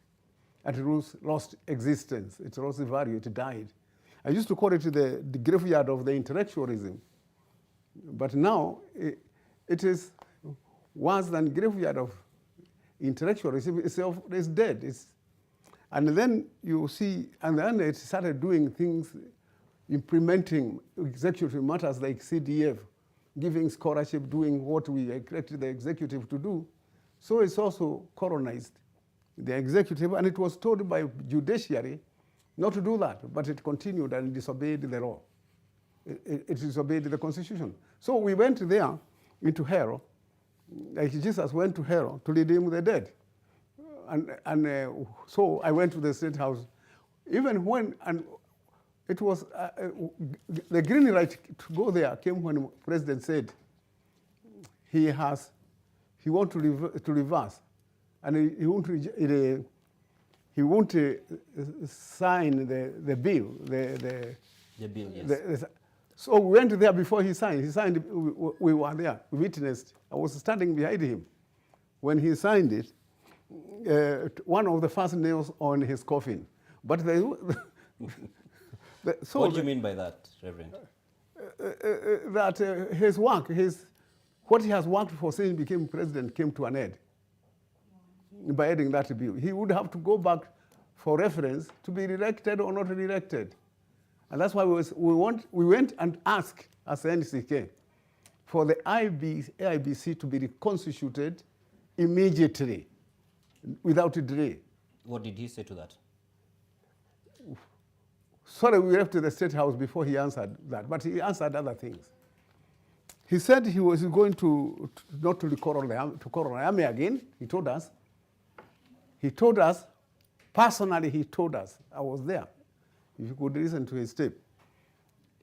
and it lost existence. It lost the value. It died. I used to call it the graveyard of the intellectualism, but now it is worse than graveyard of intellectualism. Itself is dead. And then you see, and then it started doing things, implementing executive matters like CDF, giving scholarship, doing what we expected the executive to do. So it's also colonized the executive, and it was told by judiciary not to do that, but it continued and disobeyed the law. It disobeyed the constitution. So we went there into hell, like Jesus went to hell to redeem the dead. So I went to the State House, even when, and it was, the green light to go there came when the president said he wants to reverse, and he won't sign the bill. The bill, yes. So we went there before he signed. He signed, we were there, we witnessed. I was standing behind him. When he signed it, one of the first nails on his coffin. But so what do you mean by that, Reverend? That his work, what he has worked for since he became president came to an end by adding that bill. He would have to go back for reference to be reelected or not reelected. And that's why we went and asked as the NCK for the AIBC to be reconstituted immediately, without delay. What did he say to that? Sorry, we left the State House before he answered that, but he answered other things. He said he was going to not to call on the army again. He told us. He told us, personally he told us, I was there, if you could listen to his tape.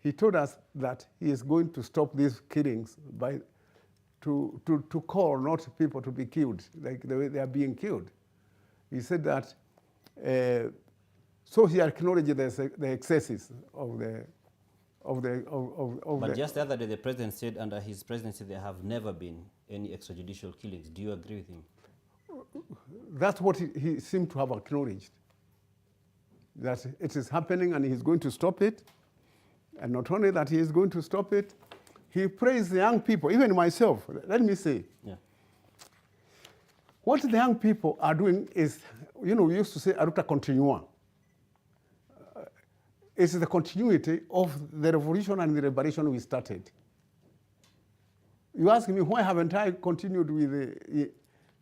He told us that he is going to stop these killings by to call not people to be killed like the way they are being killed. He said that, so he acknowledged the excesses of the. But just the other day, the president said under his presidency there have never been any extrajudicial killings. Do you agree with him? That's what he seemed to have acknowledged, that it is happening and he's going to stop it. And not only that he is going to stop it, he praised the young people, even myself. Let me say, what the young people are doing is, we used to say, aruta continua. It's the continuity of the revolution and the liberation we started. You ask me, why haven't I continued with the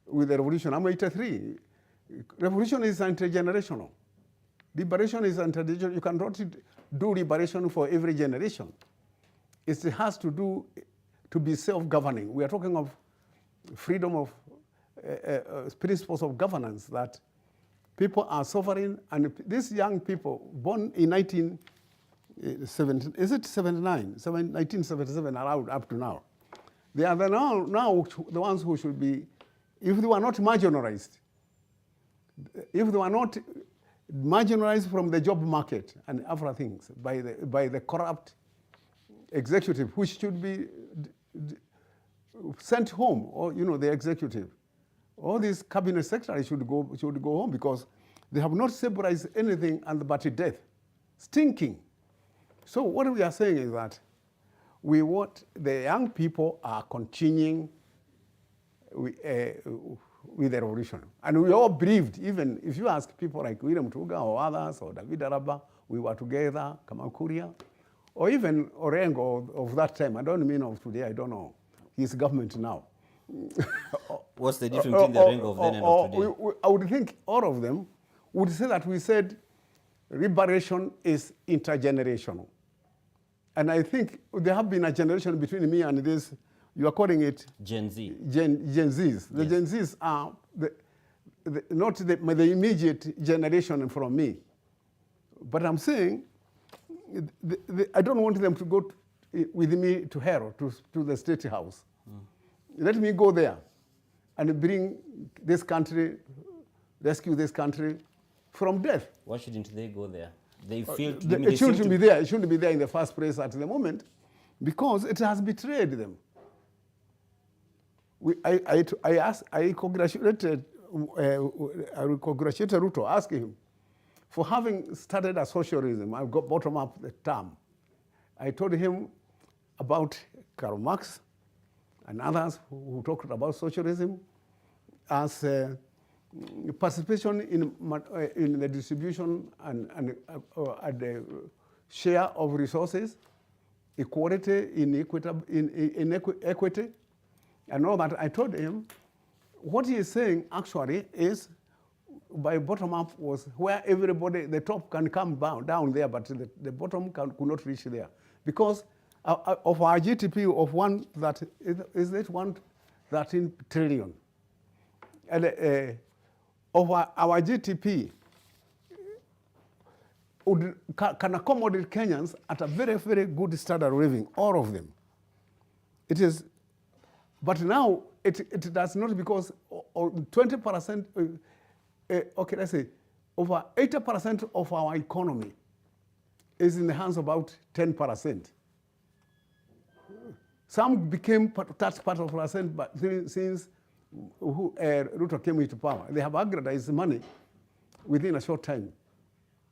revolution? I'm 83. Revolution is intergenerational. Liberation is intergenerational. You cannot do liberation for every generation. It has to be self-governing. We are talking of freedom of principles of governance, that people are sovereign, and these young people born in 1970, is it 79? 1977 around up to now. They are now the ones who should be, if they were not marginalized, if they were not marginalized from the job market and other things by the corrupt executive, which should be sent home, or the executive. All these cabinet secretaries should go home, because they have not stabilized anything but death, stinking. So what we are saying is that we want the young people are continuing with the revolution, and we all believed. Even if you ask people like William Tuga or others or David Araba, we were together, Kamakuria, or even Orengo of that time. I don't mean of today. I don't know his government now. What's the difference between the ring of then and of today? I would think all of them would say that we said liberation is intergenerational. And I think there have been a generation between me and this, you are calling it Gen Z. Gen Zs. The Gen Zs are not the immediate generation from me. But I'm saying, I don't want them to go with me to hell, to the State House. Let me go there and bring this country, rescue this country from death. Why shouldn't they go there? They feel It shouldn't be there. It shouldn't be there in the first place at the moment, because it has betrayed them. I congratulated Ruto, asking him for having started a socialism. I got bottom up the term. I told him about Karl Marx and others who talked about socialism as participation in the distribution and the share of resources, equality in equity, and all that. I told him what he is saying actually is by bottom up was where everybody, the top can come down there, but the bottom could not reach there. Because of our GDP of 113 trillion, and of our GDP can accommodate Kenyans at a very, very good standard of living, all of them. It is, but now it does not, because 20%, okay, let's say, over 80% of our economy is in the hands of about 10%. Some became that part of percent, but since Ruto came into power, they have aggregized money within a short time.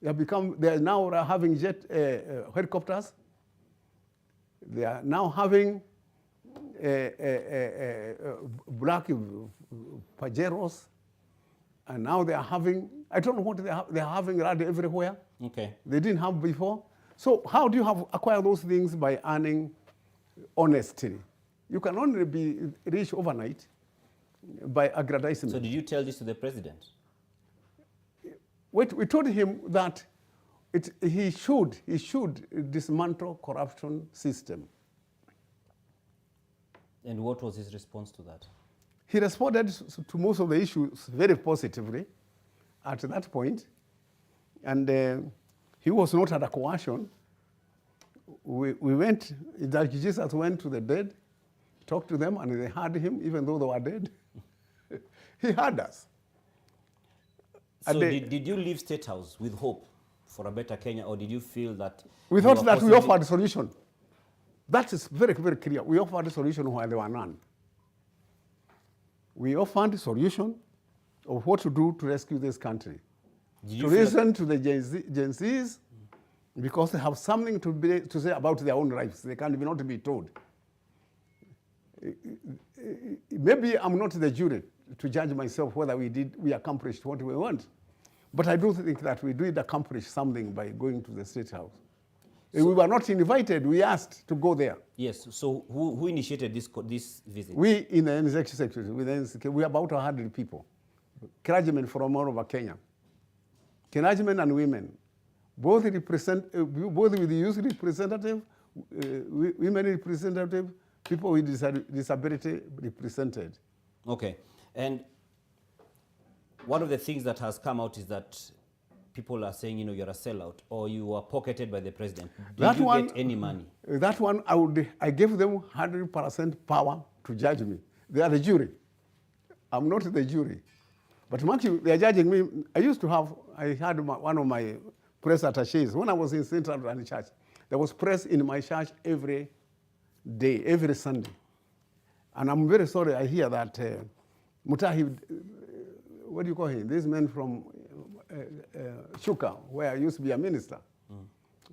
They are now having helicopters. They are now having black Pajeros, and now they are having, I don't know what they are having rally everywhere. Okay. They didn't have before. So how do you acquire those things? By earning honestly. You can only be rich overnight by aggrandizement. So did you tell this to the president? We told him that he should dismantle corruption system. And what was his response to that? He responded to most of the issues very positively at that point. And he was not under coercion. We went, like Jesus went to the dead, talked to them, and they heard him, even though they were dead. He heard us. So did you leave State House with hope for a better Kenya, or did you feel that... We thought that we offered a solution. That is very, very clear. We offered a solution where there were none. We offered a solution of what to do to rescue this country. To listen to the Gen Zs, because they have something to say about their own lives. They can't not be told. Maybe I'm not the jury to judge myself whether we accomplished what we want. But I do think that we did accomplish something by going to the State House. So we were not invited, we asked to go there. Yes, so who initiated this visit? We in the Executive Secretary, we are about 100 people, clergymen from all over Kenya, clergymen and women, both with the youth representative, women representative, people with disability represented. Okay, and one of the things that has come out is that people are saying, you're a sellout, or you were pocketed by the president. Did you get any money? That one, I gave them 100% power to judge me. They are the jury. I'm not the jury. But mind you, they are judging me. I had one of my press attaches. When I was in Central Rand Church, there was press in my church every day, every Sunday. And I'm very sorry I hear that Mutahi, what do you call him? This man from Shuka, where I used to be a minister.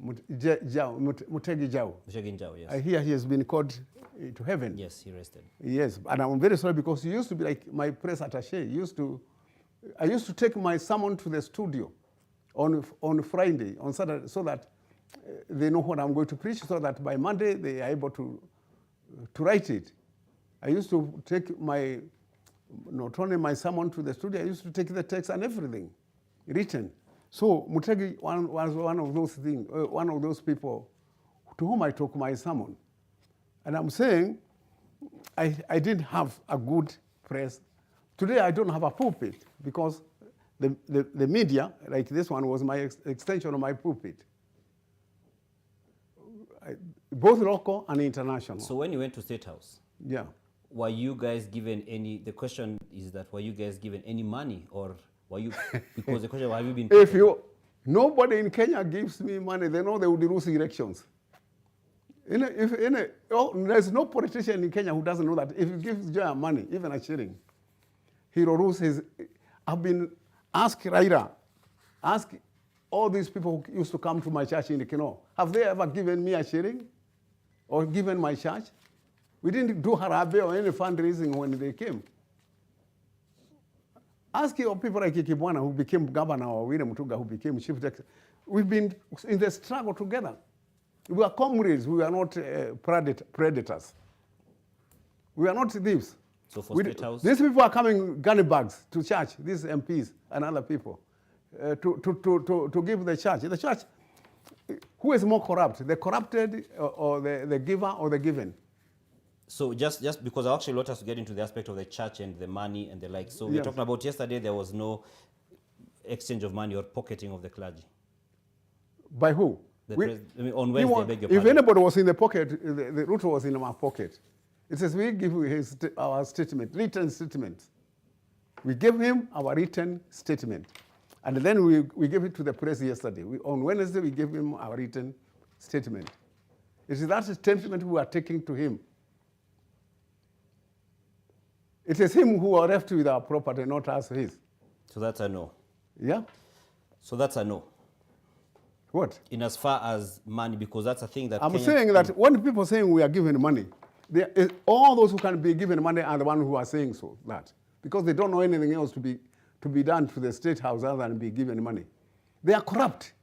Mutegi Jau. Yes. I hear he has been called to heaven. Yes, he rested. Yes, and I'm very sorry because he used to be like my press attaché. I used to take my sermon to the studio on Friday, on Saturday, so that they know what I'm going to preach, so that by Monday they are able to write it. I used to take my, not only my sermon to the studio, I used to take the text and everything written. So Mutegi was one of those things, one of those people to whom I took my sermon. And I'm saying I didn't have a good press. Today I don't have a pulpit because the media, like this one, was my extension of my pulpit. Both local and international. So when you went to State House, yeah, were you guys given any, the question is that, were you guys given any money, or were you, because the question, have you been... If you, nobody in Kenya gives me money, they know they would lose elections. There's no politician in Kenya who doesn't know that if he gives Joya money, even a shilling, he will lose his... I've been asked Raila, ask all these people who used to come to my church in Kino, have they ever given me a shilling or given my church? We didn't do harabe or any fundraising when they came. Ask your people like Ikibwana, who became governor, or William Mutuga, who became chief executive. We've been in the struggle together. We are comrades. We are not predators. We are not thieves. So for State House? These people are coming gunny bags to church, these MPs and other people, to give the church. The church, who is more corrupt, the corrupted or the giver or the given? So just because I actually want us to get into the aspect of the church and the money and the like. So we're talking about yesterday, there was no exchange of money or pocketing of the clergy. By who? On Wednesday, beg your if pardon. anybody was in the pocket, the Ruto was in our pocket. It says we give our statement, written statement. We gave him our written statement. And then we gave it to the press yesterday. On Wednesday, we gave him our written statement. It is that statement we are taking to him. It is him who are left with our property, not us his. So that's a no. Yeah? So that's a no. What? In as far as money, because that's a thing that I'm saying that when people saying we are giving money, all those who can be given money are the ones who are saying so, that. Because they don't know anything else to be done to the State House other than be given money. They are corrupt.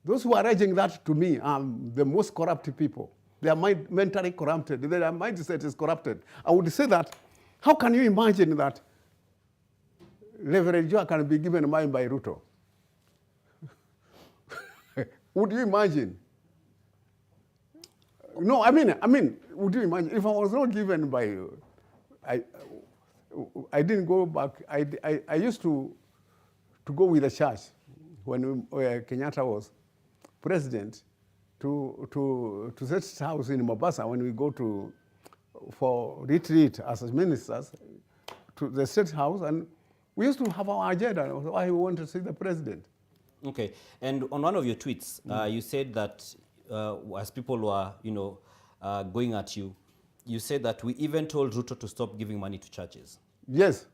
Those who are urging that to me are the most corrupt people. They are mentally corrupted. Their mindset is corrupted. I would say that, how can you imagine that Reverend Joa can be given money by Ruto? Would you imagine? No, I mean, would you imagine? If I was not given by you, I didn't go back. I used to go with the church when Kenyatta was president to State House in Mombasa when we go for retreat as ministers to the State House, and we used to have our agenda. Why we want to see the president. Okay, and on one of your tweets, you said that as people were, going at you, you said that we even told Ruto to stop giving money to churches. Yes,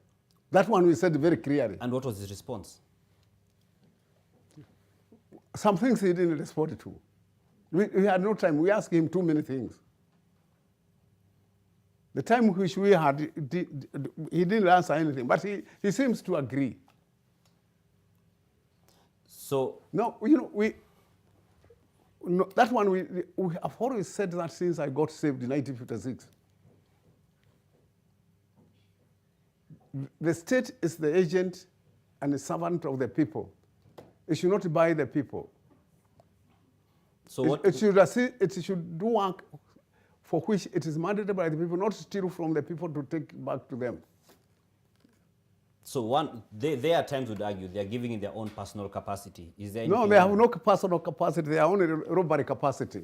that one we said very clearly. And what was his response? Some things he didn't respond to. We had no time. We asked him too many things. The time which we had, he didn't answer anything, but he seems to agree. So no, that one we have always said that since I got saved in 1956. The state is the agent and the servant of the people. It should not buy the people. So it should do work for which it is mandated by the people, not steal from the people to take back to them. So they at times would argue they are giving in their own personal capacity. Is there no, they have no personal capacity. They are only robbery capacity.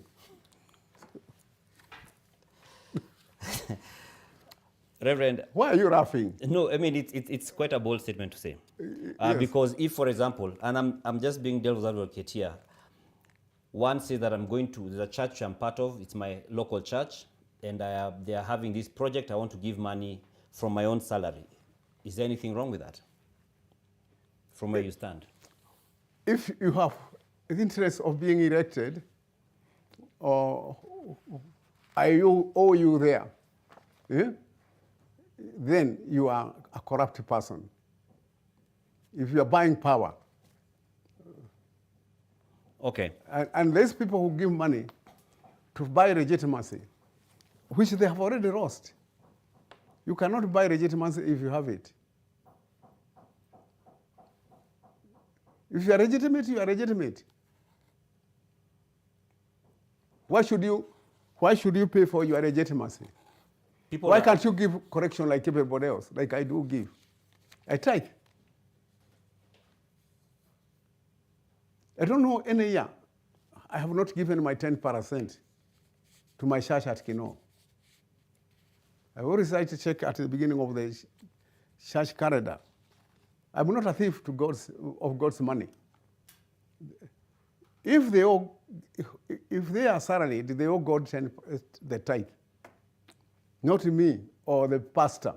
Reverend, why are you laughing? No, I mean it's quite a bold statement to say, yes. Because if, for example, and I'm just being devil's advocate here, one says that I'm going to the church I'm part of. It's my local church, and they are having this project. I want to give money from my own salary. Is there anything wrong with that, from where you stand? If you have the interest of being elected, or I owe you there, then you are a corrupt person. If you are buying power. Okay. And there's people who give money to buy legitimacy, which they have already lost. You cannot buy legitimacy if you have it. If you are legitimate, you are legitimate. Why should you pay for your legitimacy? Why can't you give correction like everybody else, like I do give? I tithe. I don't know any year I have not given my 10% to my church at Kino. I always write a check at the beginning of the church calendar. I'm not a thief of God's money. If they are salaried, they owe God the tithe, not me or the pastor.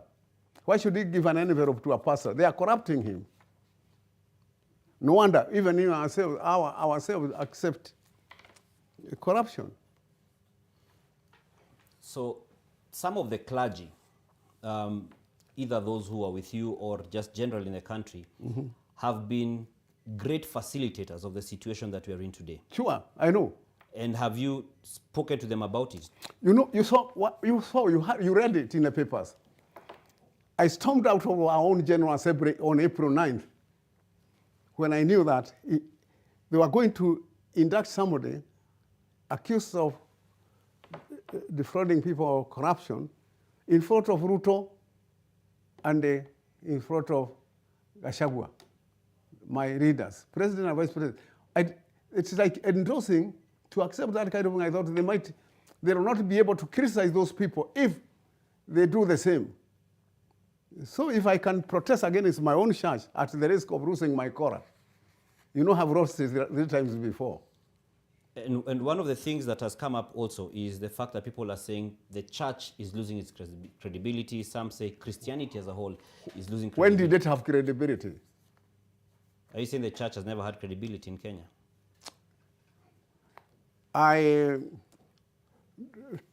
Why should he give an envelope to a pastor? They are corrupting him. No wonder even in ourselves accept corruption. So some of the clergy, either those who are with you or just generally in the country, have been great facilitators of the situation that we are in today. Sure, I know. And have you spoken to them about it? You know, you read it in the papers. I stormed out of our own General Assembly on April 9th when I knew that they were going to induct somebody accused of defrauding people of corruption in front of Ruto and in front of Gachagua, my readers, President and Vice President. It's like endorsing to accept that kind of thing. I thought they will not be able to criticize those people if they do the same. So if I can protest against my own church at the risk of losing my quota, have roasted 3 times before. And one of the things that has come up also is the fact that people are saying the church is losing its credibility. Some say Christianity as a whole is losing credibility. When did it have credibility? Are you saying the church has never had credibility in Kenya?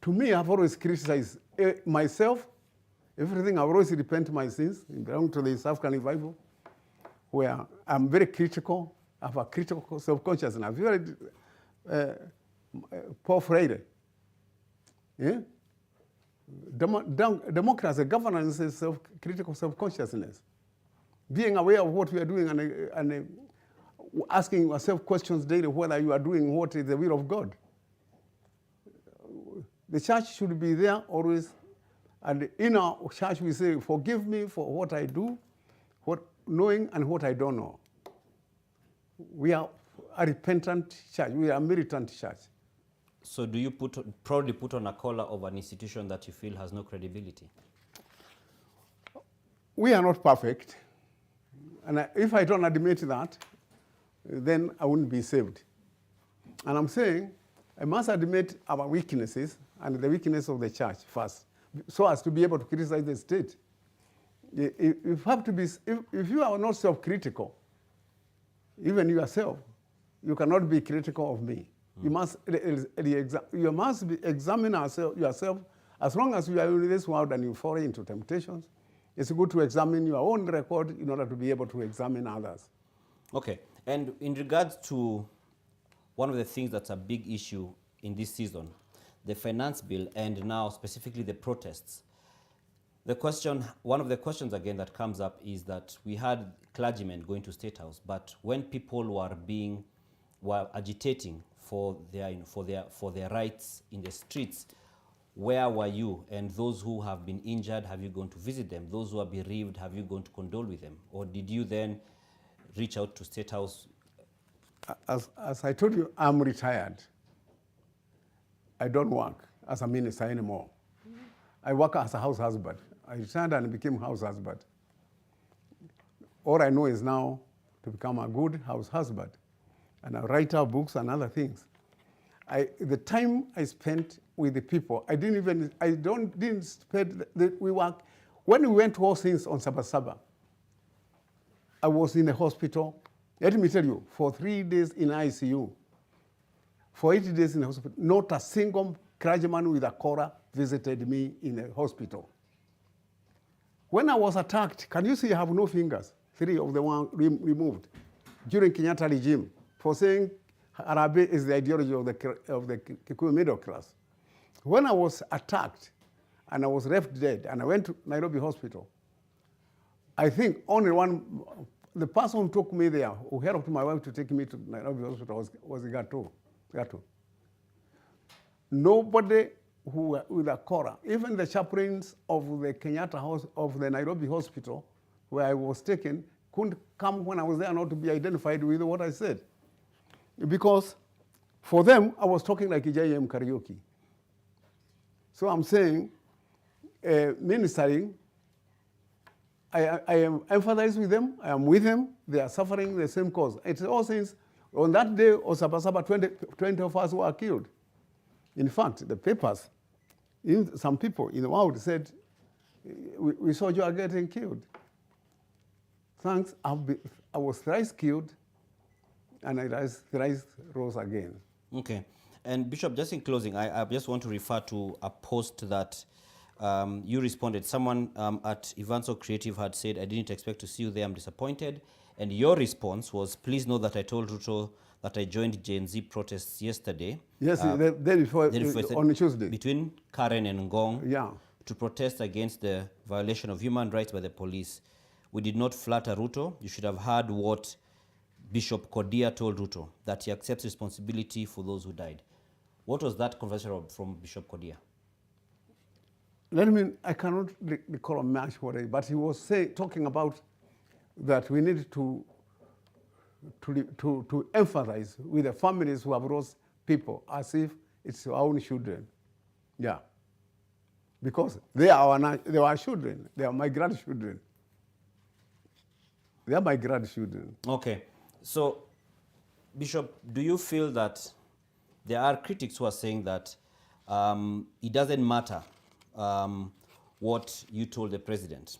To me, I've always criticized myself. Everything, I've always repented my sins. I belong to the South African Bible, where I'm very critical. I have a critical self-consciousness. I've read Paul Freire. Yeah? Democracy, governance is critical self-consciousness. Being aware of what we are doing and asking yourself questions daily whether you are doing what is the will of God. The church should be there always. And in our church we say, forgive me for what I do, what knowing and what I don't know. We are a repentant church. We are a militant church. So do you proudly put on a collar of an institution that you feel has no credibility? We are not perfect. And if I don't admit that, then I wouldn't be saved. And I'm saying I must admit our weaknesses and the weakness of the church first, so as to be able to criticize the state. If you are not self-critical, even yourself, you cannot be critical of me. You must examine yourself. As long as you are in this world and you fall into temptations, it's good to examine your own record in order to be able to examine others. Okay, and in regards to one of the things that's a big issue in this season, the finance bill and now specifically the protests, one of the questions again that comes up is that we had clergymen going to State House, but when people were agitating for their rights in the streets, where were you? And those who have been injured, have you gone to visit them? Those who are bereaved, have you gone to condole with them? Or did you then reach out to State House? As I told you, I'm retired. I don't work as a minister anymore. I work as a house husband. I retired and became house husband. All I know is now to become a good house husband. And I write out books and other things. The time I spent with the people, didn't spend, when we went to All Saints on Sabasaba, I was in the hospital. Let me tell you, for 3 days in ICU, for 80 days in the hospital, not a single clergyman with a collar visited me in the hospital. When I was attacked, can you see I have no fingers? 3 of the one removed during Kenyatta regime for saying Arabe is the ideology of the Kikuyu middle class. When I was attacked, and I was left dead, and I went to Nairobi Hospital. I think only the person who took me there, who helped my wife to take me to Nairobi Hospital was Gato. Nobody who with a Kora, even the chaplains of the Kenyatta house, of the Nairobi Hospital, where I was taken, couldn't come when I was there not to be identified with what I said. Because for them, I was talking like JM karaoke. So I'm saying, ministering, I am empathize with them, I am with them, they are suffering the same cause. It's all since on that day, Osabasaba, 20 of us were killed. In fact, the papers, some people in the world said, we saw you are getting killed. Thanks, I was thrice killed, and I thrice rose again. Okay. And Bishop, just in closing, I just want to refer to a post that you responded. Someone at Evanso Creative had said, I didn't expect to see you there, I'm disappointed. And your response was, please know that I told Ruto that I joined Gen Z protests yesterday. Yes, the day before on Tuesday. Between Karen and Ngong, to protest against the violation of human rights by the police. We did not flatter Ruto. You should have heard what Bishop Kodia told Ruto, that he accepts responsibility for those who died. What was that conversation from Bishop Kodia? I cannot recall a match for it, but he was talking about that we need to empathize with the families who have lost people as if it's our own children. Yeah. Because they are our children. They are my grandchildren. They are my grandchildren. Okay. So, Bishop, do you feel that there are critics who are saying that it doesn't matter what you told the president?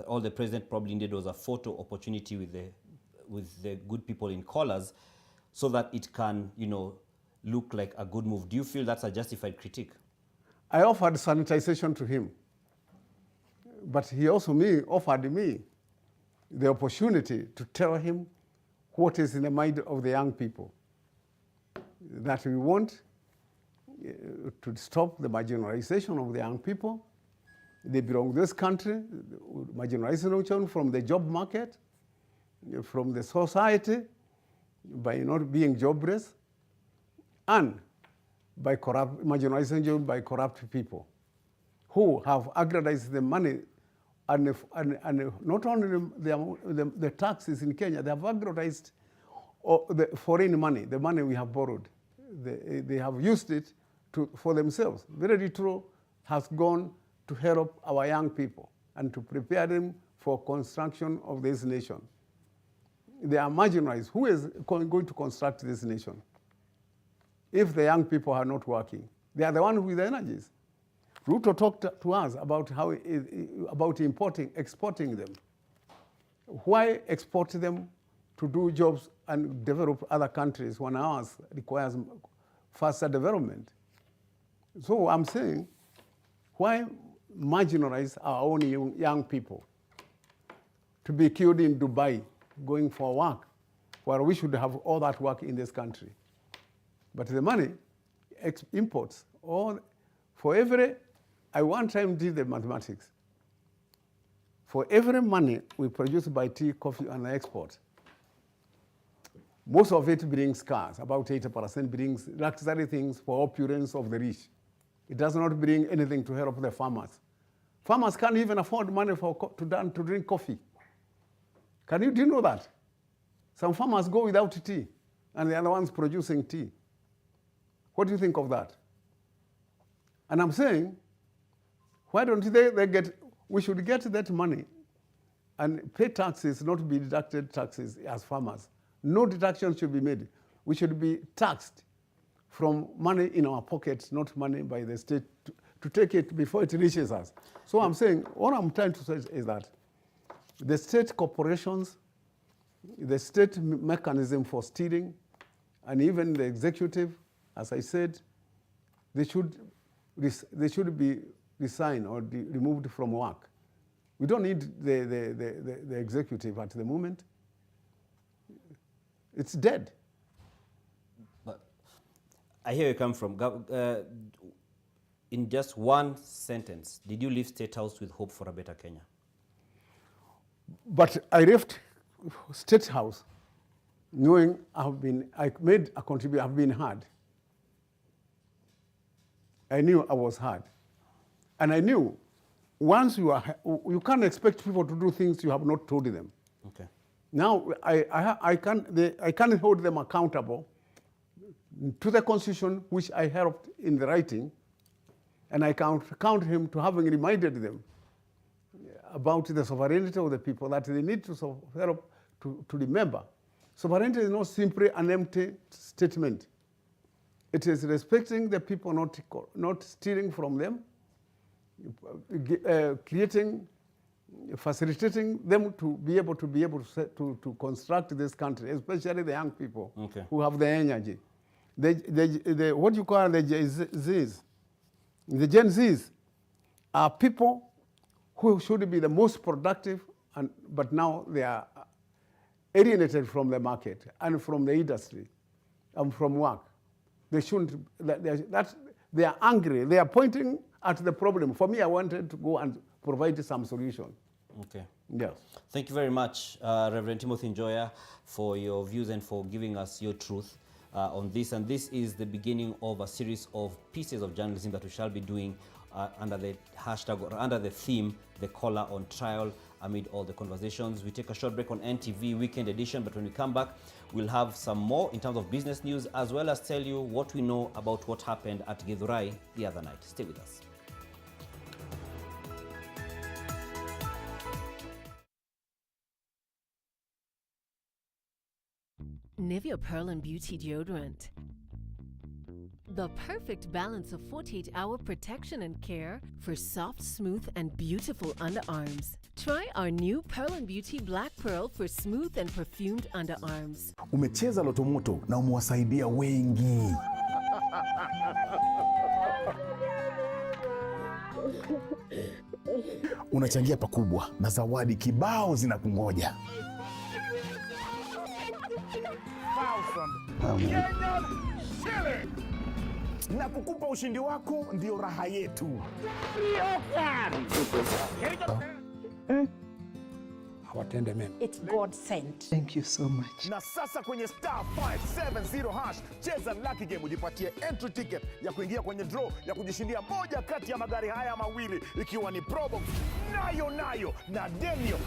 All the president probably needed was a photo opportunity with the good people in collars so that it can, look like a good move. Do you feel that's a justified critique? I offered sanitization to him, but he also offered me the opportunity to tell him what is in the mind of the young people. That we want to stop the marginalization of the young people. They belong to this country, marginalization from the job market, from the society, by not being jobless, and by marginalization by corrupt people who have aggrandized the money and not only the taxes in Kenya, they have aggrandized the foreign money, the money we have borrowed. They have used it for themselves. Very little has gone to help our young people and to prepare them for construction of this nation. They are marginalized. Who is going to construct this nation if the young people are not working? They are the ones with the energies. Ruto talked to us about about exporting them. Why export them to do jobs and develop other countries when ours requires faster development? So I'm saying, why marginalize our own young people to be killed in Dubai going for work, where we should have all that work in this country? But the money imports, I one time did the mathematics. For every money we produce by tea, coffee, and export, most of it brings cars. About 80% brings luxury things for opulence of the rich. It does not bring anything to help the farmers. Farmers can't even afford money to drink coffee. Do you know that? Some farmers go without tea, and they are the ones producing tea. What do you think of that? And I'm saying, why don't we should get that money and pay taxes, not be deducted taxes as farmers. No deduction should be made. We should be taxed from money in our pockets, not money by the state to take it before it reaches us. So I'm saying, what I'm trying to say is that the state corporations, the state mechanism for stealing, and even the executive, as I said, they should be resigned or removed from work. We don't need the executive at the moment. It's dead. But I hear you come from. in just one sentence, did you leave State House with hope for a better Kenya? But I left State House knowing I made a contribution, I've been heard. I knew I was heard. And I knew once you can't expect people to do things you have not told them. Okay. Now I can't hold them accountable to the Constitution, which I helped in the writing, and I count him to having reminded them about the sovereignty of the people, that they need to help to remember. Sovereignty is not simply an empty statement. It is respecting the people, not stealing from them, facilitating them to be able to construct this country, especially the young people who have the energy. What you call the Gen Zs are people who should be the most productive, but now they are alienated from the market and from the industry and from work. They shouldn't. They are angry. They are pointing at the problem. For me, I wanted to go and provide some solution. Okay. Yes. Thank you very much, Reverend Timothy Njoya, for your views and for giving us your truth on this. And this is the beginning of a series of pieces of journalism that we shall be doing under the hashtag, or under the theme, The Caller on Trial, amid all the conversations. We take a short break on NTV Weekend Edition, but when we come back, we'll have some more in terms of business news, as well as tell you what we know about what happened at Githurai the other night. Stay with us. Nivea Pearl and Beauty Deodorant. The perfect balance of 48-hour protection and care for soft, smooth, and beautiful underarms. Try our new Pearl and Beauty Black Pearl for smooth and perfumed underarms. Umecheza loto moto na umewasaidia wengi. Unachangia pakubwa na zawadi kibao zinakungoja. Na kukupa ushindi wako ndio raha yetu. Hawatende mema. It's God sent. Thank you so much. Na sasa kwenye star 570 hash cheza lucky game ujipatie entry ticket ya kuingia kwenye draw ya kujishindia moja kati ya magari haya mawili, ikiwa ni Probox nayo na Denio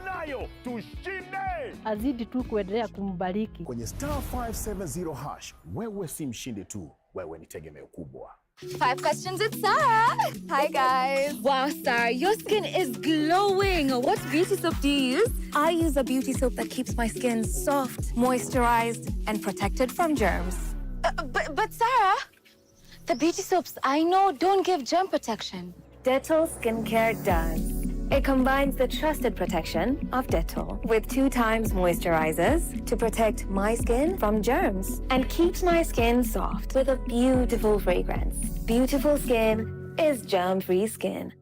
nayo. Tushinde. Azidi tu kuendelea kumbariki. Kwenye star 570 hash wewe si mshindi tu, wewe ni tegemeo kubwa. 5 questions with Sarah. Hi guys. Wow, Sarah, your skin is glowing. What beauty soap do you use? I use a beauty soap that keeps my skin soft, moisturized, and protected from germs. But Sarah, the beauty soaps I know don't give germ protection. Dettol Skincare does. It combines the trusted protection of Dettol with 2 times moisturizers to protect my skin from germs and keeps my skin soft with a beautiful fragrance. Beautiful skin is germ-free skin.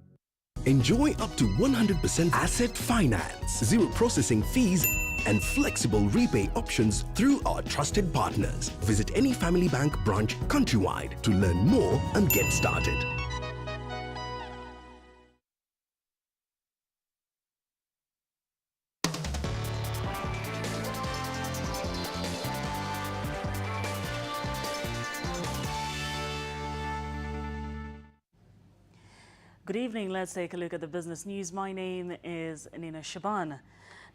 Enjoy up to 100% asset finance, 0 processing fees, and flexible repay options through our trusted partners. Visit any Family Bank branch countrywide to learn more and get started. Good evening. Let's take a look at the business news. My name is Nina Shaban.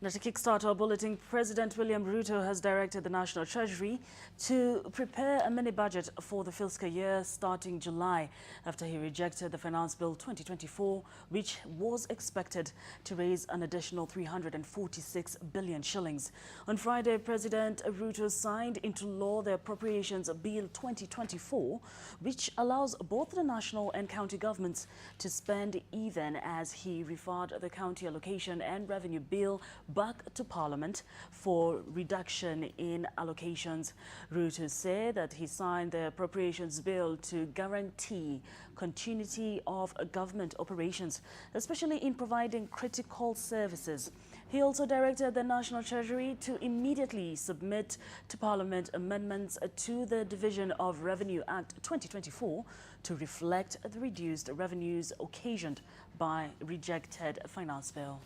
Now, to kickstart our bulletin, President William Ruto has directed the National Treasury to prepare a mini-budget for the fiscal year starting July after he rejected the Finance Bill 2024, which was expected to raise an additional 346 billion shillings. On Friday, President Ruto signed into law the Appropriations Bill 2024, which allows both the national and county governments to spend even, as he referred the County Allocation and Revenue Bill back to Parliament for reduction in allocations. Ruto said that he signed the appropriations bill to guarantee continuity of government operations, especially in providing critical services. He also directed the National Treasury to immediately submit to Parliament amendments to the Division of Revenue Act 2024 to reflect the reduced revenues occasioned by rejected finance bill.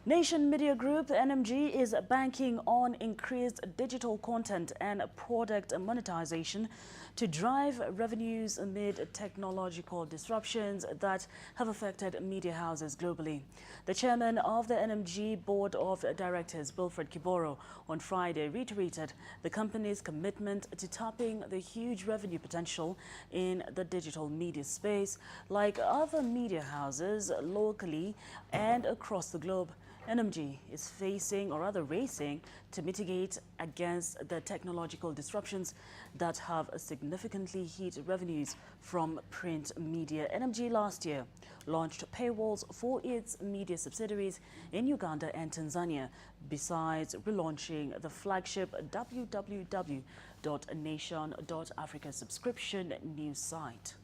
Nation Media Group, NMG, is banking on increased digital content and product monetization to drive revenues amid technological disruptions that have affected media houses globally. The chairman of the NMG Board of Directors, Wilfred Kiboro, on Friday reiterated the company's commitment to tapping the huge revenue potential in the digital media space. Like other media houses locally and across the globe, NMG is facing, or rather racing, to mitigate against the technological disruptions that have significantly hit revenues from print media. NMG last year launched paywalls for its media subsidiaries in Uganda and Tanzania, besides relaunching the flagship www.nation.africa subscription news site.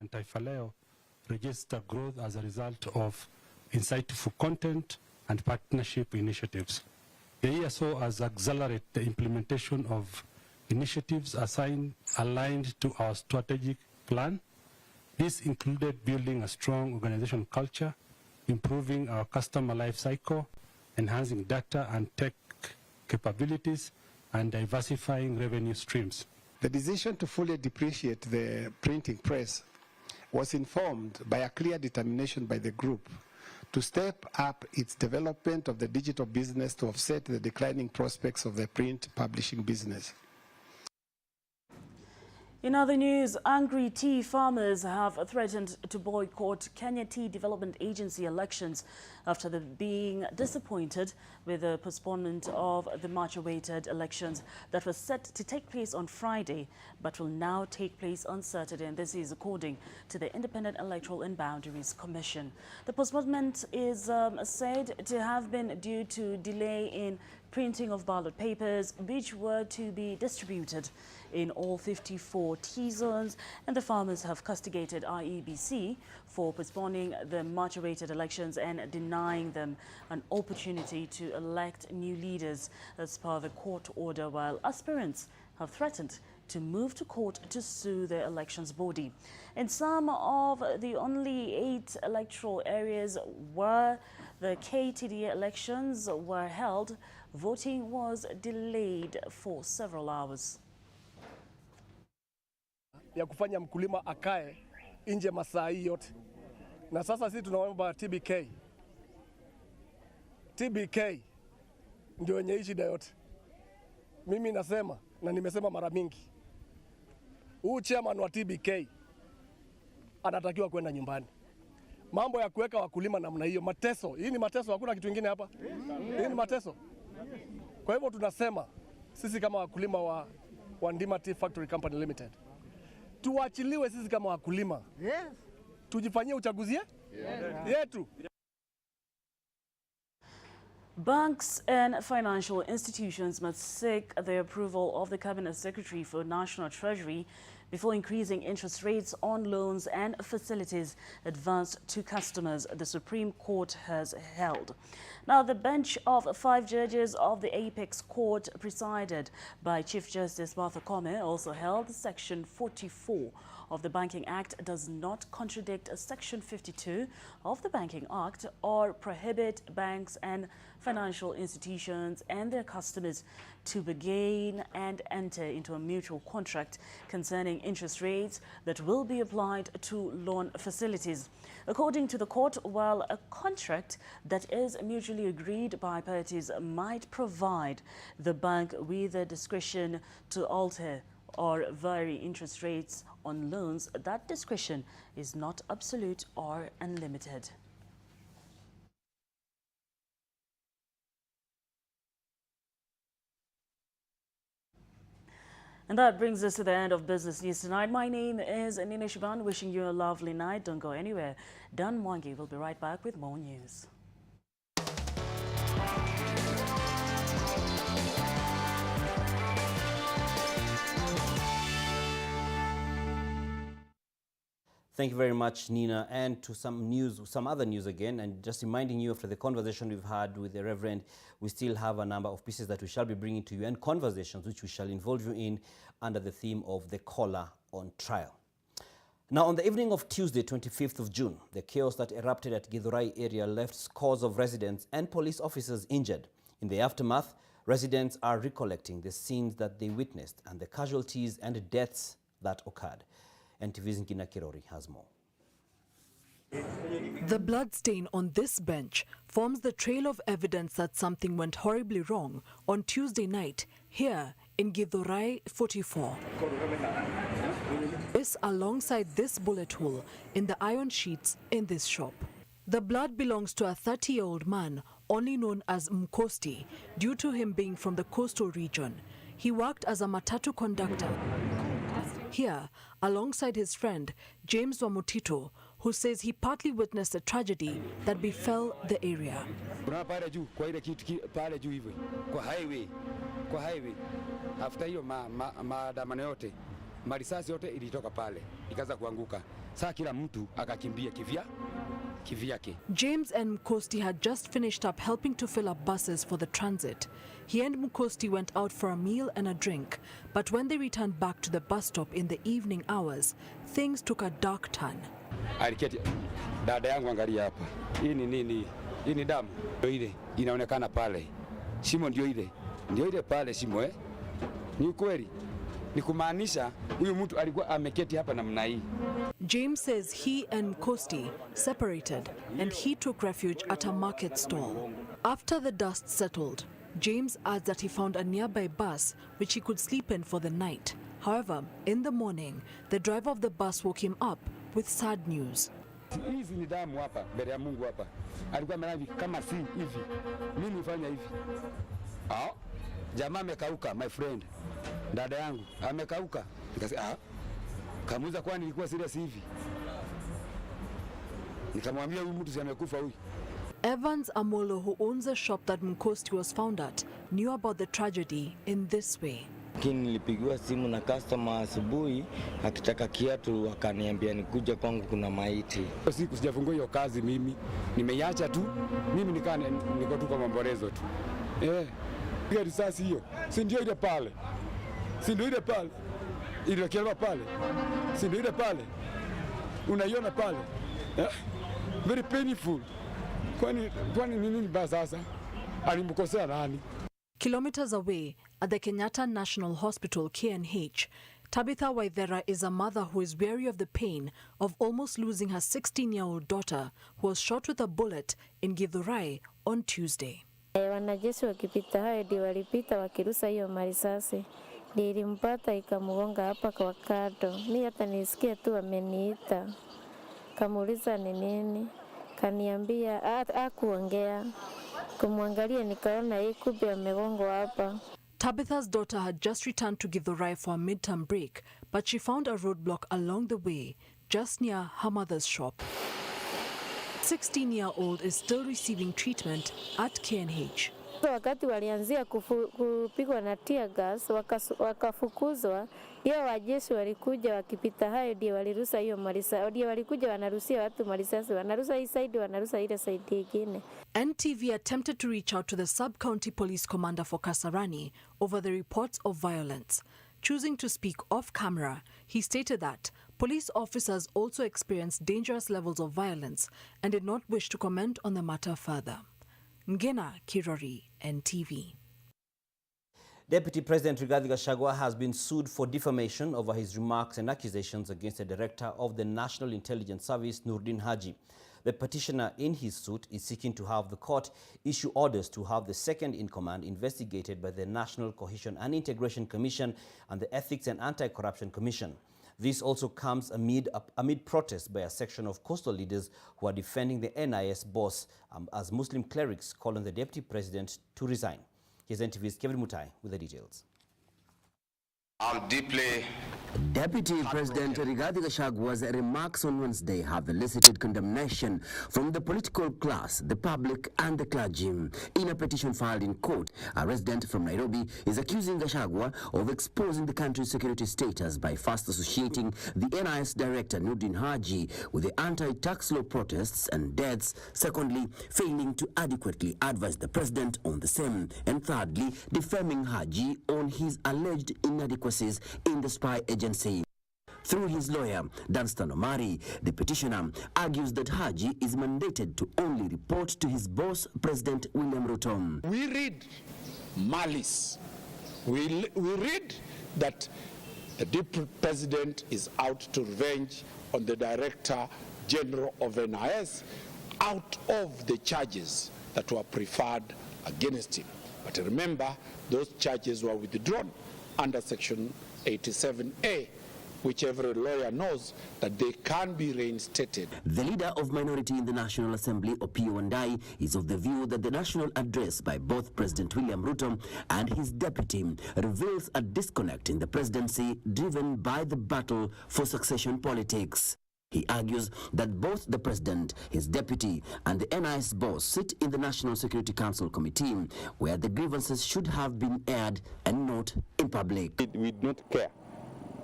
Taifa Leo registered growth as a result of insightful content and partnership initiatives. The year saw us accelerate the implementation of initiatives aligned to our strategic plan. This included building a strong organizational culture, improving our customer life cycle, enhancing data and tech capabilities, and diversifying revenue streams. The decision to fully depreciate the printing press was informed by a clear determination by the group to step up its development of the digital business to offset the declining prospects of the print publishing business. In other news, angry tea farmers have threatened to boycott Kenya Tea Development Agency elections after being disappointed with the postponement of the much-awaited elections that was set to take place on Friday but will now take place on Saturday, and this is according to the Independent Electoral and Boundaries Commission. The postponement is said to have been due to delay in printing of ballot papers, which were to be distributed in all 54 T-zones, and the farmers have castigated IEBC for postponing the much-awaited elections and denying them an opportunity to elect new leaders as per the court order, while aspirants have threatened to move to court to sue the elections body. In some of the only 8 electoral areas where the KTDA elections were held, voting was delayed for several hours. Ya kufanya mkulima akae nje masaa hii yote. Na sasa sisi tunaomba TBK ndio yenye hii shida yote. Mimi nasema na nimesema mara mingi, huu chairman wa TBK anatakiwa kwenda nyumbani. Mambo ya kuweka wakulima namna hiyo, mateso. Hii ni mateso, hakuna kitu kingine hapa. Hii ni mateso. Kwa hivyo tunasema sisi kama wakulima wa Ndima Tea Factory Company Limited, tuachiliwe sisi kama wakulima. Yes. Tujifanyie uchaguzi yetu. Banks and financial institutions must seek the approval of the Cabinet Secretary for National Treasury before increasing interest rates on loans and facilities advanced to customers, the Supreme Court has held. Now, the bench of 5 judges of the Apex Court, presided by Chief Justice Martha Koome, also held Section 44 of the Banking Act does not contradict Section 52 of the Banking Act or prohibit banks and financial institutions and their customers to begin and enter into a mutual contract concerning interest rates that will be applied to loan facilities. According to the court, while a contract that is mutually agreed by parties might provide the bank with the discretion to alter or vary interest rates on loans, that discretion is not absolute or unlimited. And that brings us to the end of Business News tonight. My name is Nina Shiban, wishing you a lovely night. Don't go anywhere. Dan Mwangi will be right back with more news. Thank you very much, Nina. And to some other news again, and just reminding you after the conversation we've had with the Reverend, we still have a number of pieces that we shall be bringing to you and conversations which we shall involve you in under the theme of the caller on trial. Now, on the evening of Tuesday, 25th of June, the chaos that erupted at Githurai area left scores of residents and police officers injured. In the aftermath, residents are recollecting the scenes that they witnessed and the casualties and deaths that occurred. NTV's Nkina Kirori has more. The bloodstain on this bench forms the trail of evidence that something went horribly wrong on Tuesday night here in Githurai 44. This alongside this bullet hole in the iron sheets in this shop. The blood belongs to a 30-year-old man, only known as Mkosti, due to him being from the coastal region. He worked as a matatu conductor here, alongside his friend, James Wamutito, who says he partly witnessed a tragedy that befell the area. After hiyo maandamano yote, marisasi yote ilitoka pale, ikaanza kuanguka. Sasa kila mtu akakimbia kivyake. James and Mkosti had just finished up helping to fill up buses for the transit. He and Mkosti went out for a meal and a drink, but when they returned back to the bus stop in the evening hours, things took a dark turn. Aliketi, dada yangu angalia hapa. Hii ni nini? Hii ni damu. Ndio ile inaonekana pale. Shimo ndio ile. Ndio ile pale shimo Ni ukweli. Ni kumaanisha huyu mtu alikuwa ameketi hapa namna hii. James says he and Mkosti separated and he took refuge at a market stall. After the dust settled, James adds that he found a nearby bus which he could sleep in for the night. However, in the morning, the driver of the bus woke him up with sad news. Hizi ni damu hapa, mbele ya Mungu hapa. Alikuwa amelala kama si hivi. Mimi nifanya hivi. Jamaa amekauka, my friend. Dada yangu amekauka. Nikasema kamuuliza kwani nilikuwa serious hivi. Nikamwambia huyu mtu si amekufa huyu. Evans Amolo, who owns a shop that Mkosti was found at, knew about the tragedy in this way. Nilipigiwa simu na customer asubuhi akitaka kiatu, akaniambia nikuja kwangu kuna maiti. Siku sijafungua hiyo kazi mimi. Nimeiacha tu. Mimi niko tu kwa mamborezo tu. Hiyo risasi hiyo. Si ndio ile pale. Si ndio ile pale. Ile kelele pale. Si ndio ile pale. Unaiona pale. Very painful. Kwani nini basi sasa? Alimkosea nani? Kilometers away at the Kenyatta National Hospital, KNH, Tabitha Waithera is a mother who is weary of the pain of almost losing her 16-year-old daughter who was shot with a bullet in Githurai on Tuesday. Wanajeshi wakipita hayo ndio walipita wakirusa hiyo marisasi. Nilimpata ikamgonga hapa kwa kado. Mimi hata nisikia tu ameniita. Kamuuliza ni nini? Kaniambia hakuongea. Kumwangalia nikaona yeye kumbe amegongwa hapa. Tabitha's daughter had just returned to Githurai for a midterm break, but she found a roadblock along the way, just near her mother's shop. 16-year-old is still receiving treatment at KNH. Wakati walianzia kupigwa na tear gas, wakafukuzwa, hiyo wajeshi walikuja wakipita hayo ndio walirusa hiyo marisa, ndio walikuja wanarusia watu marisasi, wanarusa hii side, wanarusa ile side nyingine. NTV attempted to reach out to the sub-county police commander for Kasarani over the reports of violence. Choosing to speak off camera, he stated that police officers also experienced dangerous levels of violence and did not wish to comment on the matter further. Ngena Kirori, NTV. Deputy President Rigathi Gachagua has been sued for defamation over his remarks and accusations against the director of the National Intelligence Service, Nurdin Haji. The petitioner in his suit is seeking to have the court issue orders to have the second-in-command investigated by the National Cohesion and Integration Commission and the Ethics and Anti-Corruption Commission. This also comes amid protests by a section of coastal leaders who are defending the NIS boss as Muslim clerics call on the deputy president to resign. Here's NTV's Kevin Mutai with the details. I'm deeply... Deputy President Rigathi Gachagua's remarks on Wednesday have elicited condemnation from the political class, the public and the clergy. In a petition filed in court, a resident from Nairobi is accusing Gachagua of exposing the country's security status by first associating the NIS director Nurdin Haji with the anti-tax law protests and deaths, secondly, failing to adequately advise the president on the same, and thirdly, defaming Haji on his alleged inadequacies in the spy agency. Through his lawyer, Danstan Omari, the petitioner argues that Haji is mandated to only report to his boss, President William Ruto. We read malice. We read that the deputy president is out to revenge on the Director General of NIS out of the charges that were preferred against him. But remember, those charges were withdrawn under Section 87A, which every lawyer knows that they can be reinstated. The leader of minority in the National Assembly, Opiyo Wandayi, is of the view that the national address by both President William Ruto and his deputy reveals a disconnect in the presidency driven by the battle for succession politics. He argues that both the president, his deputy, and the NIS boss sit in the National Security Council Committee, where the grievances should have been aired and not in public. We do not care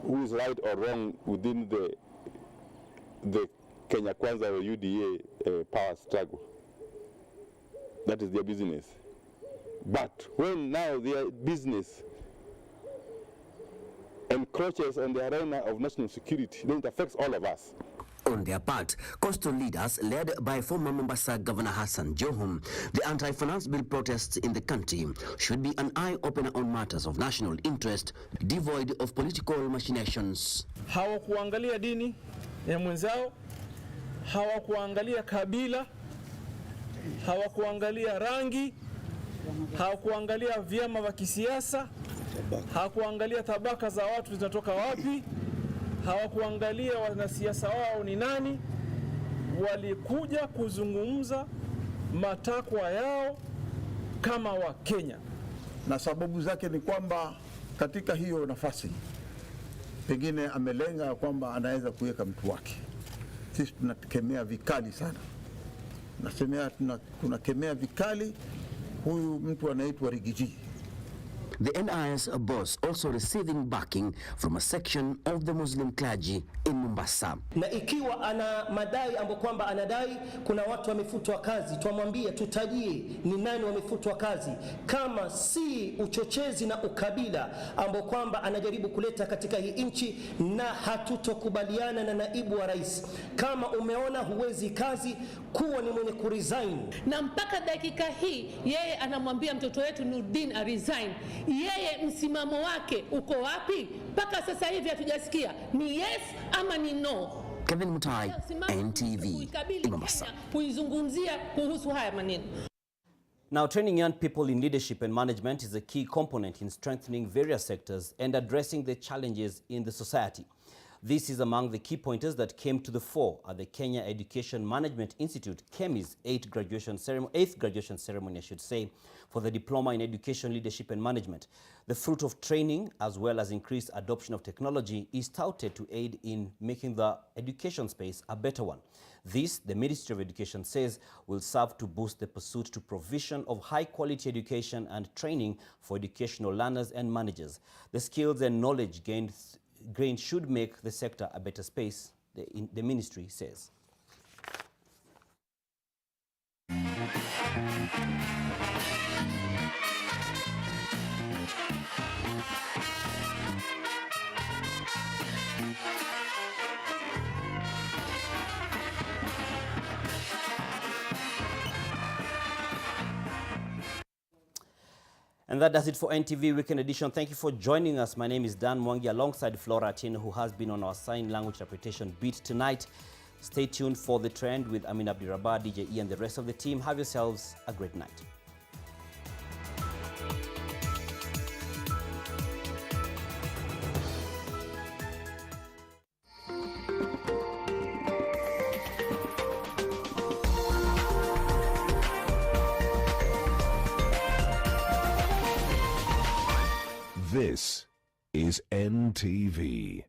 who is right or wrong within the Kenya Kwanza or UDA power struggle. That is their business. But when now their business encroaches on the arena of national security, then it affects all of us. On their part, coastal leaders led by former Mombasa Governor Hassan Joho, the anti-finance bill protests in the country should be an eye-opener on matters of national interest, devoid of political machinations. Hawakuangalia dini ya mwenzao, hawakuangalia kabila, hawakuangalia rangi, hawakuangalia vyama vya kisiasa, hawakuangalia tabaka za watu zinatoka wapi, hawakuangalia wanasiasa wao ni nani. Walikuja kuzungumza matakwa yao kama wa Kenya, na sababu zake ni kwamba katika hiyo nafasi pengine amelenga kwamba anaweza kuweka mtu wake. Sisi tunakemea vikali sana, tunakemea vikali huyu mtu anaitwa Rigiji. The NIS boss also receiving backing from a section of the Muslim clergy in Mombasa. Na ikiwa ana madai ambapo kwamba anadai kuna watu wamefutwa kazi, tuamwambie tutajie ni nani wamefutwa kazi, kama si uchochezi na ukabila ambao kwamba anajaribu kuleta katika hii nchi, na hatutokubaliana na naibu wa rais. Kama umeona huwezi kazi, kuwa ni mwenye kuresign. Na mpaka dakika hii yeye anamwambia mtoto wetu Nurdin a resign. Yeye msimamo wake uko wapi? Mpaka sasa hivi hatujasikia ni yes ama ni no. Kevin Mutai, NTV, Mombasa. Kuizungumzia kuhusu haya maneno. Now, training young people in leadership and management is a key component in strengthening various sectors and addressing the challenges in the society. This is among the key pointers that came to the fore at the Kenya Education Management Institute, KEMI's 8th graduation ceremony, I should say, for the Diploma in Education, Leadership and Management. The fruit of training, as well as increased adoption of technology, is touted to aid in making the education space a better one. This, the Ministry of Education says, will serve to boost the pursuit to provision of high-quality education and training for educational learners and managers. The skills and knowledge gained should make the sector a better space, the ministry says. And that does it for NTV Weekend Edition. Thank you for joining us. My name is Dan Mwangi alongside Flora Tin, who has been on our sign language interpretation beat tonight. Stay tuned for The Trend with Amin Abdirabad, DJ E and the rest of the team. Have yourselves a great night. This is NTV.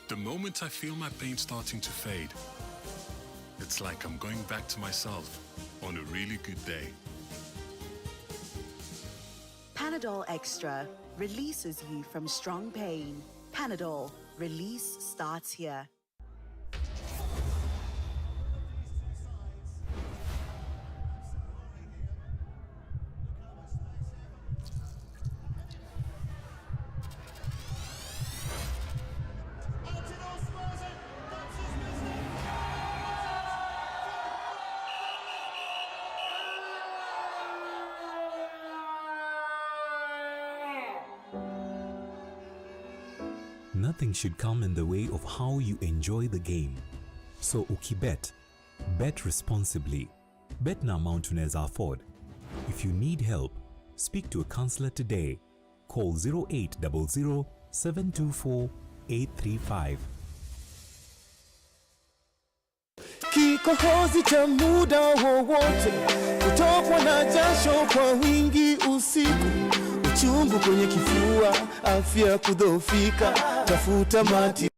The moment I feel my pain starting to fade, it's like I'm going back to myself on a really good day. Panadol Extra releases you from strong pain. Panadol, release starts here. Nothing should come in the way of how you enjoy the game. So ukibet, bet responsibly. Bet na amount unaweza afford. If you need help, speak to a counselor today. Call 0800 724 835. Kikohozi cha muda wowote, kutokwa na jasho kwa wingi usiku, uchungu kwenye kifua, afya kudhoofika, tafuta matibabu.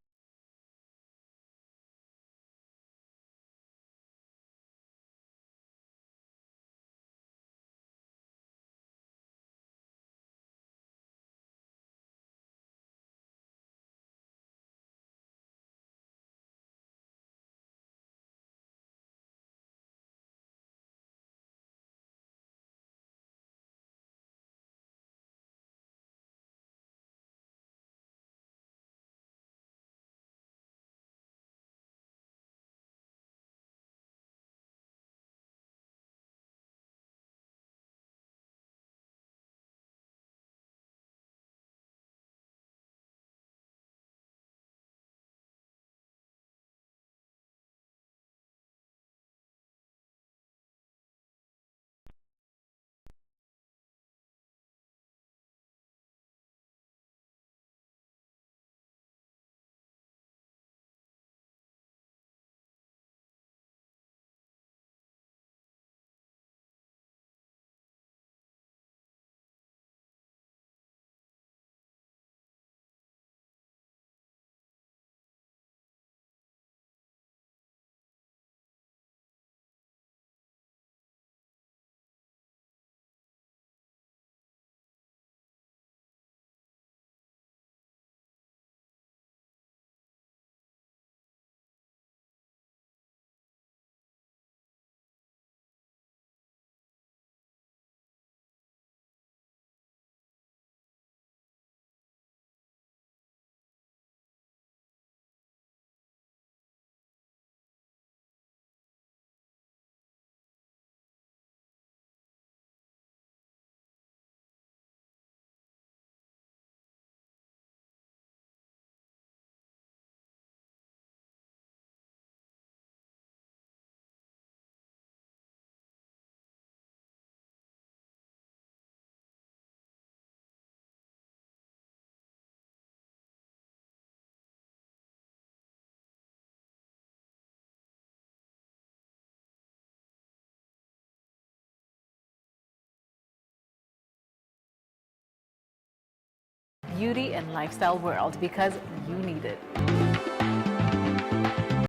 Beauty and lifestyle world, because you need it.